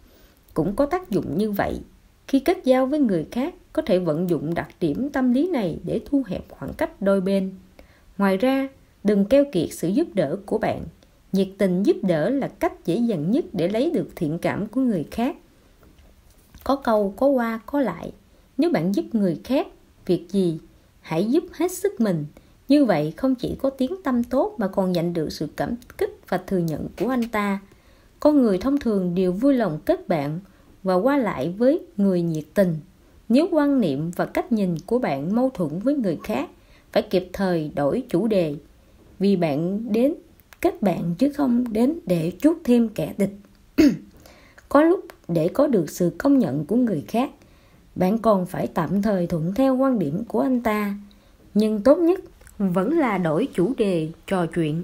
S1: Cũng có tác dụng như vậy. Khi kết giao với người khác, có thể vận dụng đặc điểm tâm lý này để thu hẹp khoảng cách đôi bên. Ngoài ra, đừng keo kiệt sự giúp đỡ của bạn. Nhiệt tình giúp đỡ là cách dễ dàng nhất để lấy được thiện cảm của người khác. Có câu có qua có lại. Nếu bạn giúp người khác việc gì, hãy giúp hết sức mình. Như vậy không chỉ có tiếng tăm tốt mà còn nhận được sự cảm kích và thừa nhận của anh ta. Con người thông thường đều vui lòng kết bạn và qua lại với người nhiệt tình. Nếu quan niệm và cách nhìn của bạn mâu thuẫn với người khác, phải kịp thời đổi chủ đề, vì bạn đến kết bạn chứ không đến để chuốc thêm kẻ địch. Có lúc để có được sự công nhận của người khác, bạn còn phải tạm thời thuận theo quan điểm của anh ta. Nhưng tốt nhất vẫn là đổi chủ đề trò chuyện.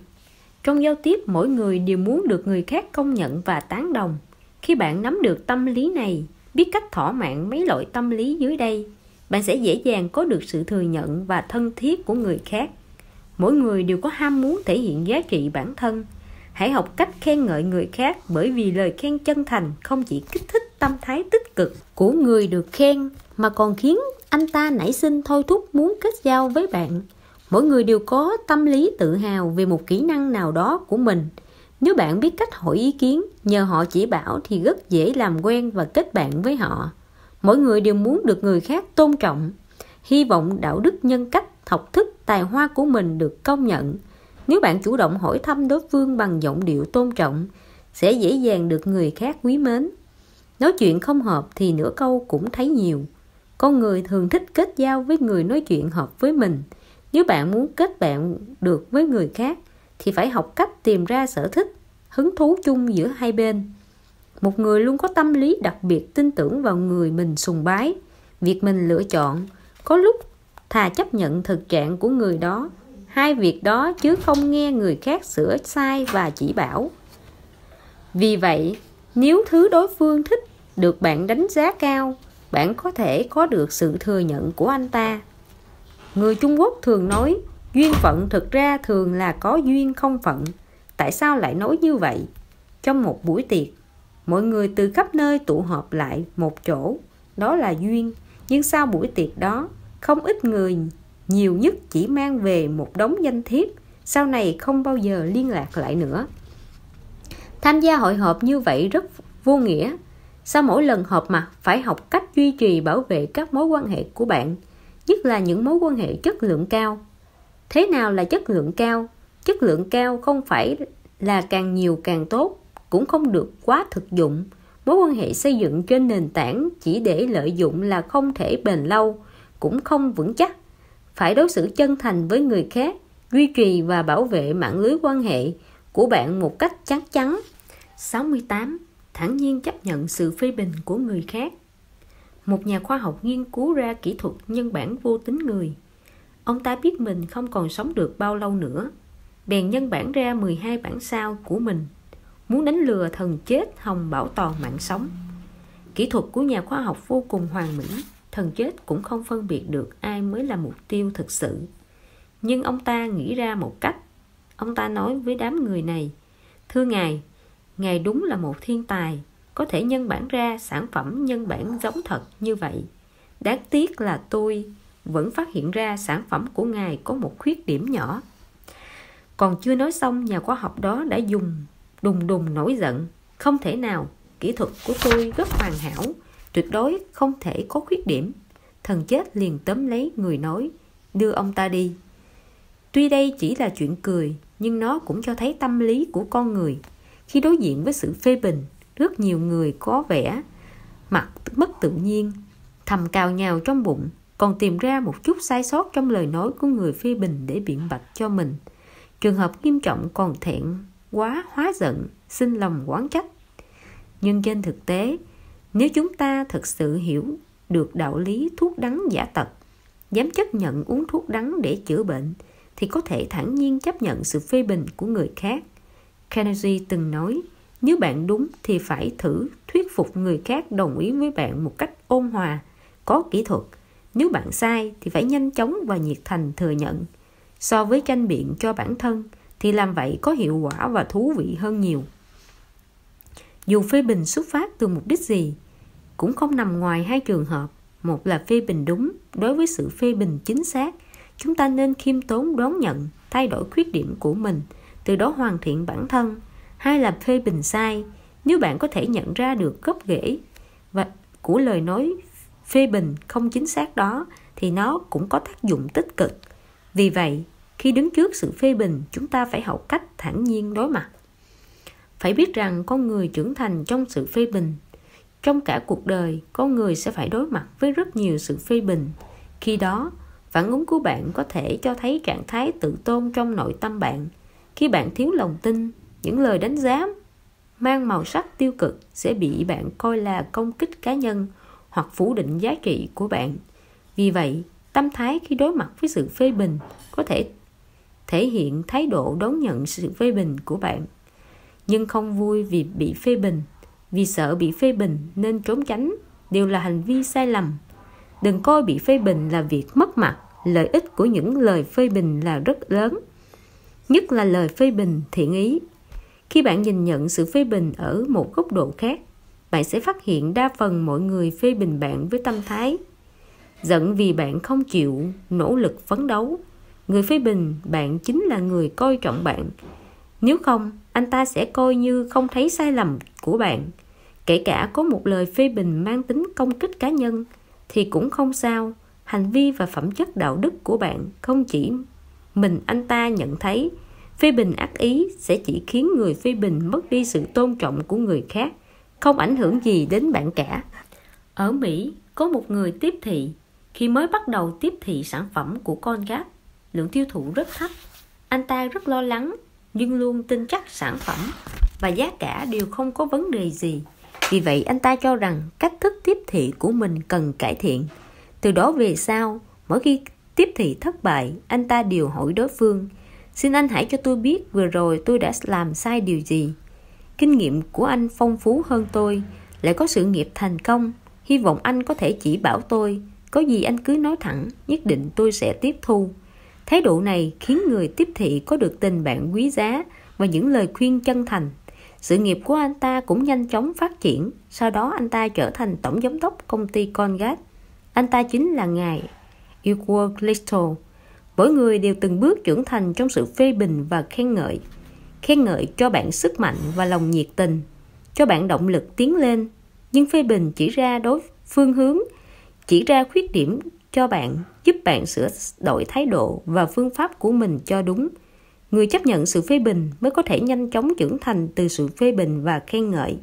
S1: Trong giao tiếp, mỗi người đều muốn được người khác công nhận và tán đồng. Khi bạn nắm được tâm lý này, biết cách thỏa mãn mấy loại tâm lý dưới đây, bạn sẽ dễ dàng có được sự thừa nhận và thân thiết của người khác. Mỗi người đều có ham muốn thể hiện giá trị bản thân. Hãy học cách khen ngợi người khác, bởi vì lời khen chân thành không chỉ kích thích tâm thái tích cực của người được khen mà còn khiến anh ta nảy sinh thôi thúc muốn kết giao với bạn. Mỗi người đều có tâm lý tự hào về một kỹ năng nào đó của mình. Nếu bạn biết cách hỏi ý kiến, nhờ họ chỉ bảo thì rất dễ làm quen và kết bạn với họ. Mỗi người đều muốn được người khác tôn trọng, hy vọng đạo đức, nhân cách, học thức, tài hoa của mình được công nhận. Nếu bạn chủ động hỏi thăm đối phương bằng giọng điệu tôn trọng, sẽ dễ dàng được người khác quý mến. Nói chuyện không hợp thì nửa câu cũng thấy nhiều. Con người thường thích kết giao với người nói chuyện hợp với mình. Nếu bạn muốn kết bạn được với người khác thì phải học cách tìm ra sở thích, hứng thú chung giữa hai bên. Một người luôn có tâm lý đặc biệt tin tưởng vào người mình sùng bái, việc mình lựa chọn. Có lúc thà chấp nhận thực trạng của người đó, hai việc đó, chứ không nghe người khác sửa sai và chỉ bảo. Vì vậy, nếu thứ đối phương thích được bạn đánh giá cao, bạn có thể có được sự thừa nhận của anh ta. Người Trung Quốc thường nói, duyên phận thực ra thường là có duyên không phận. Tại sao lại nói như vậy? Trong một buổi tiệc, mọi người từ khắp nơi tụ họp lại một chỗ, đó là duyên. Nhưng sau buổi tiệc đó, không ít người, nhiều nhất chỉ mang về một đống danh thiếp, sau này không bao giờ liên lạc lại nữa. Tham gia hội họp như vậy rất vô nghĩa. Sau mỗi lần họp mặt, phải học cách duy trì bảo vệ các mối quan hệ của bạn, nhất là những mối quan hệ chất lượng cao. Thế nào là chất lượng cao? Chất lượng cao không phải là càng nhiều càng tốt, cũng không được quá thực dụng. Mối quan hệ xây dựng trên nền tảng chỉ để lợi dụng là không thể bền lâu, cũng không vững chắc. Phải đối xử chân thành với người khác, duy trì và bảo vệ mạng lưới quan hệ của bạn một cách chắc chắn. 68. Thản nhiên chấp nhận sự phê bình của người khác. Một nhà khoa học nghiên cứu ra kỹ thuật nhân bản vô tính người. Ông ta biết mình không còn sống được bao lâu nữa, bèn nhân bản ra 12 bản sao của mình, muốn đánh lừa thần chết hòng bảo toàn mạng sống. Kỹ thuật của nhà khoa học vô cùng hoàn mỹ, thần chết cũng không phân biệt được ai mới là mục tiêu thực sự. Nhưng ông ta nghĩ ra một cách. Ông ta nói với đám người này, thưa Ngài đúng là một thiên tài, có thể nhân bản ra sản phẩm nhân bản giống thật như vậy. Đáng tiếc là tôi vẫn phát hiện ra sản phẩm của Ngài có một khuyết điểm nhỏ. Còn chưa nói xong, nhà khoa học đó đã đùng đùng nổi giận. Không thể nào, kỹ thuật của tôi rất hoàn hảo, tuyệt đối không thể có khuyết điểm. Thần chết liền tóm lấy người nói, đưa ông ta đi. Tuy đây chỉ là chuyện cười, nhưng nó cũng cho thấy tâm lý của con người. Khi đối diện với sự phê bình, rất nhiều người có vẻ mặt mất tự nhiên, thầm cào nhào trong bụng, còn tìm ra một chút sai sót trong lời nói của người phê bình để biện bạch cho mình. Trường hợp nghiêm trọng còn thẹn quá hóa giận, xin lòng oán trách. Nhưng trên thực tế, nếu chúng ta thật sự hiểu được đạo lý thuốc đắng giả tật, dám chấp nhận uống thuốc đắng để chữa bệnh, thì có thể thản nhiên chấp nhận sự phê bình của người khác. Carnegie từng nói, nếu bạn đúng thì phải thử thuyết phục người khác đồng ý với bạn một cách ôn hòa, có kỹ thuật. Nếu bạn sai thì phải nhanh chóng và nhiệt thành thừa nhận. So với tranh biện cho bản thân thì làm vậy có hiệu quả và thú vị hơn nhiều. Dù phê bình xuất phát từ mục đích gì, cũng không nằm ngoài hai trường hợp. Một là phê bình đúng. Đối với sự phê bình chính xác, chúng ta nên khiêm tốn đón nhận, thay đổi khuyết điểm của mình, từ đó hoàn thiện bản thân. Hai là phê bình sai. Nếu bạn có thể nhận ra được gốc rễ và của lời nói phê bình không chính xác đó, thì nó cũng có tác dụng tích cực. Vì vậy, khi đứng trước sự phê bình, chúng ta phải học cách thản nhiên đối mặt. Phải biết rằng con người trưởng thành trong sự phê bình. Trong cả cuộc đời, con người sẽ phải đối mặt với rất nhiều sự phê bình. Khi đó, phản ứng của bạn có thể cho thấy trạng thái tự tôn trong nội tâm bạn. Khi bạn thiếu lòng tin, những lời đánh giá mang màu sắc tiêu cực sẽ bị bạn coi là công kích cá nhân hoặc phủ định giá trị của bạn. Vì vậy, tâm thái khi đối mặt với sự phê bình có thể thể hiện thái độ đón nhận sự phê bình của bạn, nhưng không vui vì bị phê bình. Vì sợ bị phê bình nên trốn tránh đều là hành vi sai lầm. Đừng coi bị phê bình là việc mất mặt. Lợi ích của những lời phê bình là rất lớn, nhất là lời phê bình thiện ý. Khi bạn nhìn nhận sự phê bình ở một góc độ khác, bạn sẽ phát hiện đa phần mọi người phê bình bạn với tâm thái giận vì bạn không chịu nỗ lực phấn đấu. Người phê bình bạn chính là người coi trọng bạn. Nếu không, anh ta sẽ coi như không thấy sai lầm của bạn. Kể cả có một lời phê bình mang tính công kích cá nhân thì cũng không sao. Hành vi và phẩm chất đạo đức của bạn không chỉ mình anh ta nhận thấy. Phê bình ác ý sẽ chỉ khiến người phê bình mất đi sự tôn trọng của người khác, không ảnh hưởng gì đến bạn cả. Ở Mỹ, có một người tiếp thị. Khi mới bắt đầu tiếp thị sản phẩm của Colgate, lượng tiêu thụ rất thấp. Anh ta rất lo lắng, nhưng luôn tin chắc sản phẩm và giá cả đều không có vấn đề gì. Vì vậy, anh ta cho rằng cách thức tiếp thị của mình cần cải thiện. Từ đó về sau, mỗi khi tiếp thị thất bại, anh ta đều hỏi đối phương: "Xin anh hãy cho tôi biết vừa rồi tôi đã làm sai điều gì." Kinh nghiệm của anh phong phú hơn tôi, lại có sự nghiệp thành công. Hy vọng anh có thể chỉ bảo tôi. Có gì anh cứ nói thẳng, nhất định tôi sẽ tiếp thu. Thái độ này khiến người tiếp thị có được tình bạn quý giá và những lời khuyên chân thành. Sự nghiệp của anh ta cũng nhanh chóng phát triển. Sau đó anh ta trở thành tổng giám đốc công ty Colgate. Anh ta chính là ngài Edward Little. Mỗi người đều từng bước trưởng thành trong sự phê bình và khen ngợi. Khen ngợi cho bạn sức mạnh và lòng nhiệt tình, cho bạn động lực tiến lên. Nhưng phê bình chỉ ra phương hướng, chỉ ra khuyết điểm cho bạn, giúp bạn sửa đổi thái độ và phương pháp của mình cho đúng. Người chấp nhận sự phê bình mới có thể nhanh chóng trưởng thành từ sự phê bình và khen ngợi.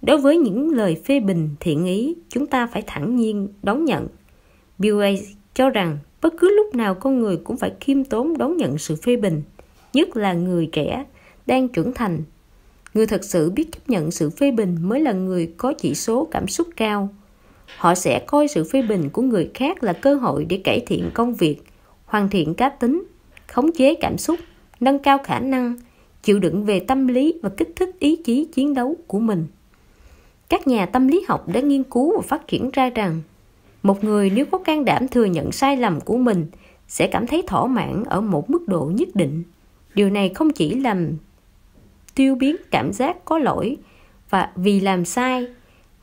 S1: Đối với những lời phê bình thiện ý, chúng ta phải thản nhiên đón nhận. Bill Gates cho rằng bất cứ lúc nào con người cũng phải khiêm tốn đón nhận sự phê bình, nhất là người trẻ đang trưởng thành. Người thật sự biết chấp nhận sự phê bình mới là người có chỉ số cảm xúc cao. Họ sẽ coi sự phê bình của người khác là cơ hội để cải thiện công việc, hoàn thiện cá tính, khống chế cảm xúc, nâng cao khả năng, chịu đựng về tâm lý và kích thích ý chí chiến đấu của mình. Các nhà tâm lý học đã nghiên cứu và phát triển ra rằng một người nếu có can đảm thừa nhận sai lầm của mình sẽ cảm thấy thỏa mãn ở một mức độ nhất định. Điều này không chỉ làm tiêu biến cảm giác có lỗi và vì làm sai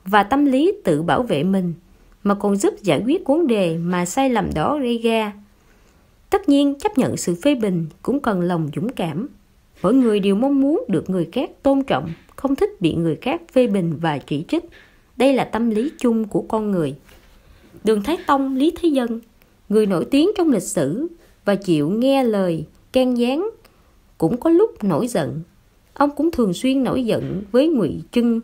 S1: và tâm lý tự bảo vệ mình, mà còn giúp giải quyết vấn đề mà sai lầm đó gây ra. Tất nhiên, chấp nhận sự phê bình cũng cần lòng dũng cảm. Mỗi người đều mong muốn được người khác tôn trọng, không thích bị người khác phê bình và chỉ trích. Đây là tâm lý chung của con người. Đường Thái Tông, Lý Thế Dân, người nổi tiếng trong lịch sử và chịu nghe lời can gián, cũng có lúc nổi giận. Ông cũng thường xuyên nổi giận với Ngụy Trưng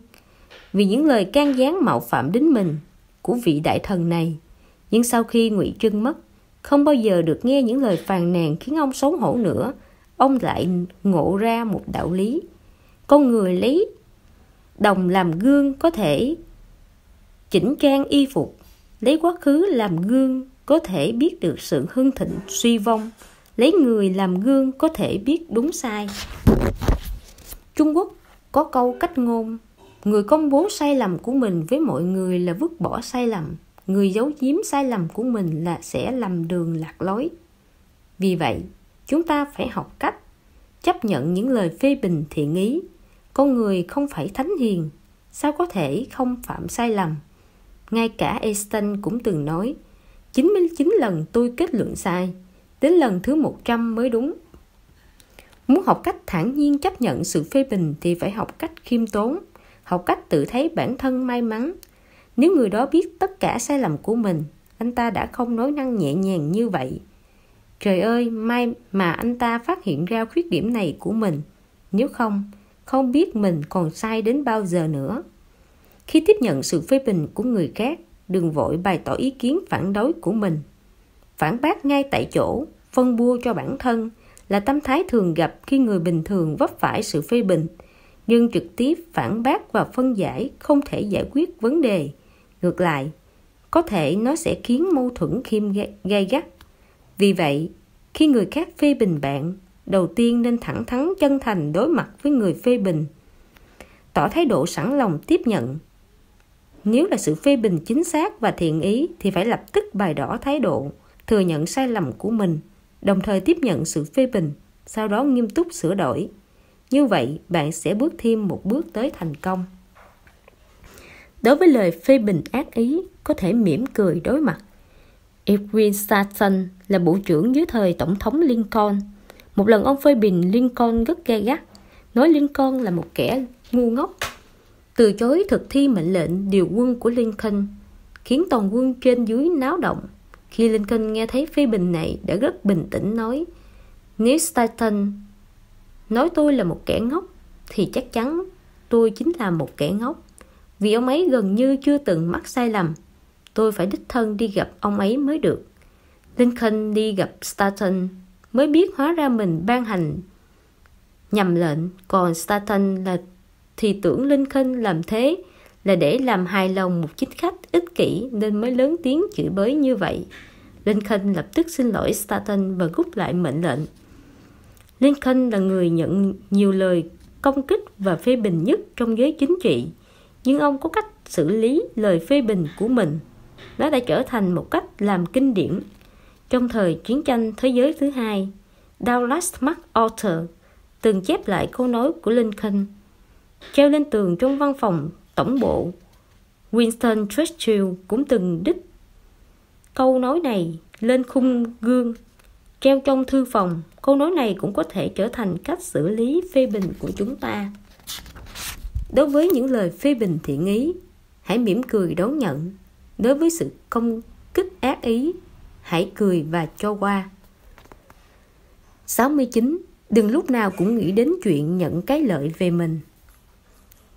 S1: vì những lời can gián mạo phạm đến mình của vị đại thần này. Nhưng sau khi Ngụy Trưng mất, không bao giờ được nghe những lời phàn nàn khiến ông xấu hổ nữa. Ông lại ngộ ra một đạo lý: con người lấy đồng làm gương có thể chỉnh trang y phục, lấy quá khứ làm gương có thể biết được sự hưng thịnh suy vong, lấy người làm gương có thể biết đúng sai. Trung Quốc có câu cách ngôn: người công bố sai lầm của mình với mọi người là vứt bỏ sai lầm, người giấu giếm sai lầm của mình là sẽ lầm đường lạc lối. Vì vậy, chúng ta phải học cách chấp nhận những lời phê bình thiện ý. Con người không phải thánh hiền, sao có thể không phạm sai lầm? Ngay cả Einstein cũng từng nói: 99 lần tôi kết luận sai, đến lần thứ 100 mới đúng. Muốn học cách thản nhiên chấp nhận sự phê bình thì phải học cách khiêm tốn, học cách tự thấy bản thân may mắn. Nếu người đó biết tất cả sai lầm của mình, anh ta đã không nói năng nhẹ nhàng như vậy. Trời ơi, may mà anh ta phát hiện ra khuyết điểm này của mình. Nếu không biết mình còn sai đến bao giờ nữa. Khi tiếp nhận sự phê bình của người khác, đừng vội bày tỏ ý kiến phản đối của mình. Phản bác ngay tại chỗ, phân bua cho bản thân là tâm thái thường gặp khi người bình thường vấp phải sự phê bình. Nhưng trực tiếp phản bác và phân giải không thể giải quyết vấn đề. Ngược lại, có thể nó sẽ khiến mâu thuẫn gay gắt. Vì vậy, khi người khác phê bình bạn, đầu tiên nên thẳng thắn chân thành đối mặt với người phê bình. Tỏ thái độ sẵn lòng tiếp nhận. Nếu là sự phê bình chính xác và thiện ý thì phải lập tức bày tỏ thái độ, thừa nhận sai lầm của mình, đồng thời tiếp nhận sự phê bình, sau đó nghiêm túc sửa đổi. Như vậy, bạn sẽ bước thêm một bước tới thành công. Đối với lời phê bình ác ý, có thể mỉm cười đối mặt. Edwin Stanton là bộ trưởng dưới thời Tổng thống Lincoln. Một lần ông phê bình Lincoln rất gay gắt, nói Lincoln là một kẻ ngu ngốc, từ chối thực thi mệnh lệnh điều quân của Lincoln, khiến toàn quân trên dưới náo động. Khi Lincoln nghe thấy phê bình này đã rất bình tĩnh nói, nếu Stanton nói tôi là một kẻ ngốc thì chắc chắn tôi chính là một kẻ ngốc, vì ông ấy gần như chưa từng mắc sai lầm. Tôi phải đích thân đi gặp ông ấy mới được. Lincoln đi gặp Stanton mới biết hóa ra mình ban hành nhầm lệnh, còn Stanton thì tưởng Lincoln làm thế là để làm hài lòng một chính khách ích kỷ nên mới lớn tiếng chửi bới như vậy. Lincoln lập tức xin lỗi Stanton và rút lại mệnh lệnh. Lincoln là người nhận nhiều lời công kích và phê bình nhất trong giới chính trị, nhưng ông có cách xử lý lời phê bình của mình. Nó đã trở thành một cách làm kinh điển. Trong thời chiến tranh thế giới thứ hai, Douglas MacArthur từng chép lại câu nói của Lincoln, treo lên tường trong văn phòng tổng bộ. Winston Churchill cũng từng đích câu nói này lên khung gương, treo trong thư phòng. Câu nói này cũng có thể trở thành cách xử lý phê bình của chúng ta. Đối với những lời phê bình thiện ý, hãy mỉm cười đón nhận. Đối với sự công kích ác ý, hãy cười và cho qua. 69. Đừng lúc nào cũng nghĩ đến chuyện nhận cái lợi về mình.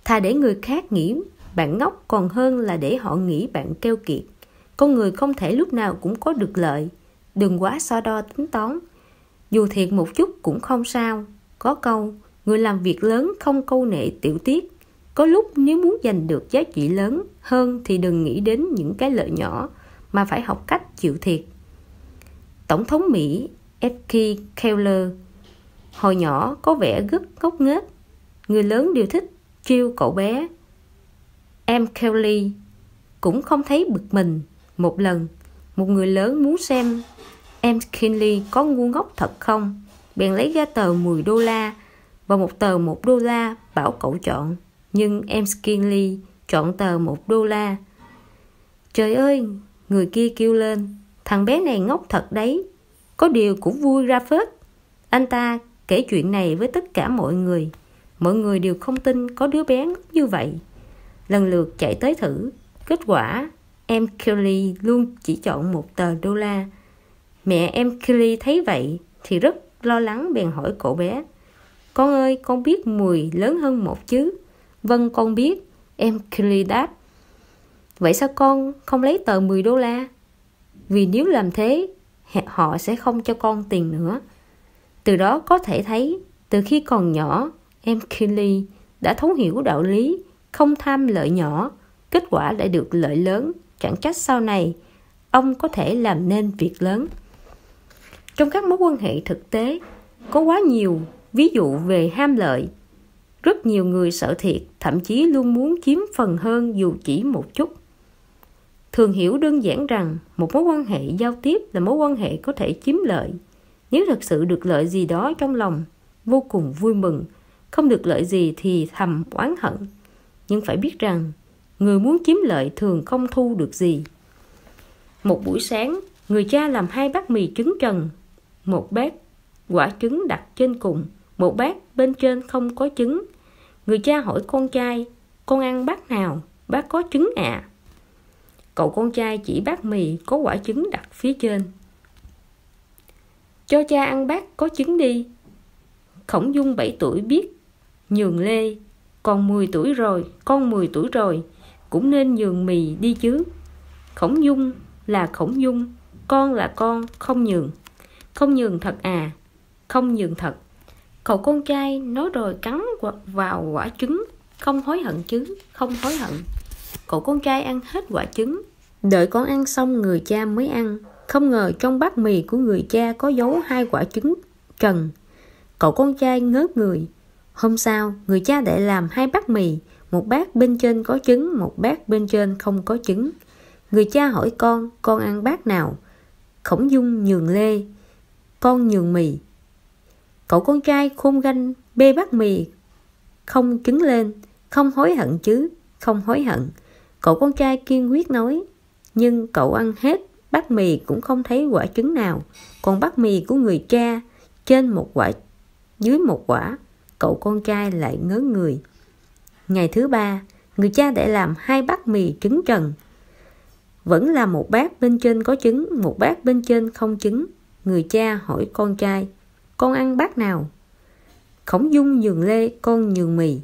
S1: Thà để người khác nghĩ bạn ngốc còn hơn là để họ nghĩ bạn keo kiệt. Con người không thể lúc nào cũng có được lợi. Đừng quá so đo tính toán. Dù thiệt một chút cũng không sao. Có câu, người làm việc lớn không câu nệ tiểu tiết. Có lúc nếu muốn giành được giá trị lớn hơn thì đừng nghĩ đến những cái lợi nhỏ, mà phải học cách chịu thiệt. Tổng thống Mỹ F.K. Keller hồi nhỏ có vẻ rất ngốc nghếch. Người lớn đều thích trêu cậu bé. Em Kelly cũng không thấy bực mình. Một lần, một người lớn muốn xem em Kelly có ngu ngốc thật không, bèn lấy ra tờ $10 và một tờ $1 bảo cậu chọn. Nhưng em Kelly chọn tờ $1. Trời ơi, người kia kêu lên, thằng bé này ngốc thật đấy. Có điều cũng vui ra phết. Anh ta kể chuyện này với tất cả mọi người. Mọi người đều không tin có đứa bé ngốc như vậy. Lần lượt chạy tới thử. Kết quả, em Kelly luôn chỉ chọn một tờ $1. Mẹ em Kelly thấy vậy thì rất lo lắng, bèn hỏi cậu bé, con ơi, con biết 10 lớn hơn 1 chứ? Vâng, con biết, em Kelly đáp. Vậy sao con không lấy tờ $10? Vì nếu làm thế, họ sẽ không cho con tiền nữa. Từ đó có thể thấy, từ khi còn nhỏ, em Kelly đã thấu hiểu đạo lý không tham lợi nhỏ, kết quả lại được lợi lớn. Chẳng trách sau này ông có thể làm nên việc lớn. Trong các mối quan hệ thực tế, có quá nhiều ví dụ về ham lợi. Rất nhiều người sợ thiệt, thậm chí luôn muốn chiếm phần hơn dù chỉ một chút. Thường hiểu đơn giản rằng một mối quan hệ giao tiếp là mối quan hệ có thể chiếm lợi. Nếu thật sự được lợi gì đó trong lòng, vô cùng vui mừng. Không được lợi gì thì thầm oán hận. Nhưng phải biết rằng, người muốn chiếm lợi thường không thu được gì. Một buổi sáng, người cha làm 2 bát mì trứng trần. Một bát quả trứng đặt trên cùng, một bát bên trên không có trứng. Người cha hỏi con trai, con ăn bát nào? Bát có trứng ạ. Cậu con trai chỉ bát mì có quả trứng đặt phía trên. Cho cha ăn bát có trứng đi. Khổng Dung 7 tuổi biết nhường lê, con 10 tuổi rồi, cũng nên nhường mì đi chứ. Khổng Dung là Khổng Dung, con là con, không nhường. Không nhường thật à? Không nhường thật. Cậu con trai nói rồi cắn vào quả trứng. Không hối hận chứ, không hối hận. Cậu con trai ăn hết quả trứng. Đợi con ăn xong người cha mới ăn. Không ngờ trong bát mì của người cha có giấu 2 quả trứng trần. Cậu con trai ngớ người. Hôm sau, người cha lại làm 2 bát mì, một bát bên trên có trứng, một bát bên trên không có trứng. Người cha hỏi con ăn bát nào? Khổng Dung nhường lê, con nhường mì. Cậu con trai khôn ganh bê bát mì không trứng lên. Không hối hận chứ? Không hối hận. Cậu con trai kiên quyết nói. Nhưng cậu ăn hết bát mì cũng không thấy quả trứng nào. Còn bát mì của người cha, trên một quả, dưới một quả. Cậu con trai lại ngớ người. Ngày thứ ba, người cha đã làm 2 bát mì trứng trần. Vẫn là một bát bên trên có trứng, một bát bên trên không trứng. Người cha hỏi con trai, con ăn bát nào? Khổng Dung nhường lê, con nhường mì.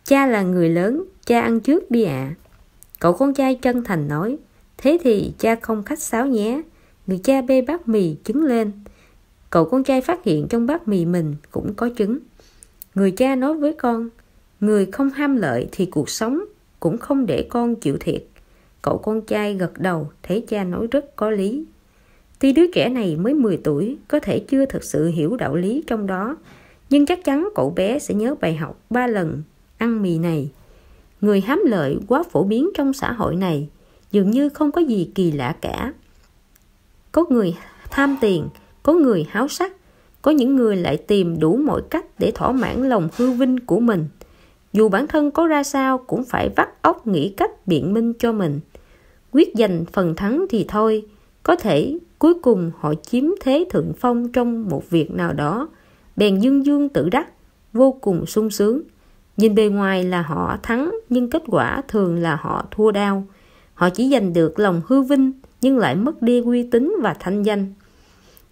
S1: Cha là người lớn, cha ăn trước đi ạ. Cậu con trai chân thành nói, thế thì cha không khách sáo nhé. Người cha bê bát mì trứng lên. Cậu con trai phát hiện trong bát mì mình cũng có trứng. Người cha nói với con, người không ham lợi thì cuộc sống cũng không để con chịu thiệt. Cậu con trai gật đầu, thấy cha nói rất có lý. Tuy đứa trẻ này mới 10 tuổi, có thể chưa thực sự hiểu đạo lý trong đó, nhưng chắc chắn cậu bé sẽ nhớ bài học 3 lần ăn mì này. Người hám lợi quá phổ biến trong xã hội này, dường như không có gì kỳ lạ cả. Có người tham tiền, có người háo sắc, có những người lại tìm đủ mọi cách để thỏa mãn lòng hư vinh của mình. Dù bản thân có ra sao cũng phải vắt óc nghĩ cách biện minh cho mình. Quyết giành phần thắng thì thôi, có thể cuối cùng họ chiếm thế thượng phong trong một việc nào đó, bèn dương dương tự đắc, vô cùng sung sướng. Nhìn bề ngoài là họ thắng, nhưng kết quả thường là họ thua đau. Họ chỉ giành được lòng hư vinh, nhưng lại mất đi uy tín và thanh danh.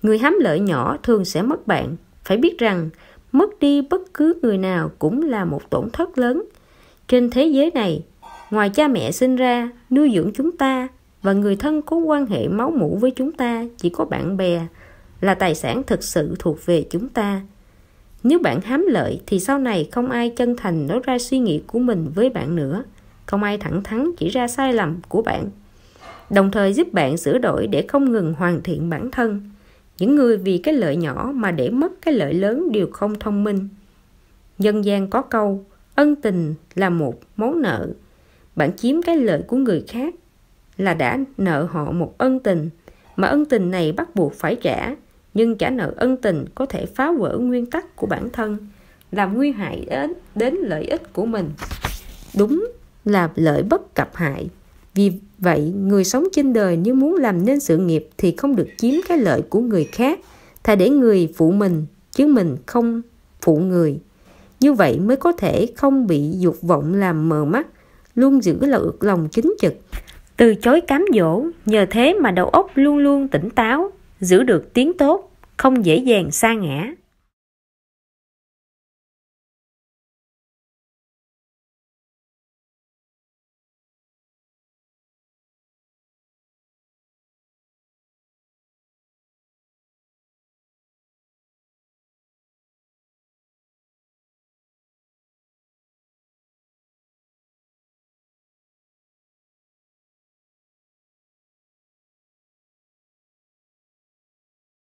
S1: Người hám lợi nhỏ thường sẽ mất bạn. Phải biết rằng, mất đi bất cứ người nào cũng là một tổn thất lớn. Trên thế giới này, ngoài cha mẹ sinh ra, nuôi dưỡng chúng ta và người thân có quan hệ máu mủ với chúng ta, chỉ có bạn bè là tài sản thực sự thuộc về chúng ta. Nếu bạn hám lợi thì sau này không ai chân thành nói ra suy nghĩ của mình với bạn nữa. Không ai thẳng thắn chỉ ra sai lầm của bạn, đồng thời giúp bạn sửa đổi để không ngừng hoàn thiện bản thân. Những người vì cái lợi nhỏ mà để mất cái lợi lớn đều không thông minh. Dân gian có câu, ân tình là một món nợ. Bạn chiếm cái lợi của người khác là đã nợ họ một ân tình, mà ân tình này bắt buộc phải trả. Nhưng trả nợ ân tình có thể phá vỡ nguyên tắc của bản thân, làm nguy hại đến lợi ích của mình. Đúng là lợi bất cập hại. Vì vậy, người sống trên đời nếu muốn làm nên sự nghiệp thì không được chiếm cái lợi của người khác, thà để người phụ mình, chứ mình không phụ người. Như vậy mới có thể không bị dục vọng làm mờ mắt, luôn giữ lòng chính trực, từ chối cám dỗ. Nhờ thế mà đầu óc luôn luôn tỉnh táo, giữ được tiếng tốt, không dễ dàng sa ngã.